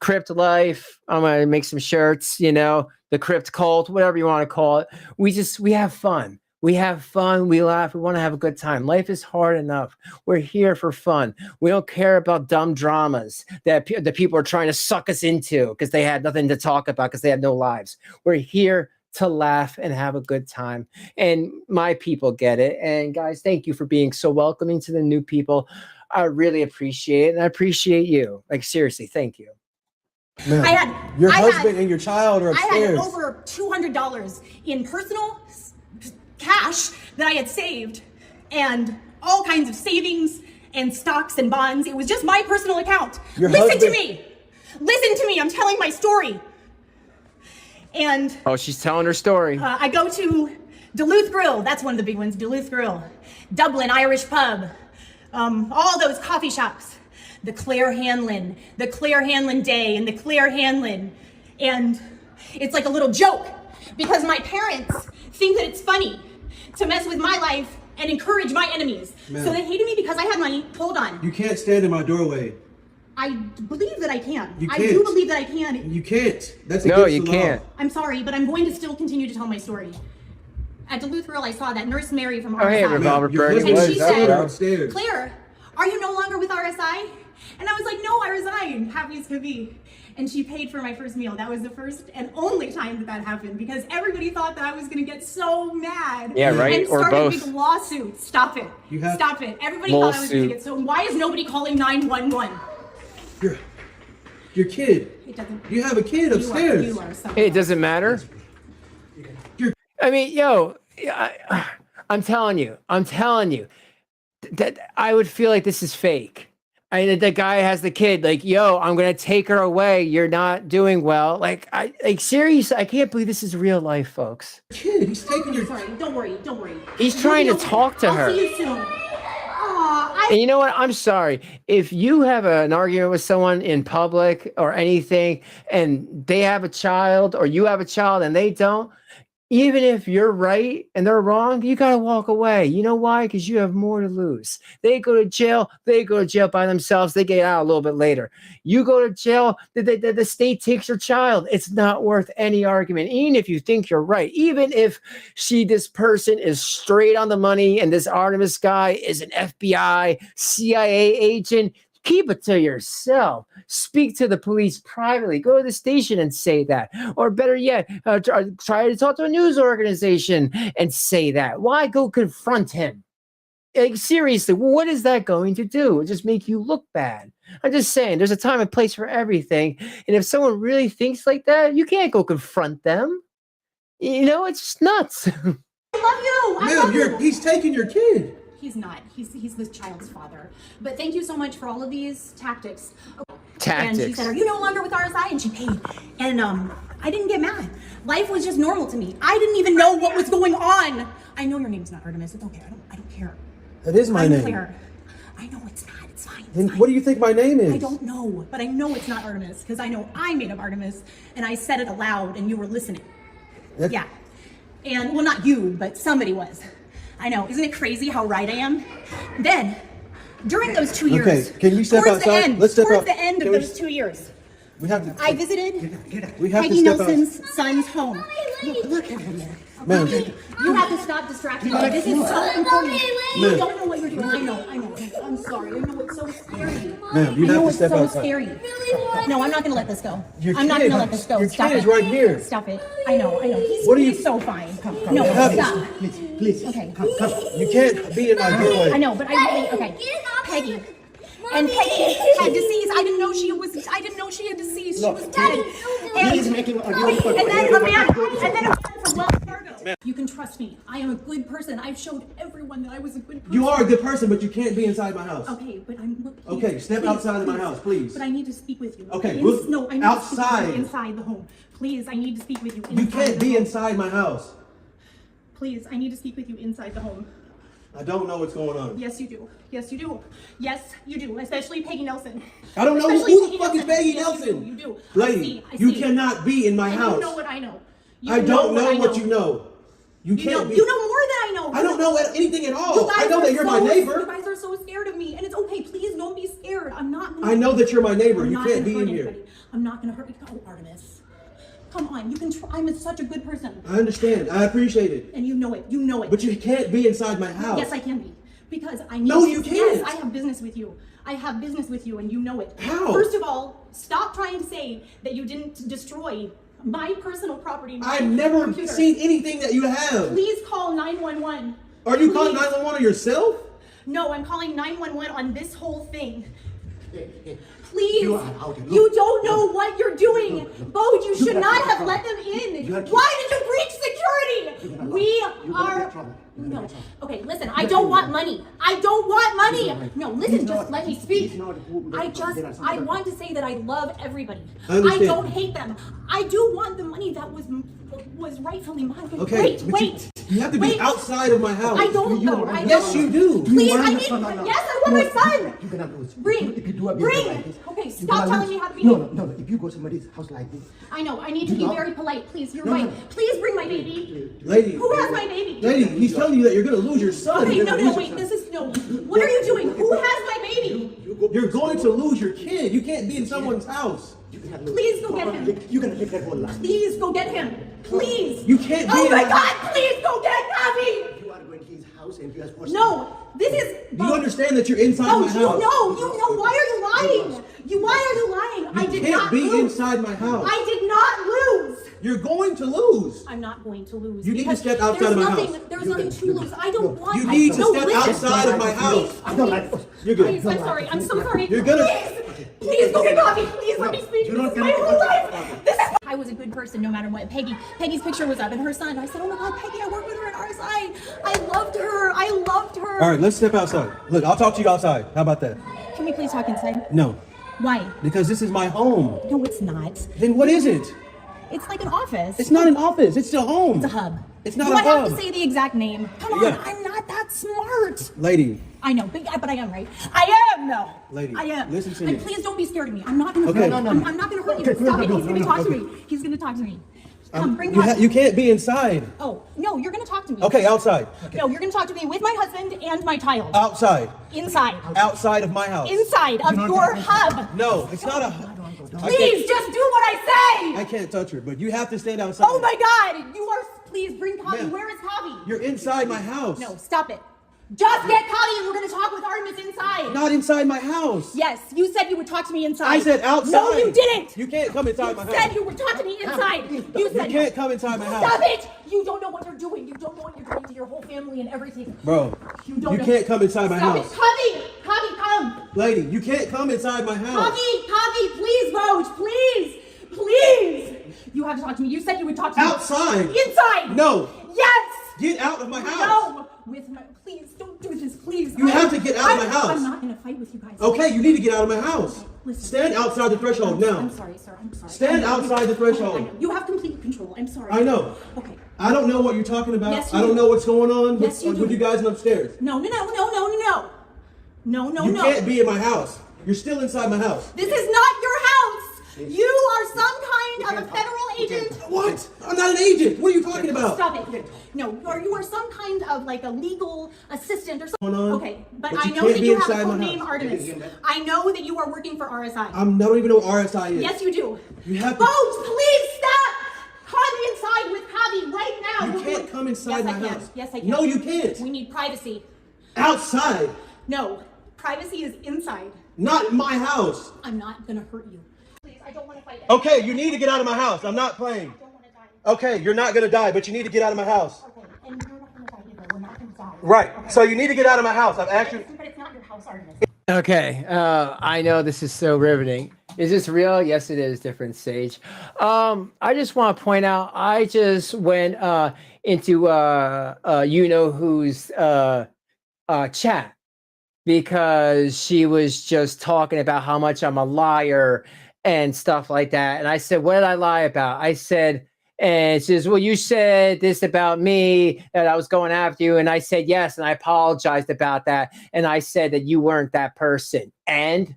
Crypt life. I'm gonna make some shirts. The crypt cult, whatever you want to call it. We have fun. We have fun, we laugh, we want to have a good time. Life is hard enough. We're here for fun. We don't care about dumb dramas that the people are trying to suck us into because they had nothing to talk about because they had no lives. We're here to laugh and have a good time. And my people get it. And guys, thank you for being so welcoming to the new people. I really appreciate it. And I appreciate you. Like, seriously, thank you. Man, your husband and your child are upstairs. I had over $200 in personal cash that I had saved and all kinds of savings and stocks and bonds. It was just my personal account. Listen to me. I'm telling my story. And she's telling her story. I go to Duluth Grill. That's one of the big ones. Duluth Grill, Dublin Irish Pub, all those coffee shops. The Claire Hanlon Day and the Claire Hanlon. And it's like a little joke because my parents think that it's funny to mess with my life and encourage my enemies. So they hated me because I had money. Hold on. You can't stand in my doorway. I believe that I can. You can't. I do believe that I can. You can't. That's no, you can't. I'm sorry, but I'm going to still continue to tell my story. At Duluth Grill, I saw that Nurse Mary from RSI. Oh, hey, Revolver Bird. And she said, Claire, are you no longer with RSI? And I was like, no, I resigned. Happy as could be. And she paid for my first meal. That was the first and only time that happened because everybody thought that I was going to get so mad. Yeah, right? And start a big lawsuit. Stop it. Stop it. Everybody thought I was going to get so. Why is nobody calling 911? Your kid. It doesn't. You have a kid upstairs. You are it doesn't matter. I mean, I'm telling you that I would feel like this is fake. The guy has the kid, like, I'm gonna take her away. You're not doing well. Seriously, I can't believe this is real life, folks. Kid, he's taking your. Sorry, don't worry. He's trying to talk to her. I'll see you soon. And you know what? I'm sorry. If you have an argument with someone in public or anything, and they have a child, or you have a child and they don't, even if you're right and they're wrong, you got to walk away. You know why? Because you have more to lose. They go to jail by themselves. They get out a little bit later. You go to jail, the state takes your child. It's not worth any argument, even if you think you're right. Even if this person is straight on the money and this Artemis guy is an FBI, CIA agent, keep it to yourself. Speak to the police privately. Go to the station and say that. Or better yet, try to talk to a news organization and say that. Why go confront him? Seriously, what is that going to do? It just make you look bad. I'm just saying, there's a time and place for everything. And if someone really thinks like that, you can't go confront them. It's just nuts. I love you. He's taking your kid. He's not. He's this child's father. But thank you so much for all of these tactics. And she said, are you no longer with RSI? And she paid. And I didn't get mad. Life was just normal to me. I didn't even know what was going on. I know your name's not Artemis. It's okay. I don't care. That is my name. Claire. I know it's not. It's fine. Then what do you think my name is? I don't know. But I know it's not Artemis because I know I made up Artemis and I said it aloud and you were listening. Yeah. And, well, not you, but somebody was. I know. Isn't it crazy how right I am? Then, during those 2 years, okay, can we step outside? Let's step towards the end of those 2 years, I visited Peggy Nelson's son's home. Look at him there. Ma'am, you have to stop distracting me. This is so important. You don't know what you're doing. I know. I'm sorry. I know it's so scary. Ma'am, you have to step outside. I know it's so scary. No, I'm not going to let this go. I'm not going to let this go. Stop it. Your kid is right here. Stop it. I know. He's so fine. Come. No, stop. Please. Okay. Come. You can't be in my doorway. I know, but okay. Peggy. And Peggy had deceased. I didn't know she had deceased. She was dead. And then a man from Wells Fargo. You can trust me. I am a good person. I've showed everyone that I was a good person. You are a good person, but you can't be inside my house. Okay, but I'm. Okay, step outside of my house, please. But I need to speak with you. Okay, no, I need outside. To speak with you inside the home. Please, I need to speak with you. You can't be inside my house. Please, I need to speak with you inside the home. I don't know what's going on. Yes, you do. Yes, you do. Yes, you do. Especially Peggy Nelson. I don't know who the fuck is Peggy Nelson. You do. Lady, you cannot be in my house. You know what I know. I don't know what you know. You can't be. You know more than I know. I don't know anything at all. I know that you're my neighbor. You guys are so scared of me, and it's okay. Please don't be scared. I'm not. I know that you're my neighbor. You can't be in here. I'm not gonna hurt you. Oh, Artemis. Come on, you can try. I'm such a good person. I understand. I appreciate it. And you know it. You know it. But you can't be inside my house. Yes, I can be. Because I need No, you can't. Yes, I have business with you. I have business with you, and you know it. How? First of all, stop trying to say that you didn't destroy my personal property. I've never seen anything that you have. Please call 911. Are you calling 911 on yourself? No, I'm calling 911 on this whole thing. Please, you don't know what you're doing. Bo, you should not have let them in. Why did you breach security? We are... No. Okay, listen, I don't want money. I don't want money. No, listen, just let me speak. I want to say that I love everybody. I don't hate them. I do want the money that was rightfully mine. Okay, wait. You have to be outside of my house. I don't know. Yes, you do. Please, I need... Yes, I want my son. Bring. Okay, stop telling me how to be. No. If you go to somebody's house like this. I know. I need to be very polite. Please, you're right. Please bring my baby. Lady. Who has my baby? Lady, he's telling you that you're going to lose your son. Okay, no, wait. This is... No. What are you doing? Who has my baby? You're going to lose your kid. You can't be in someone's house. Please go get him. You're going to live that whole life. Please go get him. Please. You can't be Oh my God, please go get Abby. You are going to his house and you are supposed No, this is... Do you understand that you're inside my house? You know. Why are you lying? Why are you lying? I did not lose. You can't be inside my house. I did not lose. You're going to lose. I'm not going to lose. You need to step outside of my house. There's nothing to lose. I don't want... You need to step outside of my house. I don't like this. You're good. Please, I'm sorry. I'm so sorry. You're gonna... Please go get coffee. Please let me speak. This is my whole life. I was a good person no matter what. Peggy's picture was up and her son. I said, oh my God, Peggy, I worked with her at RSI. I loved her. All right, let's step outside. Look, I'll talk to you outside. How about that? Can we please talk inside? No. Why? Because this is my home. No, it's not. Then what is it? It's like an office. It's not an office. It's a home. It's a hub. It's not Do a I hub. have to say the exact name? Come on, I'm not that smart. Lady. I know, but I am right. I am, though. Lady, I am. listen to me. And please don't be scared of me. I'm not going to Okay. I'm not going to hurt you. Stop it. He's going to talk to me. He's going to talk to me. Come, bring You can't be inside. Oh, no, you're going to talk to me. Okay, outside. No, you're going to talk to me with my husband and my child. Outside. Inside. Outside of my house. Inside of your hub. No, it's not a hub. Please, just do what I say. I can't touch her, but you have to stand outside. Oh my God, you are... Please bring coffee. Ma'am, where is coffee? You're inside my house. No, stop it. Just get coffee and we're going to talk with Artemis inside. Not inside my house. Yes, you said you would talk to me inside. I said outside. No, you didn't. You can't come inside my house. You said you would talk to me inside. You said you can't come inside my house. Stop it. You don't know what you're doing. You don't know what you're doing to your whole family and everything. Bro, you can't come inside my house. Coffee, come. Lady, you can't come inside my house. Coffee, please, Roach, please. You have to talk to me. You said you would talk to me. Outside. Inside. No. Yes. Get out of my house. No. Please, don't do this, please. You have to get out of my house. I'm not going to fight with you guys. Okay, you need to get out of my house. Okay, listen. Stand outside the threshold now. I'm sorry, sir. I'm sorry. Stand outside the threshold. Okay, you have complete control. I'm sorry. I know. Okay. I don't know what you're talking about. Yes, I don't know what's going on Yes, you with do. you guys upstairs. No. You can't be in my house. You're still inside my house. This is not your house. You are some kind of a federal agent. What? I'm not an agent. What are you talking about? Stop it. No, you are some kind of like a legal assistant or something. Okay, but I you know can't that be you have a inside my code name house. Artemis. I know that you are working for RSI. I don't even know what RSI is. Yes, you do. You have to. Folks, please stop. Come inside with Javi right now. You can't come inside my house. Yes, I can. No, you can't. We need privacy. Outside. No, privacy is inside. Not in my house. I'm not gonna hurt you. Please, I don't want to fight. Okay, you need to get out of my house. I'm not playing. I don't want to die. Okay, you're not gonna die, but you need to get out of my house. Okay, and you're not gonna die either. We're not gonna die. Right. Okay. So you need to get out of my house. I've asked you. But it's not your house, Artemis. Okay, I know this is so riveting. Is this real? Yes, it is. Different stage. I just want to point out. I just went into you know who's chat because she was just talking about how much I'm a liar and stuff like that. And I said, what did I lie about? I said, And she says, well, you said this about me, that I was going after you. And I said, yes. And I apologized about that. And I said that you weren't that person. And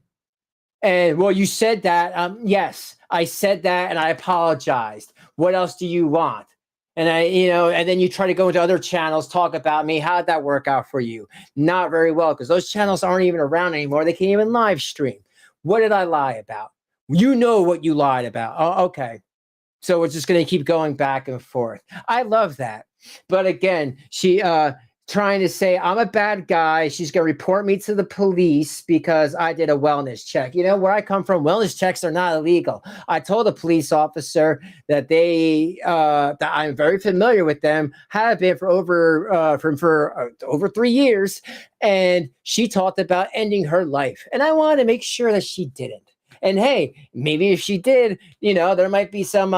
well, you said that. Yes, I said that and I apologized. What else do you want? And and then you try to go into other channels, talk about me. How did that work out for you? Not very well, because those channels aren't even around anymore. They can't even live stream. What did I lie about? You know what you lied about. Oh, okay. So we're just going to keep going back and forth. I love that. But again, she trying to say I'm a bad guy. She's going to report me to the police because I did a wellness check. You know, where I come from, wellness checks are not illegal. I told a police officer that that I'm very familiar with them, have been for over 3 years. And she talked about ending her life. And I wanted to make sure that she didn't. And hey, maybe if she did, there might be some,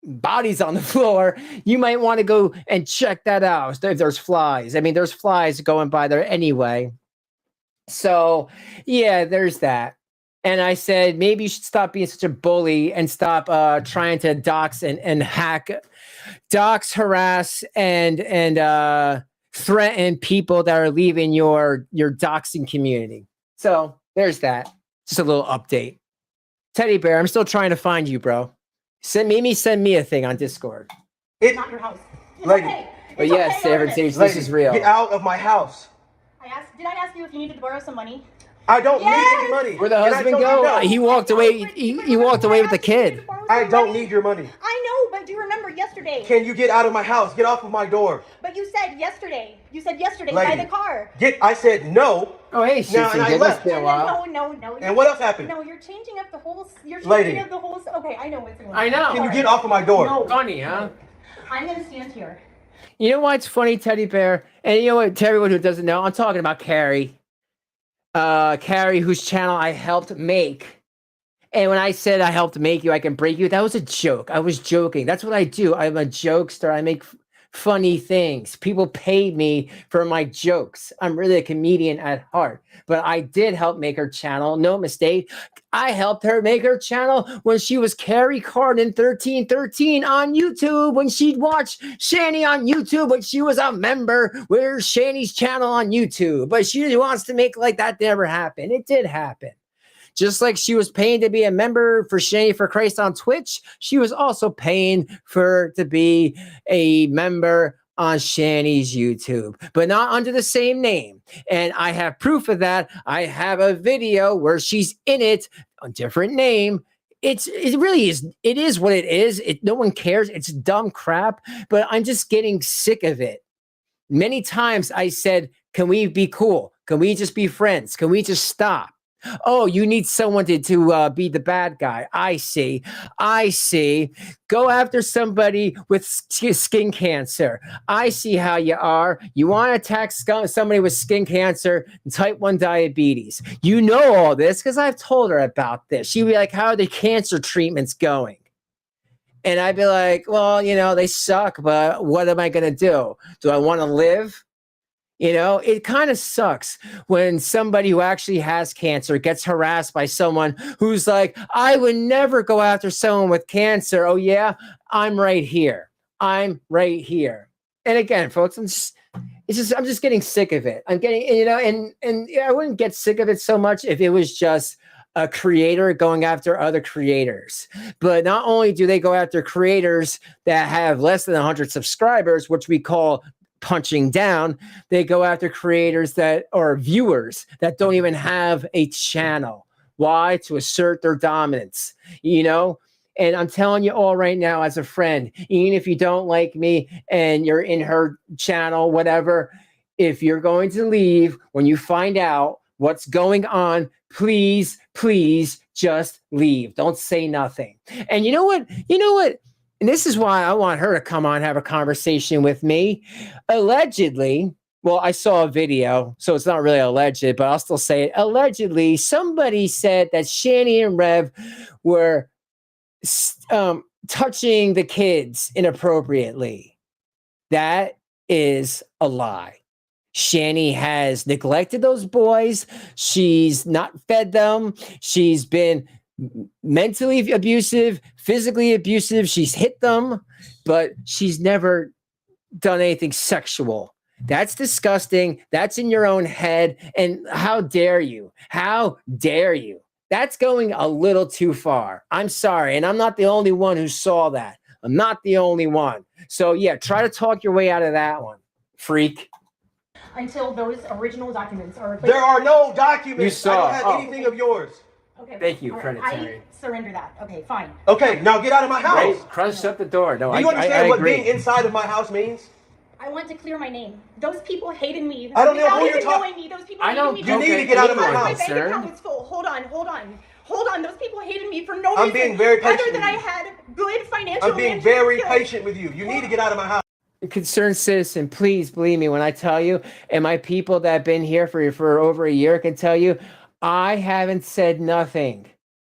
bodies on the floor. You might want to go and check that out if there's flies. I mean, there's flies going by there anyway. So yeah, there's that. And I said, maybe you should stop being such a bully and stop trying to dox and hack, harass, and threaten people that are leaving your doxing community. So there's that. Just a little update. Teddy Bear, I'm still trying to find you, bro. Send me a thing on Discord. It's not your house. Lady. Okay. But yes, Sarah Sage, this is real. Get out of my house. Did I ask you if you needed to borrow some money? I don't need any money. Where'd the husband go? No. He walked away. He walked away with the kid. I don't need your money. I know, but do you remember yesterday? Can you get out of my house? Get off of my door. But you said yesterday. You said yesterday Lady, by the car. I said no. Oh, hey, now, and I left. No. And what else happened? No, you're changing up the whole. Lady. Up the whole. Okay, I know what's going on. I know. Can you get off of my door? No. Funny, huh? I'm gonna stand here. You know what's funny, Teddy Bear? And you know what, to everyone who doesn't know, I'm talking about Carrie. Carrie, whose channel I helped make. And when I said I helped make you, I can break you, that was a joke. I was joking. That's what I do. I'm a jokester. I make funny things. People paid me for my jokes. I'm really a comedian at heart. But I did help make her channel. No mistake. I helped her make her channel when she was Carrie Carden 1313 on YouTube, when she'd watch Shanny on YouTube, when she was a member. Where's Shanny's channel on YouTube? But she wants to make like that never happened. It did happen. Just like she was paying to be a member for Shanny for Christ on Twitch, she was also paying to be a member on Shanny's YouTube, but not under the same name. And I have proof of that. I have a video where she's in it, a different name. It really is. It is what it is. No one cares. It's dumb crap, but I'm just getting sick of it. Many times I said, can we be cool? Can we just be friends? Can we just stop? Oh, you need someone to be the bad guy. I see. Go after somebody with skin cancer. I see how you are. You want to attack somebody with skin cancer and type 1 diabetes. You know all this because I've told her about this. She'd be like, how are the cancer treatments going? And I'd be like, well, they suck, but what am I going to do? Do I want to live? It kind of sucks when somebody who actually has cancer gets harassed by someone who's like, I would never go after someone with cancer. Oh yeah, I'm right here. And again, folks, I'm just getting sick of it. I'm getting, and I wouldn't get sick of it so much if it was just a creator going after other creators. But not only do they go after creators that have less than 100 subscribers, which we call punching down, they go after creators or viewers that don't even have a channel. Why? To assert their dominance, And I'm telling you all right now, as a friend, even if you don't like me and you're in her channel, whatever, if you're going to leave, when you find out what's going on, please just leave. Don't say nothing. And you know what? And this is why I want her to come on and have a conversation with me. Allegedly, well, I saw a video, so it's not really alleged, but I'll still say it. Allegedly, somebody said that Shanny and Rev were touching the kids inappropriately. That is a lie. Shanny has neglected those boys. She's not fed them. She's been mentally abusive, physically abusive. She's hit them, but she's never done anything sexual. That's disgusting. That's in your own head. And how dare you? How dare you? That's going a little too far. I'm sorry. And I'm not the only one who saw that. I'm not the only one. So, yeah, try to talk your way out of that one, freak. Until those original documents are... There are no documents. You saw. I don't have anything of yours. Okay. Thank you, All right, predatory. I surrender that. Okay, fine. Okay, now get out of my house. Wait, Crunch, shut the door. No, Do you understand what agree. being inside of my house means? I want to clear my name. Those people hated me. I don't know Without who you're even talking. knowing me, those people I hated don't. me. You need to get out of my house. My bank account is full. Hold on. Those people hated me for no reason. I'm being very patient. Other than I had good financial. I'm being very patient with you. You need to get out of my house. Concerned citizen, please believe me when I tell you, and my people that have been here for over a year can tell you, I haven't said nothing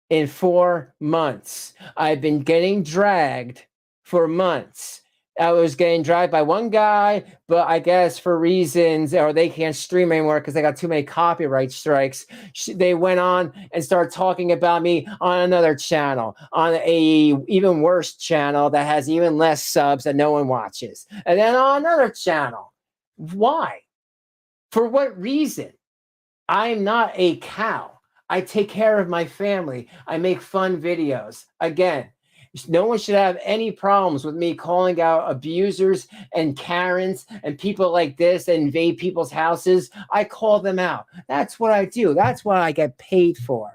in 4 months. I've been getting dragged for months. I was getting dragged by one guy, but I guess for reasons, or they can't stream anymore because they got too many copyright strikes. They went on and started talking about me on another channel, on a even worse channel that has even less subs that no one watches. And then on another channel. Why? For what reason? I'm not a cow. I take care of my family. I make fun videos. Again, no one should have any problems with me calling out abusers and Karens and people like this that invade people's houses. I call them out. That's what I do. That's what I get paid for.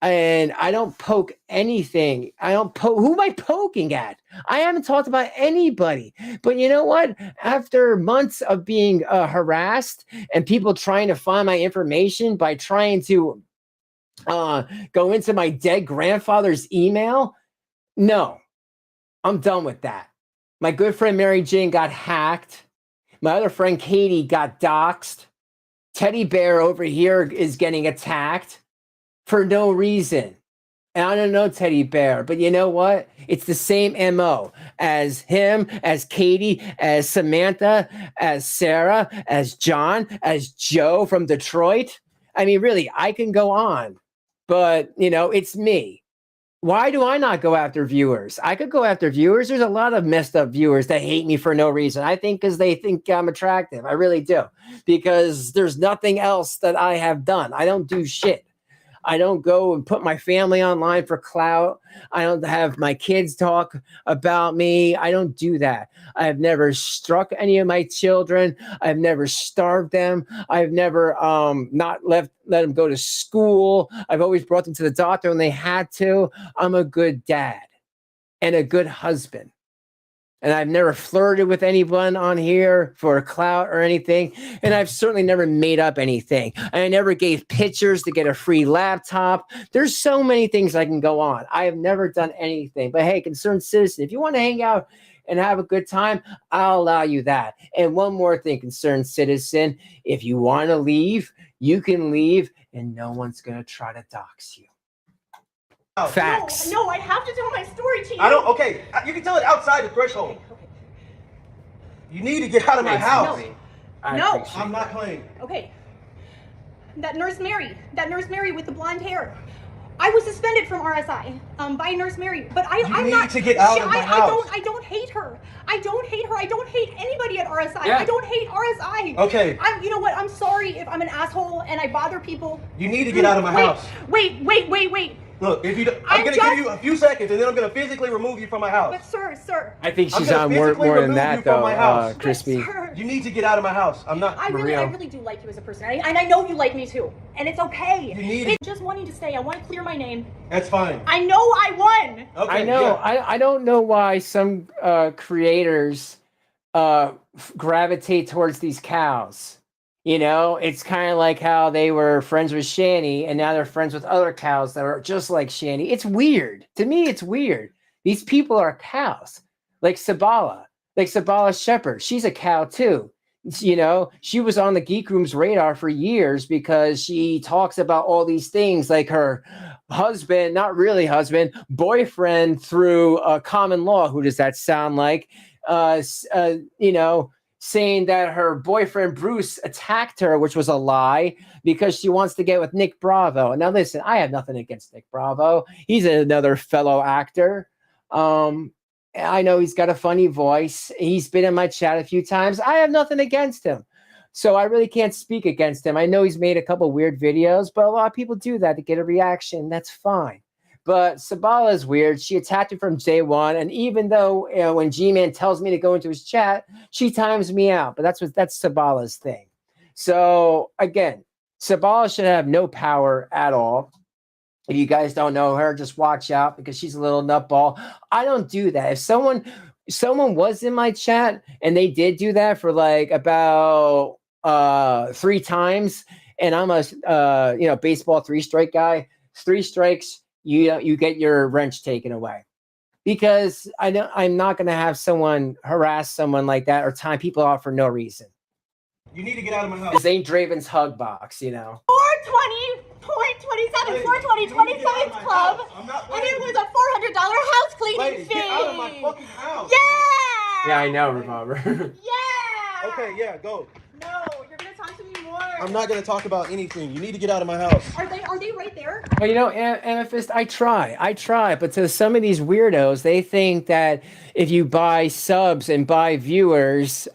And I don't poke anything. I don't poke. Who am I poking at? I haven't talked about anybody. But you know what? After months of being harassed and people trying to find my information by trying to go into my dead grandfather's email, no, I'm done with that. My good friend Mary Jane got hacked. My other friend Katie got doxxed. Teddy Bear over here is getting attacked for no reason. And I don't know Teddy Bear, but you know what? It's the same MO as him, as Katie, as Samantha, as Sarah, as John, as Joe from Detroit. I mean, really, I can go on, but you know, it's me. Why do I not go after viewers? I could go after viewers. There's a lot of messed up viewers that hate me for no reason. I think because they think I'm attractive. I really do. Because there's nothing else that I have done. I don't do shit. I don't go and put my family online for clout. I don't have my kids talk about me. I don't do that. I've never struck any of my children. I've never starved them. I've never not let them go to school. I've always brought them to the doctor when they had to. I'm a good dad and a good husband. And I've never flirted with anyone on here for clout or anything. And I've certainly never made up anything. I never gave pictures to get a free laptop. There's so many things I can go on. I have never done anything. But hey, concerned citizen, if you want to hang out and have a good time, I'll allow you that. And one more thing, concerned citizen, if you want to leave, you can leave and no one's going to try to dox you. Facts. No, I have to tell my story to you. I don't. Okay, you can tell it outside the threshold. Okay. You need to get out of my house. No. I'm not playing. Okay. That nurse Mary with the blonde hair. I was suspended from RSI by Nurse Mary, but I'm not. You need to get out of my house. I don't hate her. I don't hate anybody at RSI. Yeah. I don't hate RSI. Okay. You know what? I'm sorry if I'm an asshole and I bother people. You need to get out of my house. Wait. Look, if you, I'm gonna give you a few seconds, and then I'm gonna physically remove you from my house. But sir. I think she's on more than that, though, Crispy. You need to get out of my house. I'm not. I really do like you as a person, and I know you like me too, and it's okay. You need it's just wanting to stay. I want to clear my name. That's fine. I know I won. Okay, I know. Yeah. I don't know why some creators gravitate towards these cows. You know, it's kind of like how they were friends with Shanny and now they're friends with other cows that are just like Shanny. It's weird. To me, it's weird. These people are cows. Like Sabala Shepherd. She's a cow too. You know, she was on the Geek Room's radar for years because she talks about all these things like her husband, not really husband, boyfriend through common law. Who does that sound like? You know, saying that her boyfriend Bruce attacked her, which was a lie, because she wants to get with Nick Bravo. Now, listen, I have nothing against Nick Bravo. He's another fellow actor. I know he's got a funny voice. He's been in my chat a few times. I have nothing against him. So I really can't speak against him. I know he's made a couple weird videos, but a lot of people do that to get a reaction. That's fine. But Sabala is weird. She attacked him from day one. And even though when G-Man tells me to go into his chat, she times me out. But that's Sabala's thing. So again, Sabala should have no power at all. If you guys don't know her, just watch out because she's a little nutball. I don't do that. If someone was in my chat and they did do that for like about 3 times, and I'm a baseball 3-strike guy, 3 strikes, you get your wrench taken away. Because I'm not going to have someone harass someone like that or time people off for no reason. You need to get out of my house. This ain't Draven's hug box, 420.27, 420, 27th Club, and it was a $400 house cleaning Lady, fee. get out of my fucking house. Yeah! Yeah, I know, Revolver. Yeah! Okay, yeah, go. No, you're gonna talk to me more. I'm not gonna talk about anything. You need to get out of my house. Are they right there? Well, Amethyst, I try, but to some of these weirdos, they think that if you buy subs and buy viewers,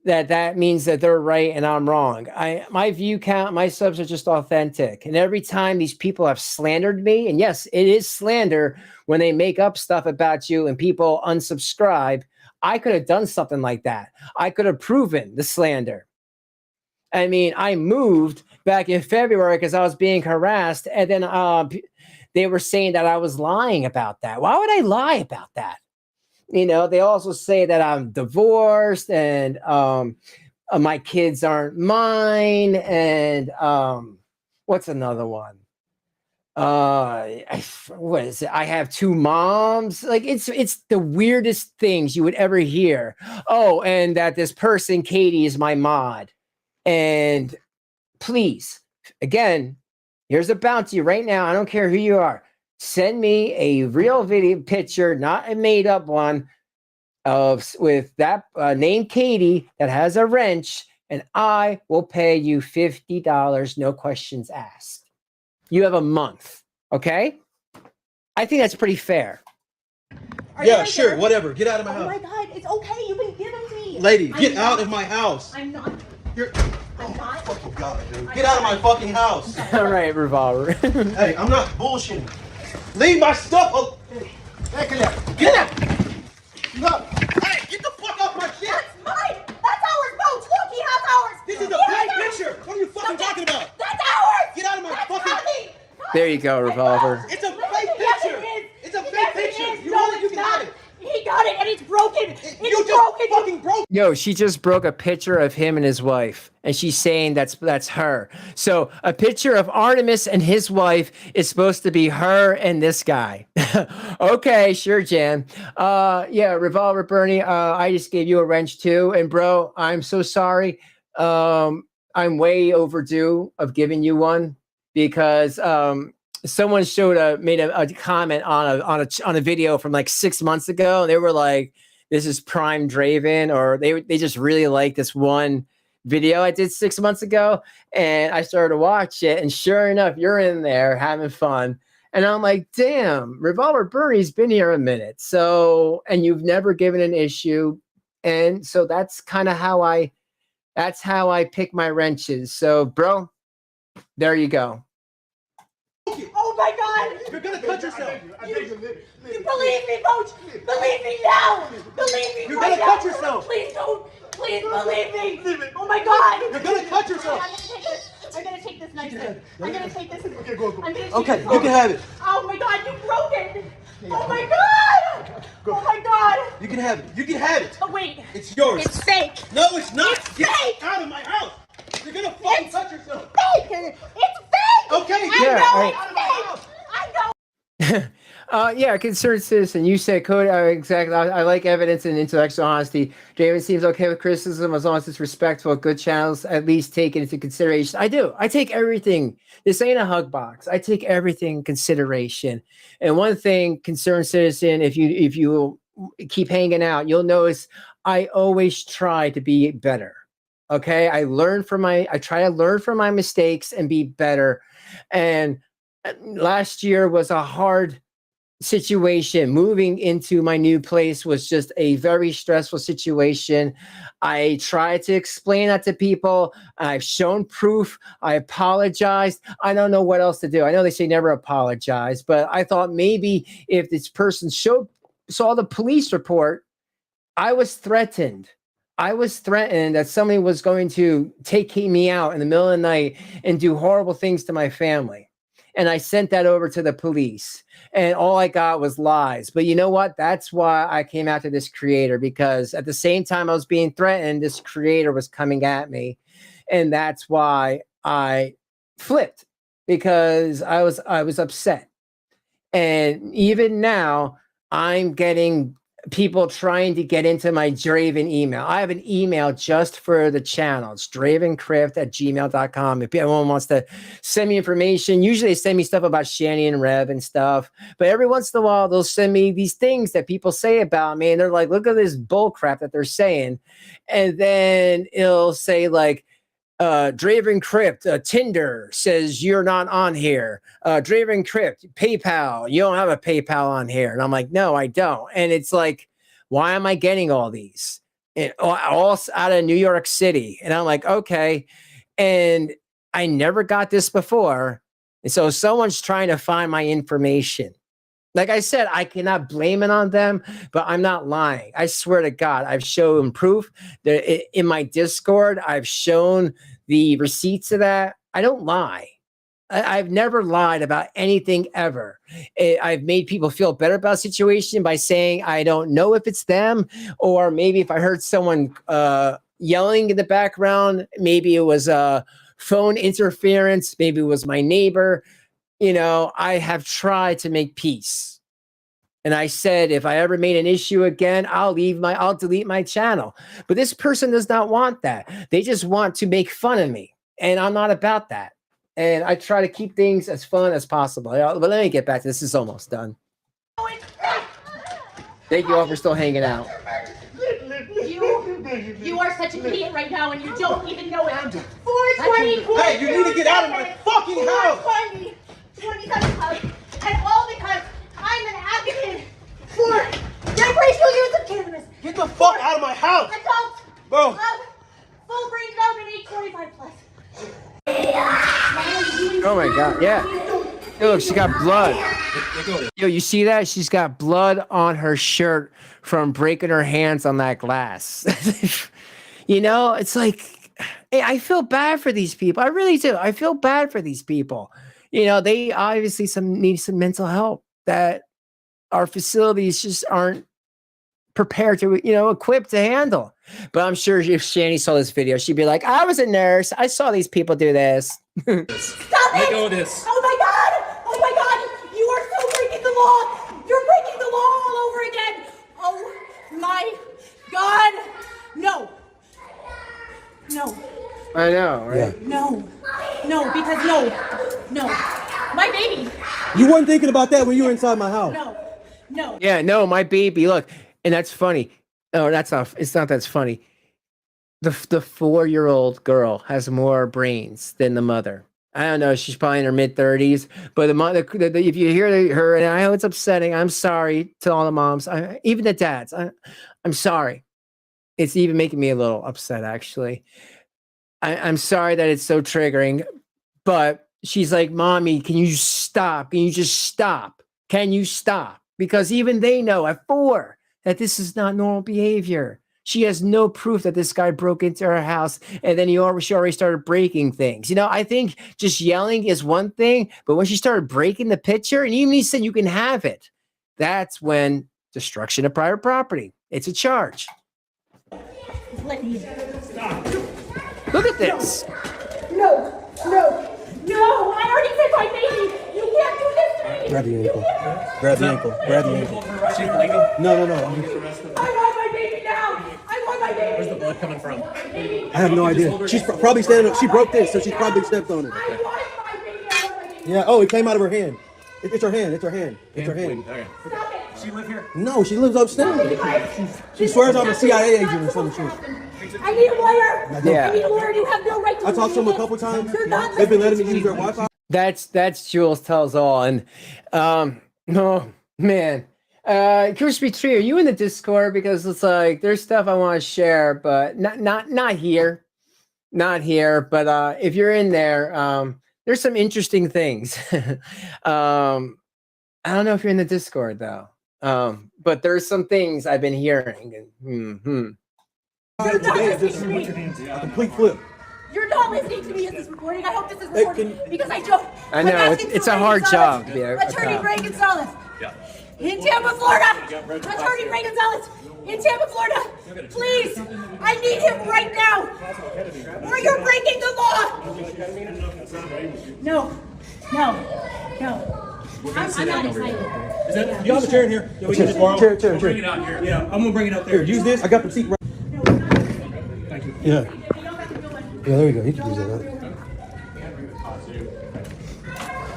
that means that they're right and I'm wrong. My view count, my subs are just authentic. And every time these people have slandered me, and yes, it is slander when they make up stuff about you and people unsubscribe, I could have done something like that. I could have proven the slander. I mean, I moved back in February because I was being harassed, and then they were saying that I was lying about that. Why would I lie about that? They also say that I'm divorced and my kids aren't mine. And what's another one? What is it? I have 2 moms. Like it's the weirdest things you would ever hear. Oh, and that this person, Katie, is my mod. And please, again, here's a bounty right now. I don't care who you are. Send me a real video picture, not a made up one, with that named Katie that has a wrench, and I will pay you $50, no questions asked. You have a month, okay? I think that's pretty fair. Yeah, sure, whatever. Get out of my house. Oh my God, it's okay. You can give them to me. Lady, get out of my house. I'm not. I'm not. Oh God, dude. Get out of my fucking house. All right, Revolver. Hey, I'm not bullshitting. Leave my stuff. Oh. Hey, get out. Get out. No. Hey, get the fuck off my shit. That's mine. That's ours, Boats. Look, he has ours. This is a fake picture. What are you fucking talking about? That's ours. Get out of my fucking. There you go, Revolver. It's a fake picture. It's a fake picture. You No, know you can have it. He got it, and it's broken. It's You just broken. fucking broke. Yo, she just broke a picture of him and his wife, and she's saying that's her. So a picture of Artemis and his wife is supposed to be her and this guy. Okay, sure, Jan. Yeah, Revolver Bernie, I just gave you a wrench too. And bro, I'm so sorry. I'm way overdue of giving you one because someone made a comment on a video from like 6 months ago. They were like, "This is prime Draven," or they just really like this one video I did 6 months ago, and I started to watch it, and sure enough, you're in there having fun, and I'm like, "Damn, Revolver Bernie's been here a minute." So, and you've never given an issue, and so that's kind of how I pick my wrenches. So, bro, there you go. Oh my God! You're gonna cut yourself. You believe me, Boats. Believe me now. Believe me. You're right gonna now. cut yourself. Please don't. Please believe me. Oh my God! You're gonna cut yourself. I'm gonna take this knife. I'm gonna take this. Okay, go. I'm gonna take Okay, this you can have it. Oh my God! You broke it. Oh my God! Oh my God! You can have it. You can have it. Oh wait. It's yours. It's fake. No, it's not. It's Get fake. out of my house. You're gonna fucking cut yourself. Fake. It's fake. Okay. I know it's fake. I know. Yeah, concerned citizen. You said code exactly. I like evidence and intellectual honesty. David seems okay with criticism as long as it's respectful. Good channels at least take it into consideration. I do. I take everything. This ain't a hug box. I take everything in consideration. And one thing, concerned citizen, if you keep hanging out, you'll notice I always try to be better. Okay. I try to learn from my mistakes and be better. And last year was a hard situation. Moving into my new place was just a very stressful situation. I tried to explain that to people. I've shown proof. I apologized. I don't know what else to do. I know they say never apologize, but I thought maybe if this person saw the police report, I was threatened. I was threatened that somebody was going to take me out in the middle of the night and do horrible things to my family. And I sent that over to the police, and all I got was lies. But you know what? That's why I came after this creator, because at the same time I was being threatened, this creator was coming at me. And that's why I flipped, because I was upset. And even now I'm getting people trying to get into my Draven email. I have an email just for the channel. It's dravencrypt@gmail.com. If anyone wants to send me information, usually they send me stuff about Shanny and Rev and stuff. But every once in a while, they'll send me these things that people say about me. And they're like, look at this bull crap that they're saying. And then it'll say like, Draven Crypt, Tinder says you're not on here. Draven Crypt, PayPal, you don't have a PayPal on here. And I'm like, no, I don't. And it's like, why am I getting all these? And all out of New York City. And I'm like, okay. And I never got this before. And so someone's trying to find my information. Like I said, I cannot blame it on them, but I'm not lying. I swear to God, I've shown proof that in my Discord, I've shown the receipts of that. I don't lie. I've never lied about anything ever. I've made people feel better about a situation by saying I don't know if it's them, or maybe if I heard someone yelling in the background, maybe it was phone interference, maybe it was my neighbor. You know, I have tried to make peace. And I said, if I ever made an issue again, I'll delete my channel. But this person does not want that. They just want to make fun of me. And I'm not about that. And I try to keep things as fun as possible. But let me get back to this. This is almost done. Thank you all for still hanging out. You are such an idiot right now, and you don't even know it. 420. Hey, you need to get out of my fucking house. 420. 27 clubs, and all because I'm an advocate for recreational use of cannabis. Get the fuck out of my house. Adults, bro. Full brain development, age 25 plus. Oh my God, yeah. Yo, look, she got blood. Yo, you see that? She's got blood on her shirt from breaking her hands on that glass. You know, it's like, hey, I feel bad for these people. I really do. I feel bad for these people. You know, they obviously need some mental help that our facilities just aren't prepared to, equipped to handle. But I'm sure if Shanny saw this video, she'd be like, I was a nurse. I saw these people do this. Stop it! Let go of this. Oh my God! Oh my God! You are so breaking the law! You're breaking the law all over again! Oh my God! No. No. I know, right? Yeah. No. No, because no. My baby. You weren't thinking about that when you were inside my house. No. Yeah, no, my baby. Look, and that's funny. Oh, it's not that's funny. The 4-year-old girl has more brains than the mother. I don't know. She's probably in her mid-30s. But the mother, if you hear her, and I know it's upsetting. I'm sorry to all the moms, even the dads. I'm sorry. It's even making me a little upset, actually. I'm sorry that it's so triggering. But she's like, Mommy, can you stop? Can you just stop? Can you stop? Because even they know at 4 that this is not normal behavior. She has no proof that this guy broke into her house, and then she already started breaking things. I think just yelling is one thing, but when she started breaking the picture, and even he said you can have it, that's when destruction of private property. It's a charge. Let me stop. Look at this. No. I already said my baby. You can't do this to me. Grab the ankle. Grab the ankle. She's bleeding? No. I want my baby now. I want my baby. Where's the blood coming from? I have no idea. She's probably standing up. She broke this, so she's probably stepped on it. I want my baby. Yeah. Oh, it came out of her hand. It's her hand. Okay. Stop it. She live here? No, she lives upstairs. She swears I'm a CIA agent or some shit. I need a lawyer. Yeah. I need a lawyer. You have no right to. I talked to them a couple times. They've been letting me use their Wi-Fi. That's Jules tells all, and oh man, Crispy Tree, are you in the Discord? Because it's like there's stuff I want to share, but not here, But if you're in there, there's some interesting things. I don't know if you're in the Discord though, but there's some things I've been hearing. Today is just a complete flip. You're not listening to me in this recording. I hope this is recorded because I don't. I know it's a hard job to be Attorney Ray Gonzalez. Yeah. In Tampa, Florida. Attorney Ray Gonzalez. In Tampa, Florida. Please, I need him right now. Or you're breaking the law. No. I'm not excited. You have a chair in here? Yeah, we can just borrow. Chair. Bring it out here. Yeah, I'm gonna bring it out there. Here, use this. I got the seat right. Thank you. Yeah. Yeah, there you go. You can use that.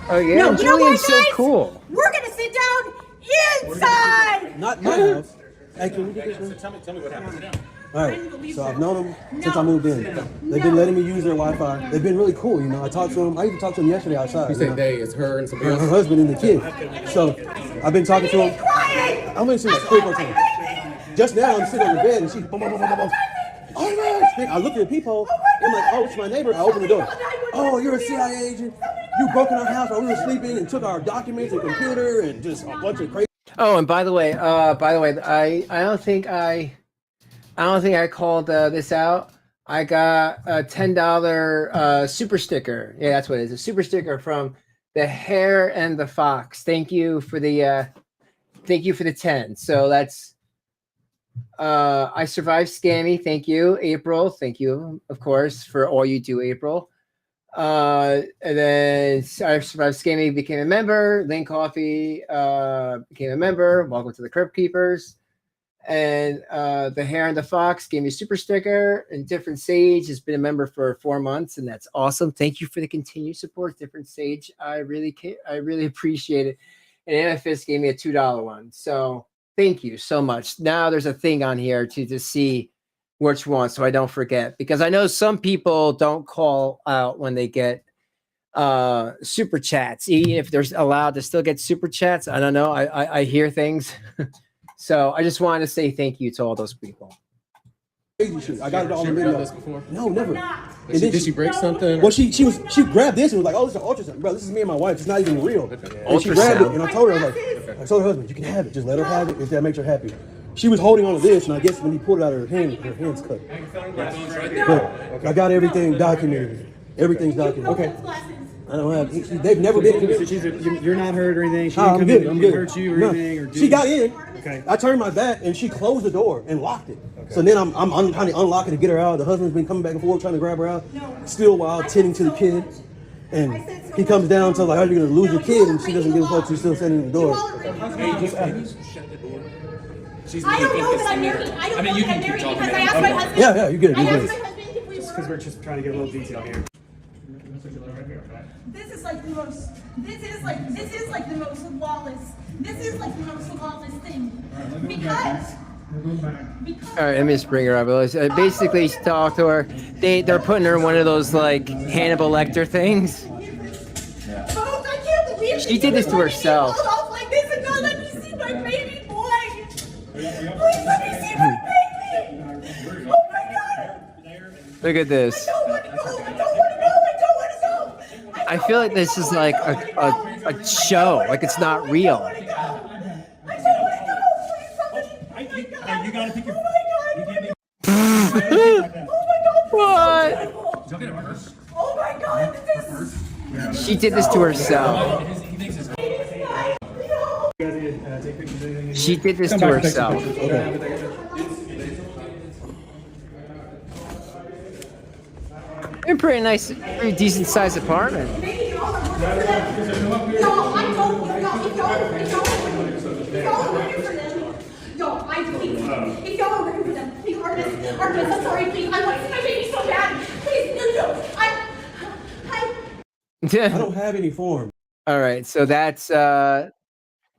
Oh yeah, no, Julian's so cool. We're gonna sit down inside. Not my house. Hey, can we get this one? Tell me what happened. All right, so I've known them since I moved in. They've been letting me use their Wi-Fi. They've been really cool, you know. I talked to them. I even talked to them yesterday outside. You said they, it's her and somebody else? Her husband and the kid. So I've been talking to them. I'm gonna see like 3 more times. Just now, I'm sitting on the bed and she's boom, boom, boom, boom, boom. Oh my! I looked at the peephole. I'm like, oh, it's my neighbor. I opened the door. Oh, you're a CIA agent. You broke in our house while we were sleeping and took our documents and computer and just a bunch of crazy. Oh, and by the way, I don't think I called this out. I got a $10 super sticker. Yeah, that's what it is. A super sticker from the Hare and the Fox. Thank you for the 10. So that's I survived Scammy. Thank you, April. Thank you, of course, for all you do, April. And then I survived Scammy, became a member. Lane Coffee became a member. Welcome to the Crypt Keepers. And the Hare and the Fox gave me a super sticker. And Different Sage has been a member for 4 months, and that's awesome. Thank you for the continued support, Different Sage. I really appreciate it. And Amethyst gave me a $2 one. So thank you so much. Now there's a thing on here to see which one, so I don't forget, because I know some people don't call out when they get super chats, even if they're allowed to still get super chats. I don't know. I hear things. So I just wanted to say thank you to all those people. Crazy shit. I got it all in the video. No, never. And did she break something? Well, she grabbed this and was like, "Oh, this is an ultrasound, bro. This is me and my wife. It's not even real." And she grabbed it, and I told her, I told her husband, "You can have it. Just let her have it if that makes her happy." She was holding on to this, and I guess when he pulled it out of her hand, her hand's cut. But I got everything documented. Everything's documented. Okay. I don't have. They've never been in here. You're not hurt or anything. She didn't come in and hurt you or anything. Or she got in. Okay. I turned my back and she closed the door and locked it. Okay. So then I'm trying to unlock it to get her out. The husband's been coming back and forth trying to grab her out. Still while tending to the kid. And he comes down to like, "Are you gonna lose your kid?" And she doesn't give a fuck. She's still standing in the door. I don't know that I'm married. I don't know that I'm married because I asked my husband. Yeah, you get it. I asked my husband if we were. Just because we're just trying to get a little detail here. This is like the most. This is like the most lawless. This is like the most lawless thing because. All right, let me just bring her up. Basically, talk to her. They're putting her in one of those like Hannibal Lecter things. Folks, I can't believe she did this to herself. Like this and not let me see my baby boy. Please let me see my baby. Oh my God. Look at this. I don't want to go. I feel like this is like a show. Like it's not real. You gotta pick your. What? Oh my God! She did this to herself. She did this to herself. A pretty nice, pretty decent sized apartment. If y'all are looking for them, please, Artemis, I'm sorry, please. I want to see my baby so bad. Please, no. I don't have any form. All right, so that's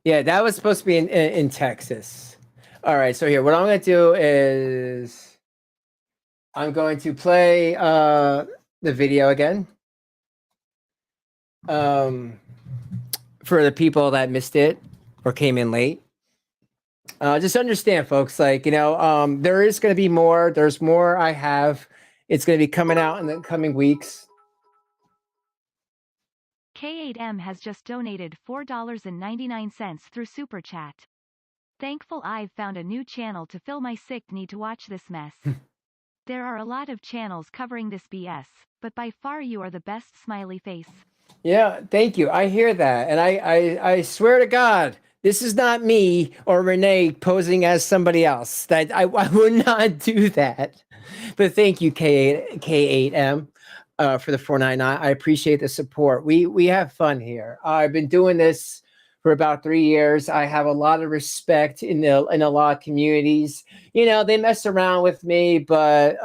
Yeah, that was supposed to be in Texas. All right, so here, what I'm going to do is I'm going to play the video again. For the people that missed it or came in late. Just understand, folks, like, there is going to be more. There's more I have. It's going to be coming out in the coming weeks. K8M has just donated $4.99 through Super Chat. Thankful I've found a new channel to fill my sick need to watch this mess. There are a lot of channels covering this BS, but by far you are the best, smiley face. Yeah, thank you. I hear that. And I swear to God, this is not me or Renee posing as somebody else. That I would not do that. But thank you, K8M, for the 499. I appreciate the support. We have fun here. I've been doing this for about 3 years. I have a lot of respect in a lot of communities. They mess around with me, but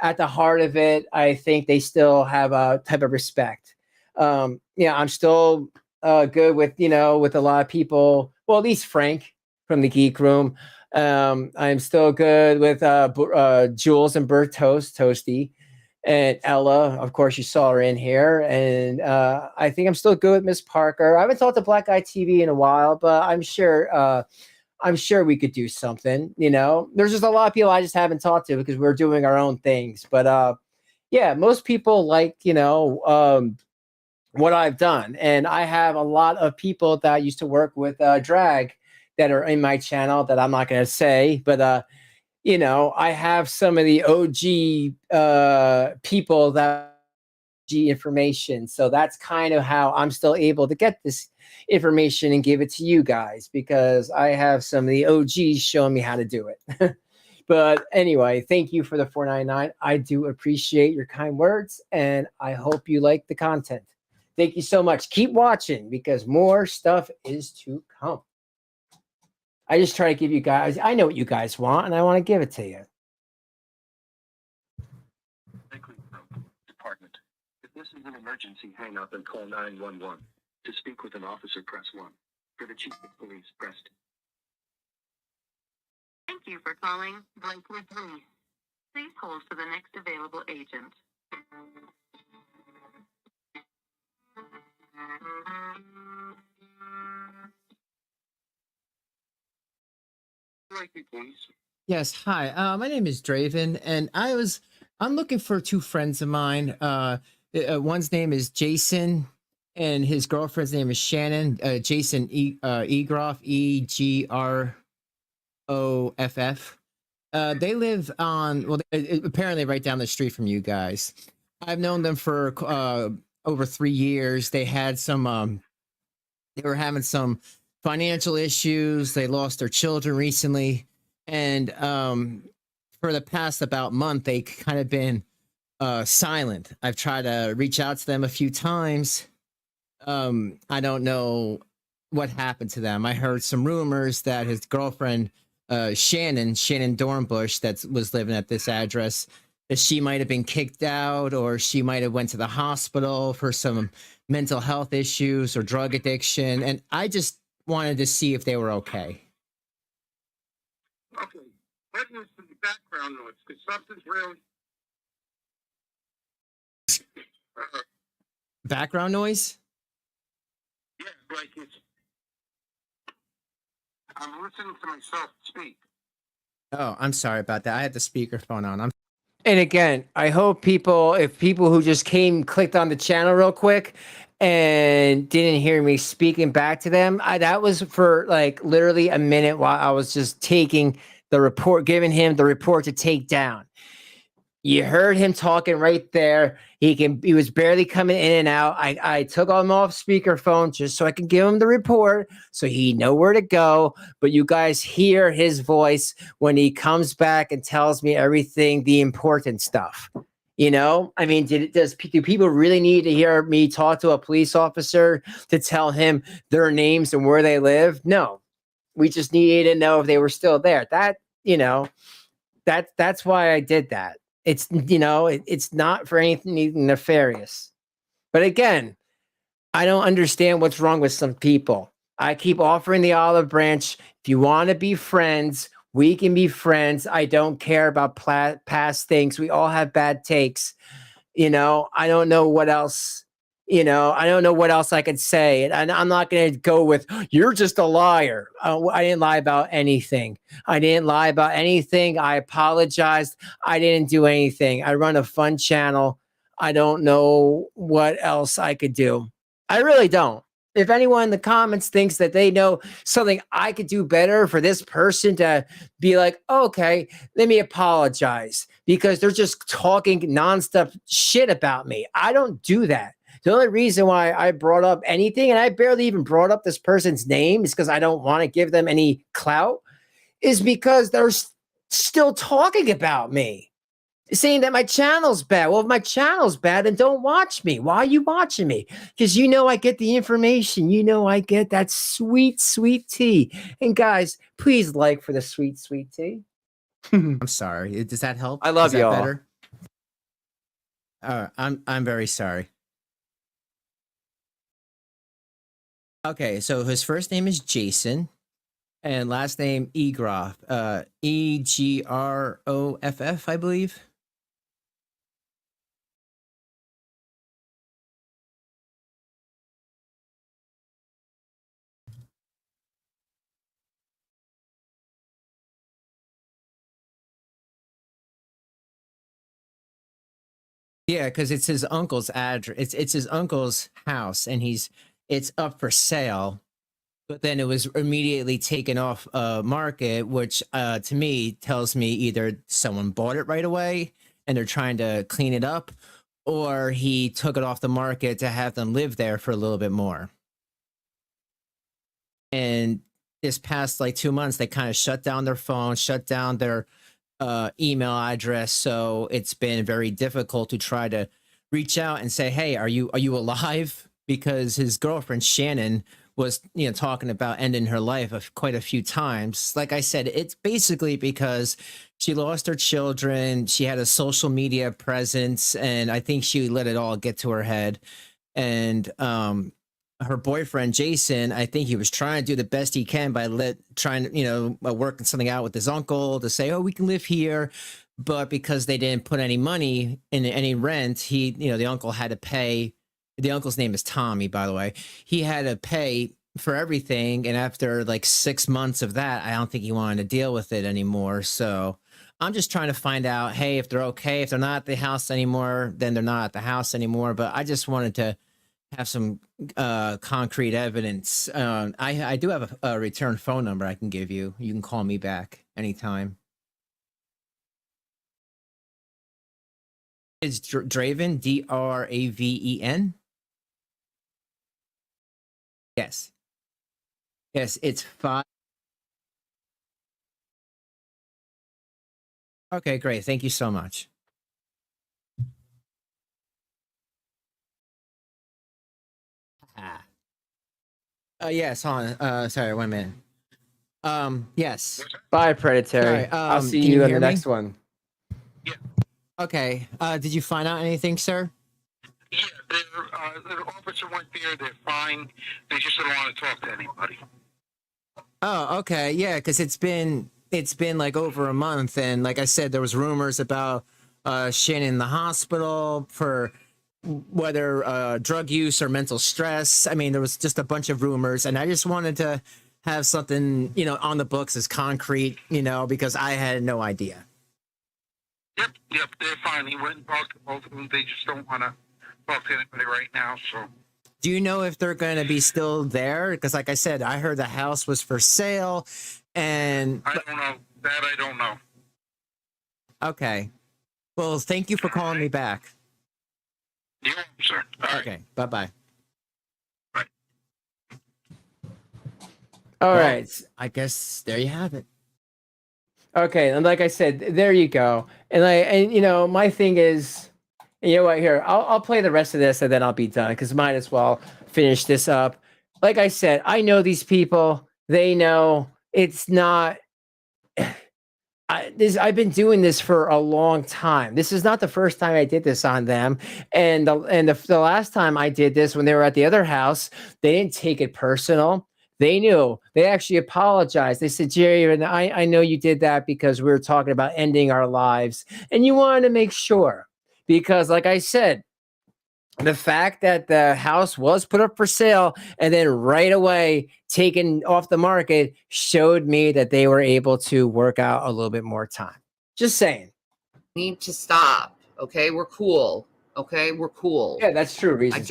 at the heart of it, I think they still have a type of respect. I'm still good with with a lot of people. Well, at least Frank from the Geek Room. I'm still good with Jules and Bert Toasty, and Ella. Of course, you saw her in here, and I think I'm still good with Miss Parker. I haven't talked to Black Guy TV in a while, but I'm sure we could do something. There's just a lot of people I just haven't talked to because we're doing our own things. But yeah, most people like what I've done. And I have a lot of people that I used to work with drag that are in my channel that I'm not going to say, but I have some of the OG people that information. So that's kind of how I'm still able to get this information and give it to you guys, because I have some of the OGs showing me how to do it. But anyway, thank you for the 499. I do appreciate your kind words, and I hope you like the content. Thank you so much. Keep watching because more stuff is to come. I just try to give you guys, I know what you guys want, and I want to give it to you. Department. If this is an emergency, hang up and call 911. To speak with an officer, press 1. For the chief of police, press 2. Thank you for calling Blakewood Police. Please hold for the next available agent. Yes, hi. My name is Draven, and I'm looking for two friends of mine. One's name is Jason, and his girlfriend's name is Shannon. Jason Egroff, Egroff. They live on apparently right down the street from you guys. I've known them for over 3 years. They had some they were having some financial issues. They lost their children recently, and for the past about month, they kind of been silent. I've tried to reach out to them a few times. I don't know what happened to them. I heard some rumors that his girlfriend, Shannon Dornbush, that was living at this address, that she might have been kicked out, or she might have went to the hospital for some mental health issues or drug addiction. And I just wanted to see if they were okay. Okay, what is the background noise? Because something's really... Background noise? Yeah, like it's... I'm listening to myself speak. Oh, I'm sorry about that. I had the speakerphone on. And again, I hope if people who just clicked on the channel real quick and didn't hear me speaking back to them, that was for like literally a minute while I was just taking the report, giving him the report to take down. You heard him talking right there. He was barely coming in and out. I took him off speakerphone just so I could give him the report so he know where to go. But you guys hear his voice when he comes back and tells me everything, the important stuff. I mean, do people really need to hear me talk to a police officer to tell him their names and where they live? No, we just needed to know if they were still there. That's why I did that. It's, it's not for anything nefarious. But again, I don't understand what's wrong with some people. I keep offering the olive branch. If you want to be friends, we can be friends. I don't care about past things. We all have bad takes. I don't know what else. I don't know what else I could say. And I'm not going to go with, you're just a liar. I didn't lie about anything. I apologized. I didn't do anything. I run a fun channel. I don't know what else I could do. I really don't. If anyone in the comments thinks that they know something I could do better for this person to be like, okay, let me apologize because they're just talking nonstop shit about me. I don't do that. The only reason why I brought up anything, and I barely even brought up this person's name, is because I don't want to give them any clout, is because they're still talking about me. Saying that my channel's bad. Well, if my channel's bad, then don't watch me. Why are you watching me? Because I get the information. I get that sweet, sweet tea. And guys, please like for the sweet, sweet tea. I'm sorry. Does that help? I love y'all. Better? I'm very sorry. Okay, so his first name is Jason, and last name Egroff. Egroff, I believe. Yeah, because it's his uncle's address. It's his uncle's house, and it's up for sale. But then it was immediately taken off market, which to me tells me either someone bought it right away and they're trying to clean it up, or he took it off the market to have them live there for a little bit more. And this past 2 months, they kind of shut down their phone, shut down their email address. So it's been very difficult to try to reach out and say, hey, are you alive? Because his girlfriend, Shannon, was talking about ending her life quite a few times. Like I said, it's basically because she lost her children. She had a social media presence, and I think she let it all get to her head. And her boyfriend, Jason, I think he was trying to do the best he can by trying to, working something out with his uncle to say, oh, we can live here. But because they didn't put any money in any rent, the uncle had to pay. The uncle's name is Tommy, by the way. He had to pay for everything. And after 6 months of that, I don't think he wanted to deal with it anymore. So I'm just trying to find out, hey, if they're okay. If they're not at the house anymore, then they're not at the house anymore. But I just wanted to have some concrete evidence. I do have a return phone number I can give you. You can call me back anytime. It's Draven, Draven. Yes. Yes, it's 5. Okay, great. Thank you so much. Yes, hold on. Sorry, 1 minute. Yes. Bye, Predatory. Sorry, I'll see you in the next one. Okay. Did you find out anything, sir? Yeah, the officer went there. They're fine. They just don't want to talk to anybody. Oh, okay. Yeah, because it's been over a month, and like I said, there was rumors about Shanny in the hospital for whether drug use or mental stress. I mean, there was just a bunch of rumors, and I just wanted to have something on the books as concrete, because I had no idea. Yep, they're fine. He went and talked to both of them. They just don't want to talk to anybody right now, so. Do you know if they're going to be still there? Because like I said, I heard the house was for sale, and... I don't know. That I don't know. Okay. Well, thank you for calling me back. You're welcome, sir. All okay, bye-bye. All right. I guess there you have it. Okay, and like I said, there you go. And my thing is, what? Here, I'll play the rest of this, and then I'll be done because might as well finish this up. Like I said, I know these people. They know it's not. I've been doing this for a long time. This is not the first time I did this on them, and the last time I did this when they were at the other house, they didn't take it personal. They knew. They actually apologized. They said, Jerry, and I know you did that because we were talking about ending our lives. And you wanted to make sure. Because, like I said, the fact that the house was put up for sale and then right away taken off the market showed me that they were able to work out a little bit more time. Just saying. Need to stop. Okay, we're cool. Okay, we're cool. Yeah, that's true. Reasons,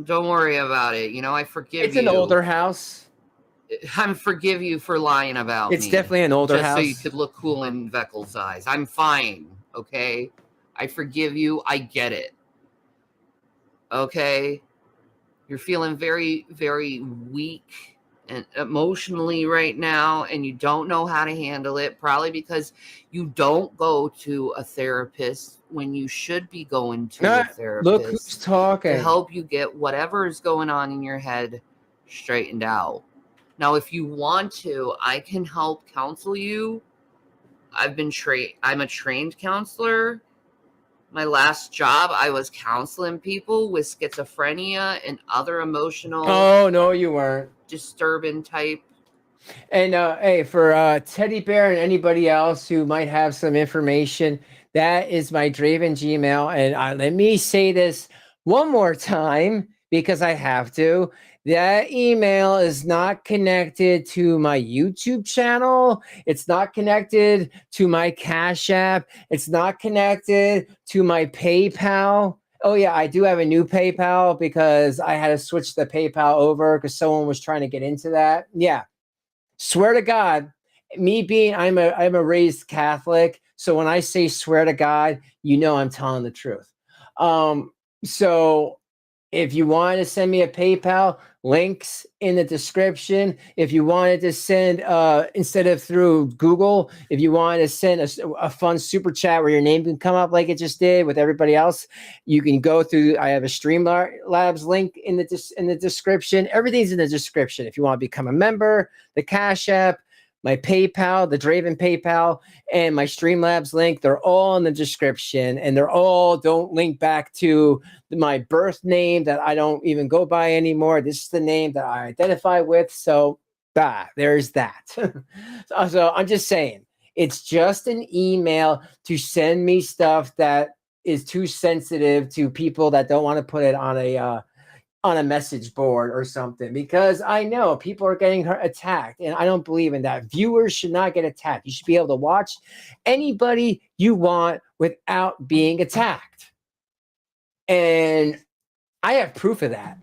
don't worry about it. You know, I forgive you. It's an older house. I forgive you for lying about me. It's definitely an older house. Just so you could look cool in Veckel's eyes. I'm fine. Okay, I forgive you. I get it. Okay, you're feeling very, very weak and emotionally right now, and you don't know how to handle it, probably because you don't go to a therapist when you should be going to a therapist. Look who's talking. To help you get whatever is going on in your head straightened out. Now, if you want to, I can help counsel you. I'm a trained counselor. My last job, I was counseling people with schizophrenia and other emotional. Oh, no, you weren't. Disturbing type. And hey, for Teddy Bear and anybody else who might have some information, that is my Draven Gmail. And let me say this one more time because I have to. That email is not connected to my YouTube channel. It's not connected to my Cash App. It's not connected to my PayPal. Oh, yeah, I do have a new PayPal because I had to switch the PayPal over because someone was trying to get into that. Yeah. Swear to God, I'm a raised Catholic. So when I say swear to God, you know I'm telling the truth. So if you wanted to send me a PayPal, links in the description. If you wanted to send, instead of through Google, if you wanted to send a fun super chat where your name can come up like it just did with everybody else, you can go through. I have a Streamlabs link in the description. Everything's in the description. If you want to become a member, the Cash App, my PayPal, the Draven PayPal, and my Streamlabs link, they're all in the description, and they're all don't link back to my birth name that I don't even go by anymore. This is the name that I identify with. So, there's that. So I'm just saying, it's just an email to send me stuff that is too sensitive to people that don't want to put it on a message board or something, because I know people are getting attacked, and I don't believe in that. Viewers should not get attacked. You should be able to watch anybody you want without being attacked. And I have proof of that.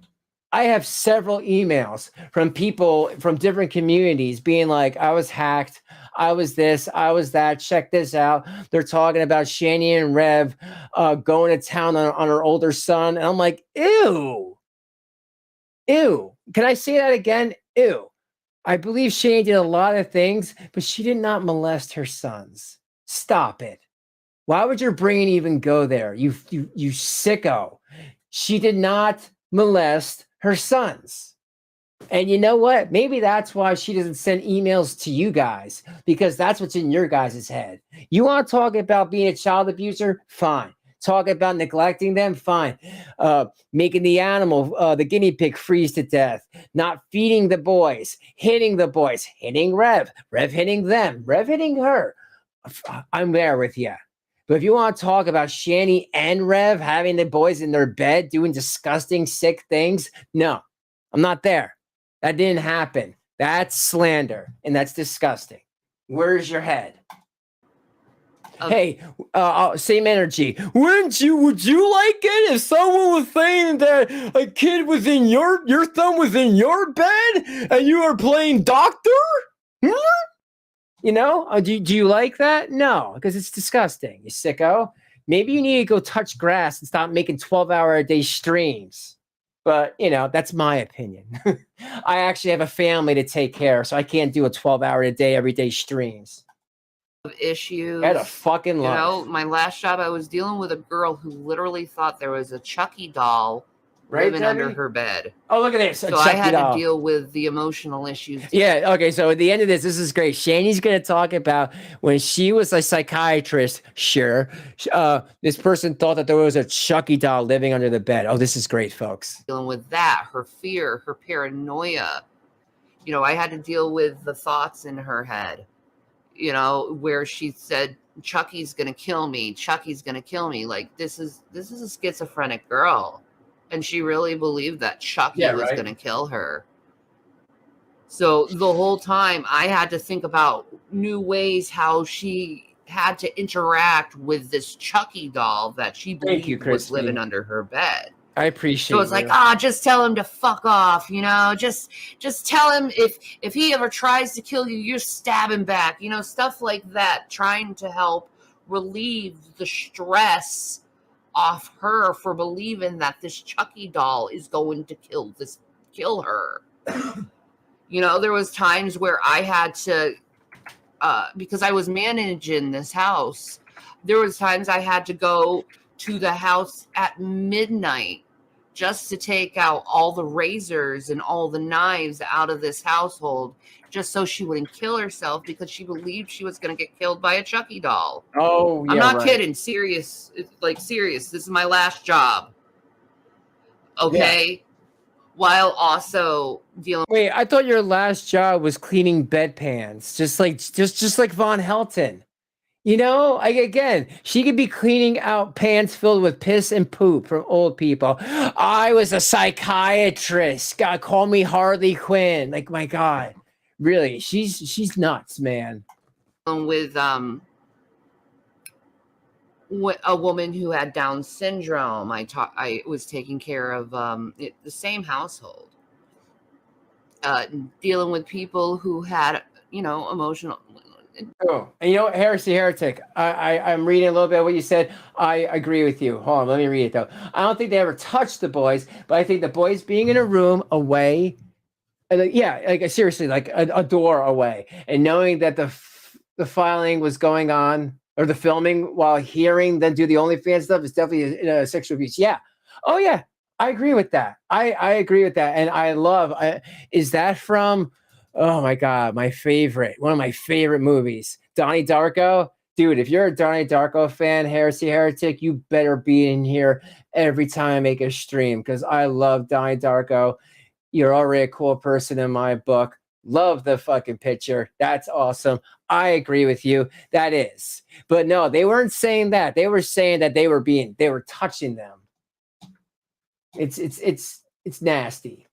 I have several emails from people from different communities being like, I was hacked. I was this, I was that. Check this out. They're talking about Shanny and Rev going to town on her older son. And I'm like, ew. Ew. Can I say that again? Ew. I believe Shanny did a lot of things, but she did not molest her sons. Stop it. Why would your brain even go there? You sicko. She did not molest her sons. And you know what? Maybe that's why she doesn't send emails to you guys, because that's what's in your guys' head. You want to talk about being a child abuser? Fine. Talk about neglecting them? Fine. Making the animal, the guinea pig, freeze to death. Not feeding the boys. Hitting the boys. Hitting Rev. Rev hitting them. Rev hitting her. I'm there with you. But if you want to talk about Shanny and Rev having the boys in their bed doing disgusting, sick things, no, I'm not there. That didn't happen. That's slander, and that's disgusting. Where's your head? Hey, same energy. Would you like it if someone was saying that a kid was in your son was in your bed and you were playing doctor? You know, do you like that? No, because it's disgusting, you sicko. Maybe you need to go touch grass and stop making 12-hour-a-day streams. But, you know, that's my opinion. I actually have a family to take care of, so I can't do a 12-hour-a-day, everyday streams. Issues. I had a fucking life. You know, my last job, I was dealing with a girl who literally thought there was a Chucky doll Right, living under Debbie? her bed. Oh, look at this. So I had to deal with the emotional issues. Yeah, okay, so at the end of this is great. Shanny's going to talk about when she was a psychiatrist, sure. This person thought that there was a Chucky doll living under the bed. Oh, this is great, folks. Dealing with that, her fear, her paranoia. You know, I had to deal with the thoughts in her head, you know, where she said, Chucky's going to kill me. Chucky's going to kill me. Like, this is a schizophrenic girl. And she really believed that Chucky was going to kill her. So the whole time I had to think about new ways how she had to interact with this Chucky doll that she believed was living under her bed. I appreciate it. So it's like, just tell him to fuck off, you know, just tell him if he ever tries to kill you, you stab him back, you know, stuff like that, trying to help relieve the stress off her for believing that this Chucky doll is going to kill her. You know, there was times where I had to, because I was managing this house, there was times I had to go to the house at midnight just to take out all the razors and all the knives out of this household, just so she wouldn't kill herself because she believed she was going to get killed by a Chucky doll. Oh, yeah, I'm not kidding. Serious. It's like, serious. This is my last job. Okay? Yeah. While also dealing. Wait, I thought your last job was cleaning bedpans, just like Von Helton. You know, again, she could be cleaning out pans filled with piss and poop from old people. I was a psychiatrist. God, call me Harley Quinn. Like, my God, really, she's nuts, man. With a woman who had Down syndrome, I was taking care of the same household, dealing with people who had, you know, emotional. Oh, and you know what, Heretic, I'm reading a little bit of what you said. I agree with you. Hold on, let me read it though. I don't think they ever touched the boys, but I think the boys being in a room away, seriously, like a door away, and knowing that the filing was going on or the filming while hearing them do the OnlyFans stuff is definitely a sexual abuse. Yeah. Oh yeah, I agree with that. I agree with that, and I love. Is that from? Oh my God, one of my favorite movies, Donnie Darko. Dude, if you're a Donnie Darko fan, Heretic, you better be in here every time I make a stream because I love Donnie Darko. You're already a cool person in my book. Love the fucking picture. That's awesome. I agree with you. That is. But no, they weren't saying that. They were saying that they were touching them. It's nasty.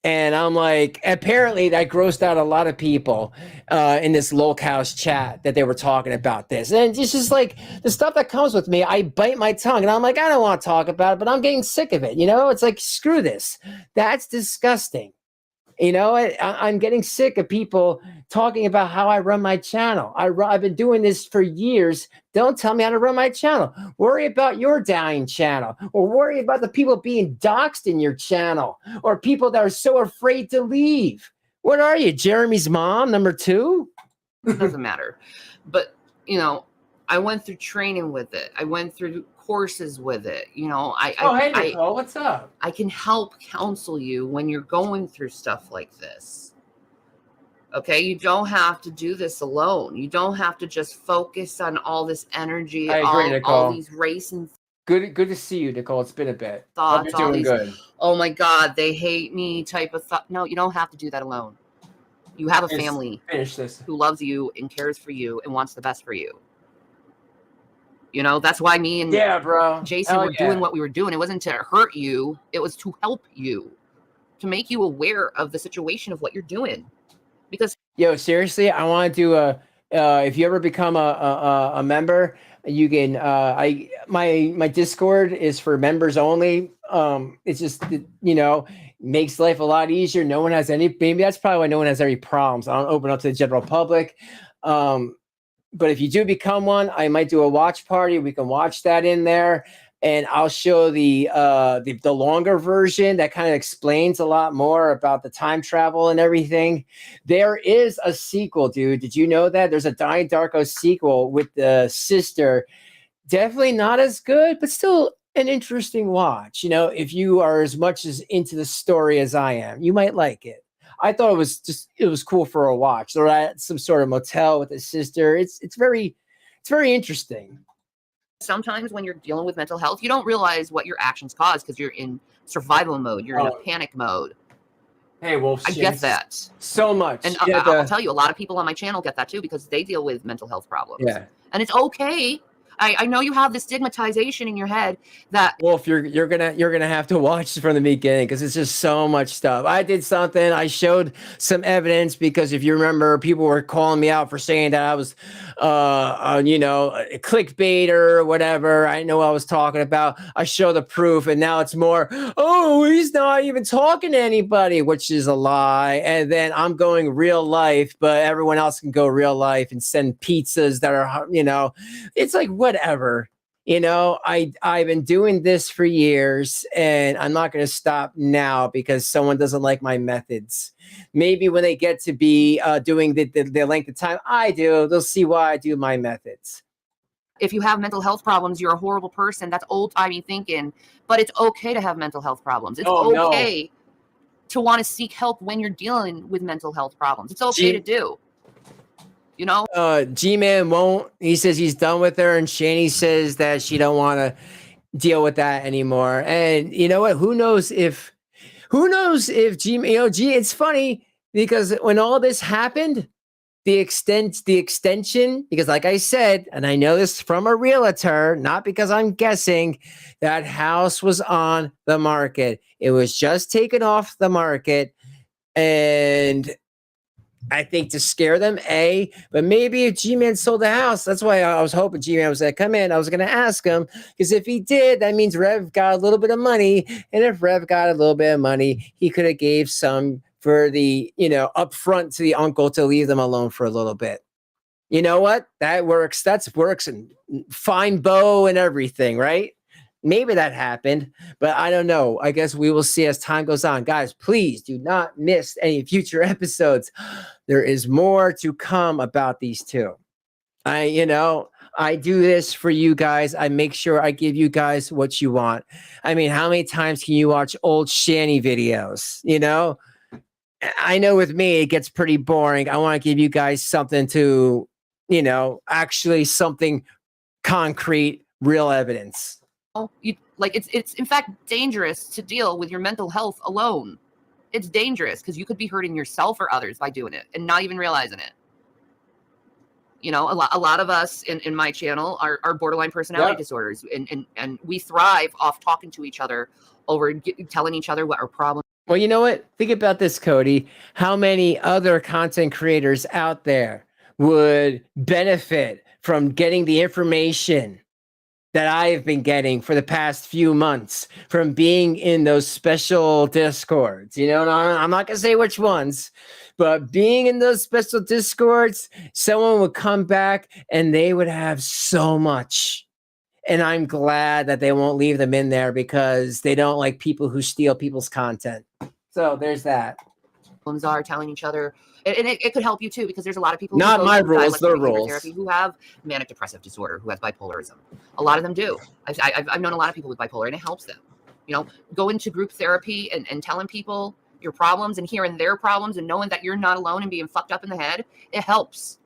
And I'm like, apparently that grossed out a lot of people in this Lolk House chat that they were talking about this. And it's just like the stuff that comes with me, I bite my tongue and I'm like, I don't want to talk about it, but I'm getting sick of it. You know, it's like, screw this. That's disgusting. You know, I'm getting sick of people talking about how I run my channel. I've been doing this for years. Don't tell me how to run my channel. Worry about your dying channel, or worry about the people being doxxed in your channel, or people that are so afraid to leave. What are you, Jeremy's mom, number 2? Doesn't matter. But, you know, I went through training with it. I went through courses with it. You know, hey, Nicole, what's up? I can help counsel you when you're going through stuff like this. Okay, you don't have to do this alone. You don't have to just focus on all this energy, I agree, Nicole. all these racing. Good to see you, Nicole. It's been a bit. Thoughts, Hope you're doing good. Oh my God, they hate me type of thought. No, you don't have to do that alone. You have a family who loves you and cares for you and wants the best for you. You know, that's why me and Jason were doing what we were doing. It wasn't to hurt you. It was to help you, to make you aware of the situation of what you're doing. Because seriously, I want to do if you ever become a member, you can my Discord is for members only. It's just, you know, makes life a lot easier. No one has maybe that's probably why no one has any problems. I don't open up to the general public. But if you do become one, I might do a watch party. We can watch that in there, and I'll show the longer version that kind of explains a lot more about the time travel and everything. There is a sequel, dude. Did you know that? There's a Donnie Darko sequel with the sister. Definitely not as good, but still an interesting watch. You know, if you are as much as into the story as I am, you might like it. I thought it was cool for a watch. They're at some sort of motel with his sister. It's very interesting. Sometimes when you're dealing with mental health, you don't realize what your actions cause because you're in survival mode. You're in a panic mode. Hey, Wolf, I get that so much. And I'll tell you, a lot of people on my channel get that too because they deal with mental health problems. Yeah. And it's okay. I know you have this stigmatization in your head that Wolf, you're gonna have to watch from the beginning because it's just so much stuff. I did something. I showed some evidence because if you remember, people were calling me out for saying that I was, you know, a clickbait or whatever. I know what I was talking about. I show the proof, and now it's more. Oh, he's not even talking to anybody, which is a lie. And then I'm going real life, but everyone else can go real life and send pizzas that are, you know, it's like whatever. You know, I've been doing this for years, and I'm not going to stop now because someone doesn't like my methods. Maybe when they get to be doing the length of time I do, they'll see why I do my methods. If you have mental health problems, you're a horrible person. That's old-timey thinking. But it's okay to have mental health problems. It's okay to want to seek help when you're dealing with mental health problems. It's okay to do. You know, G-Man won't. He says he's done with her, and Shanny says that she don't want to deal with that anymore. And you know what? Who knows if G-Man, you know, it's funny because when all this happened, the extension, because like I said, and I know this from a realtor, not because I'm guessing, that house was on the market. It was just taken off the market, and I think to scare them, but maybe if G-Man sold the house, that's why I was hoping G-Man was going to come in. I was going to ask him, because if he did, that means Rev got a little bit of money. And if Rev got a little bit of money, he could have gave some for the, you know, upfront to the uncle to leave them alone for a little bit. You know what? That works. That works, and fine bow and everything, right? Maybe that happened, but I don't know. I guess we will see as time goes on. Guys, please do not miss any future episodes. There is more to come about these two. I do this for you guys. I make sure I give you guys what you want. I mean, how many times can you watch old Shanny videos? You know, I know with me, it gets pretty boring. I want to give you guys something to, you know, actually something concrete, real evidence. It's in fact dangerous to deal with your mental health alone. It's dangerous because you could be hurting yourself or others by doing it and not even realizing it. You know, a lot of us in my channel are borderline personality disorders, and we thrive off talking to each other over telling each other what our problems. Well, you know what? Think about this, Cody. How many other content creators out there would benefit from getting the information that I've been getting for the past few months from being in those special discords? You know, and I'm not going to say which ones, but being in those special discords, someone would come back and they would have so much. And I'm glad that they won't leave them in there because they don't like people who steal people's content. So there's that. Are telling each other, and it could help you too, because there's a lot of people not my rules, their rules, therapy who have manic depressive disorder, who has bipolarism. A lot of them do. I've known a lot of people with bipolar, and it helps them. You know, go into group therapy and telling people your problems and hearing their problems and knowing that you're not alone and being fucked up in the head. It helps.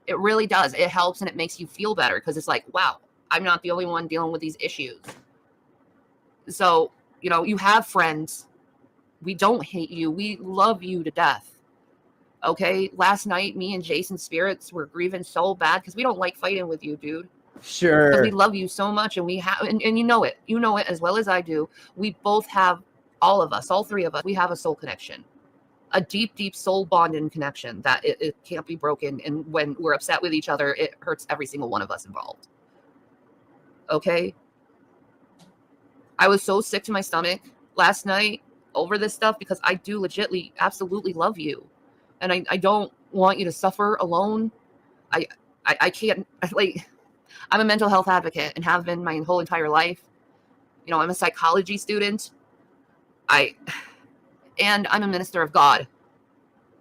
It really does. It helps, and it makes you feel better because it's like, wow, I'm not the only one dealing with these issues. So, you know, you have friends. We don't hate you. We love you to death. Okay? Last night, me and Jason's spirits were grieving so bad because we don't like fighting with you, dude. Sure. Because we love you so much, and we have, and you know it. You know it as well as I do. We both have, all of us, all three of us, we have a soul connection. A deep, deep soul bonding connection that it can't be broken. And when we're upset with each other, it hurts every single one of us involved. Okay? I was so sick to my stomach last night over this stuff because I do legitly absolutely love you, and I don't want you to suffer alone. I can't, like, I'm a mental health advocate and have been my whole entire life. You know, I'm a psychology student. And I'm a minister of God.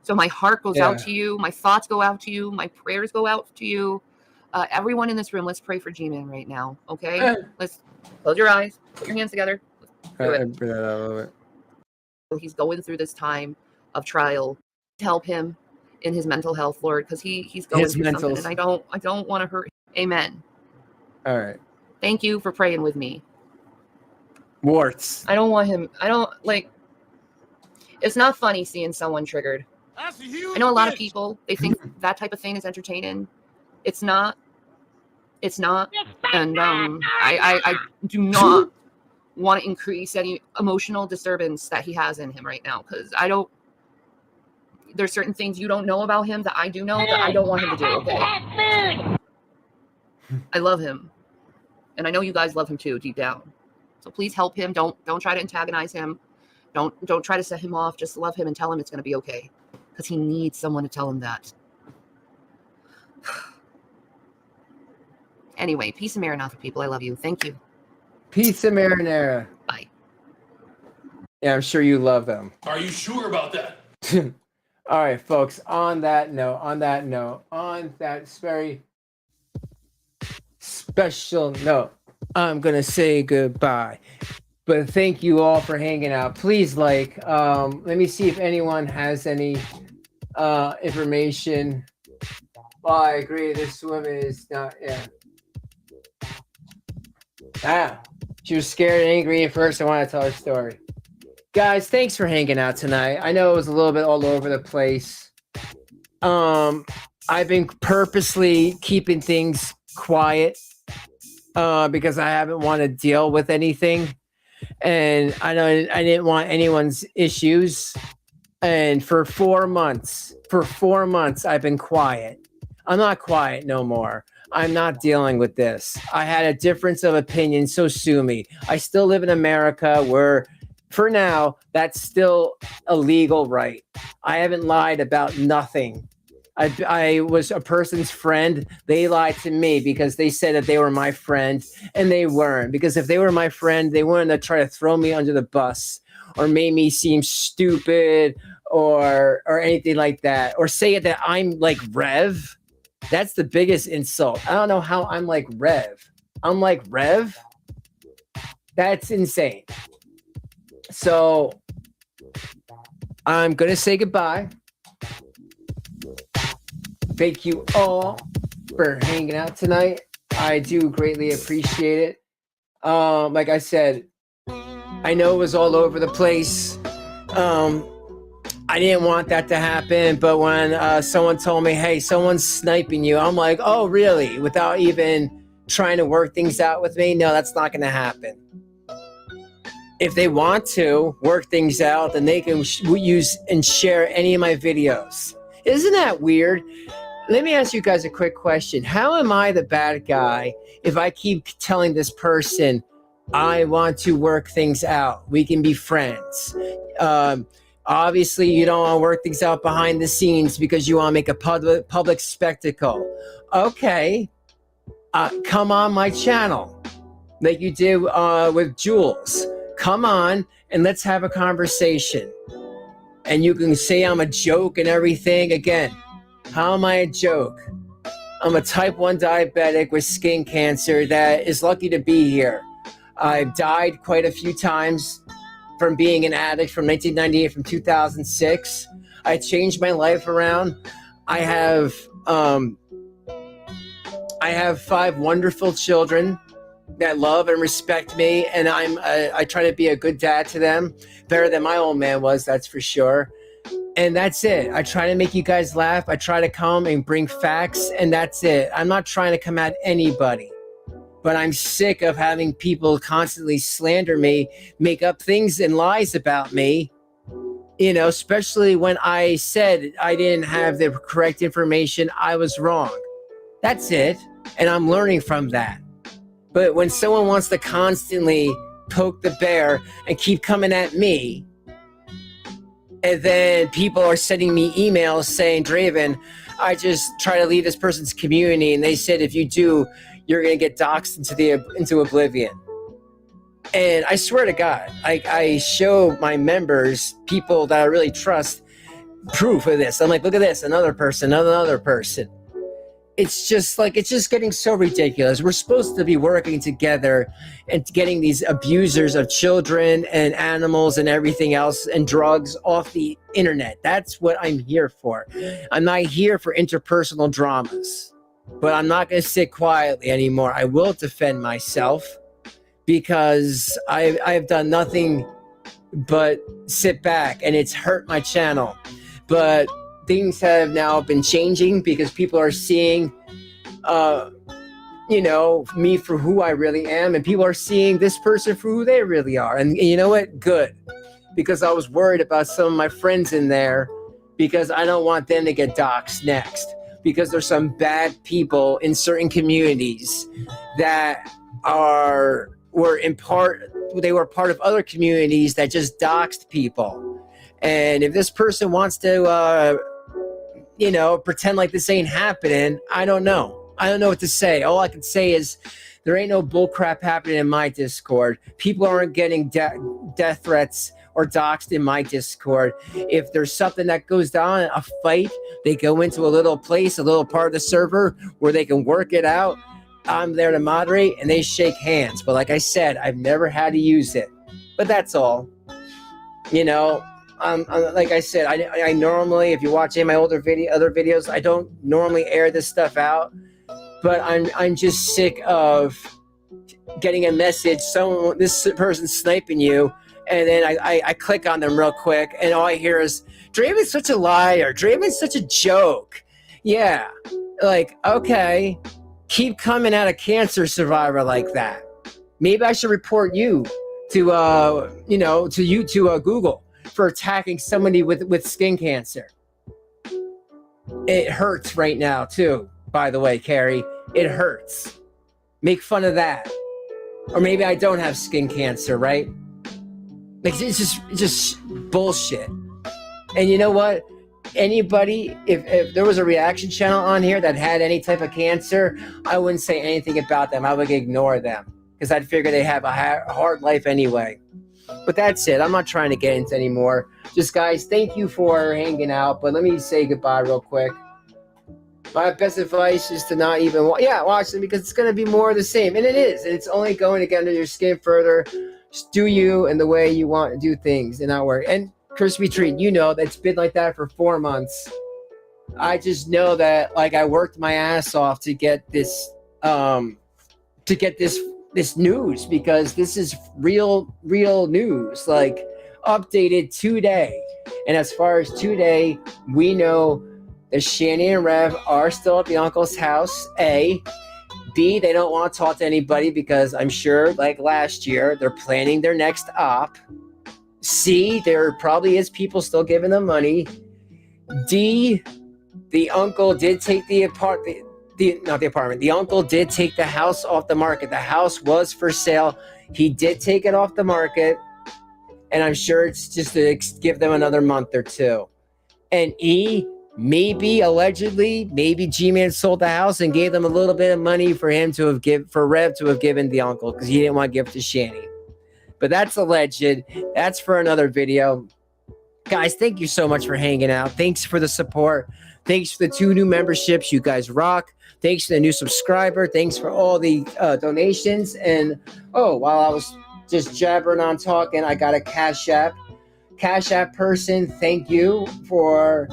So my heart goes out to you, my thoughts go out to you, my prayers go out to you. Everyone in this room, let's pray for G-Man right now, okay? Let's close your eyes, put your hands together. Let's do it. He's going through this time of trial. Help him in his mental health, Lord, because he's going through something, and I don't want to hurt him. Amen. All right. Thank you for praying with me. Warts. I don't want him. I don't like. It's not funny seeing someone triggered. I know a lot of people, they think that type of thing is entertaining. It's not. It's not. And I do not want to increase any emotional disturbance that he has in him right now, because I don't. There's certain things you don't know about him that I do know that I don't want him to do. Okay. I love him, and I know you guys love him too, deep down. So please help him. Don't try to antagonize him. Don't try to set him off. Just love him and tell him it's going to be okay, because he needs someone to tell him that. Anyway, peace and marinara, people. I love you. Thank you. Peace and marinara. Bye. Yeah, I'm sure you love them. Are you sure about that? All right, folks. On that very special note, I'm gonna say goodbye. But thank you all for hanging out. Please let me see if anyone has any information. Well, I agree. This woman is not. Yeah. She was scared and angry at first. I want to tell her story. Guys, thanks for hanging out tonight. I know it was a little bit all over the place. I've been purposely keeping things quiet because I haven't wanted to deal with anything. And I didn't want anyone's issues. And for 4 months, I've been quiet. I'm not quiet no more. I'm not dealing with this. I had a difference of opinion, so sue me. I still live in America where, for now, that's still a legal right. I haven't lied about nothing. I was a person's friend. They lied to me because they said that they were my friend, and they weren't. Because if they were my friend, they wouldn't have tried to throw me under the bus or made me seem stupid or anything like that, or say that I'm like Rev. That's the biggest insult. I don't know how I'm like Rev. I'm like Rev? That's insane. So I'm going to say goodbye. Thank you all for hanging out tonight. I do greatly appreciate it. Like I said, I know it was all over the place. I didn't want that to happen, but when someone told me, hey, someone's sniping you, I'm like, oh, really? Without even trying to work things out with me? No, that's not going to happen. If they want to work things out, then they can use and share any of my videos. Isn't that weird? Let me ask you guys a quick question. How am I the bad guy if I keep telling this person, I want to work things out? We can be friends. Obviously, you don't want to work things out behind the scenes because you want to make a public spectacle. Okay, come on my channel like you did with Jules. Come on and let's have a conversation. And you can say I'm a joke and everything. Again, how am I a joke? I'm a type 1 diabetic with skin cancer that is lucky to be here. I've died quite a few times from being an addict from 1998, from 2006. I changed my life around. I have 5 wonderful children that love and respect me, and I try to be a good dad to them, better than my old man was, that's for sure. And that's it. I try to make you guys laugh. I try to come and bring facts, and that's it. I'm not trying to come at anybody. But I'm sick of having people constantly slander me, make up things and lies about me, you know, especially when I said I didn't have the correct information, I was wrong. That's it. And I'm learning from that. But when someone wants to constantly poke the bear and keep coming at me, and then people are sending me emails saying, Draven, I just try to leave this person's community, and they said if you do, you're going to get doxed into oblivion. And I swear to God, I show my members, people that I really trust, proof of this. I'm like, look at this, another person. it's just getting so ridiculous. We're supposed to be working together and getting these abusers of children and animals and everything else and drugs off the internet. That's what I'm here for. I'm not here for interpersonal dramas, but I'm not going to sit quietly anymore. I will defend myself because I've done nothing but sit back, and it's hurt my channel. But things have now been changing because people are seeing, me for who I really am, and people are seeing this person for who they really are. And you know what? Good. Because I was worried about some of my friends in there because I don't want them to get doxxed next. Because there's some bad people in certain communities that were part of other communities that just doxed people. And if this person wants to, pretend like this ain't happening, I don't know. I don't know what to say. All I can say is there ain't no bullcrap happening in my Discord. People aren't getting death threats or doxed in my Discord. If there's something that goes down, a fight, they go into a little place, a little part of the server where they can work it out. I'm there to moderate, and they shake hands. But like I said, I've never had to use it. But that's all. Like I said, I normally, if you watch any of my other videos, I don't normally air this stuff out. But I'm just sick of getting a message, this person's sniping you, and then I click on them real quick, and all I hear is, Draven's such a liar, Draven's such a joke. Yeah, like, okay, keep coming at a cancer survivor like that. Maybe I should report you to Google for attacking somebody with skin cancer. It hurts right now too, by the way, Carrie. It hurts. Make fun of that. Or maybe I don't have skin cancer, right? Like, it's just bullshit. And you know what? Anybody, if there was a reaction channel on here that had any type of cancer, I wouldn't say anything about them. I would ignore them because I'd figure they have a hard life anyway. But that's it. I'm not trying to get into any more. Just, guys, thank you for hanging out. But let me say goodbye real quick. My best advice is to not even watch them, because it's going to be more of the same. And it is. And it's only going to get under your skin further. Just do you and the way you want to do things and not work. And Crispy Treat, that's been like that for 4 months. I just know that, like, I worked my ass off to get this this news, because this is real news, like updated today. And as far as today, we know that Shanny and Rev are still at the uncle's house. A. B, they don't want to talk to anybody because I'm sure, like last year, they're planning their next op. C, there probably is people still giving them money. D, the uncle did take the uncle did take the house off the market. The house was for sale. He did take it off the market. And I'm sure it's just to give them another month or two. And E, allegedly, G-Man sold the house and gave them a little bit of money for Rev to have given the uncle, because he didn't want to give it to Shanny. But that's alleged. That's for another video. Guys, thank you so much for hanging out. Thanks for the support. Thanks for the 2 new memberships. You guys rock. Thanks for the new subscriber. Thanks for all the donations. And, while I was just jabbering on talking, I got a Cash App. Cash App person, thank you for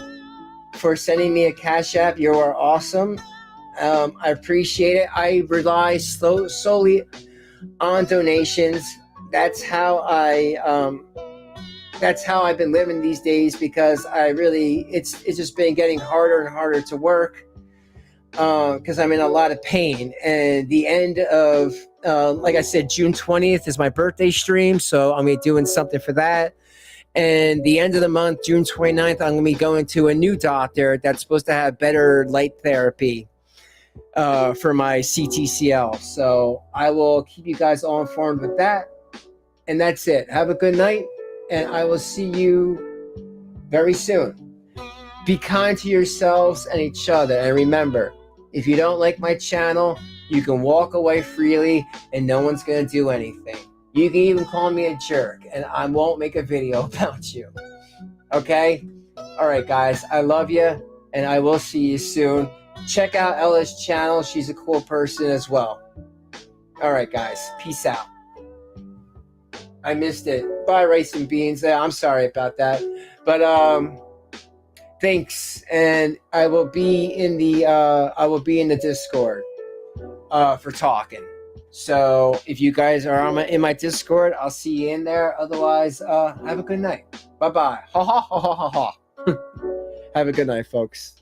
sending me a Cash App. You are awesome. I appreciate it. I rely solely on donations. That's how I've been living these days, because it's just been getting harder and harder to work, because I'm in a lot of pain. And the end of, like I said, June 20th is my birthday stream, so I'm going to be doing something for that. And the end of the month, June 29th, I'm going to be going to a new doctor that's supposed to have better light therapy for my CTCL. So I will keep you guys all informed with that. And that's it. Have a good night, and I will see you very soon. Be kind to yourselves and each other. And remember, if you don't like my channel, you can walk away freely and no one's going to do anything. You can even call me a jerk, and I won't make a video about you. Okay? All right, guys. I love you, and I will see you soon. check out Ella's channel. She's a cool person as well. All right, guys. Peace out. I missed it. Bye, Rice and Beans. I'm sorry about that. But thanks. And I will be in the Discord for talking. So if you guys are in my Discord, I'll see you in there. Otherwise, have a good night. Bye-bye. Ha ha ha ha ha ha. Have a good night, folks.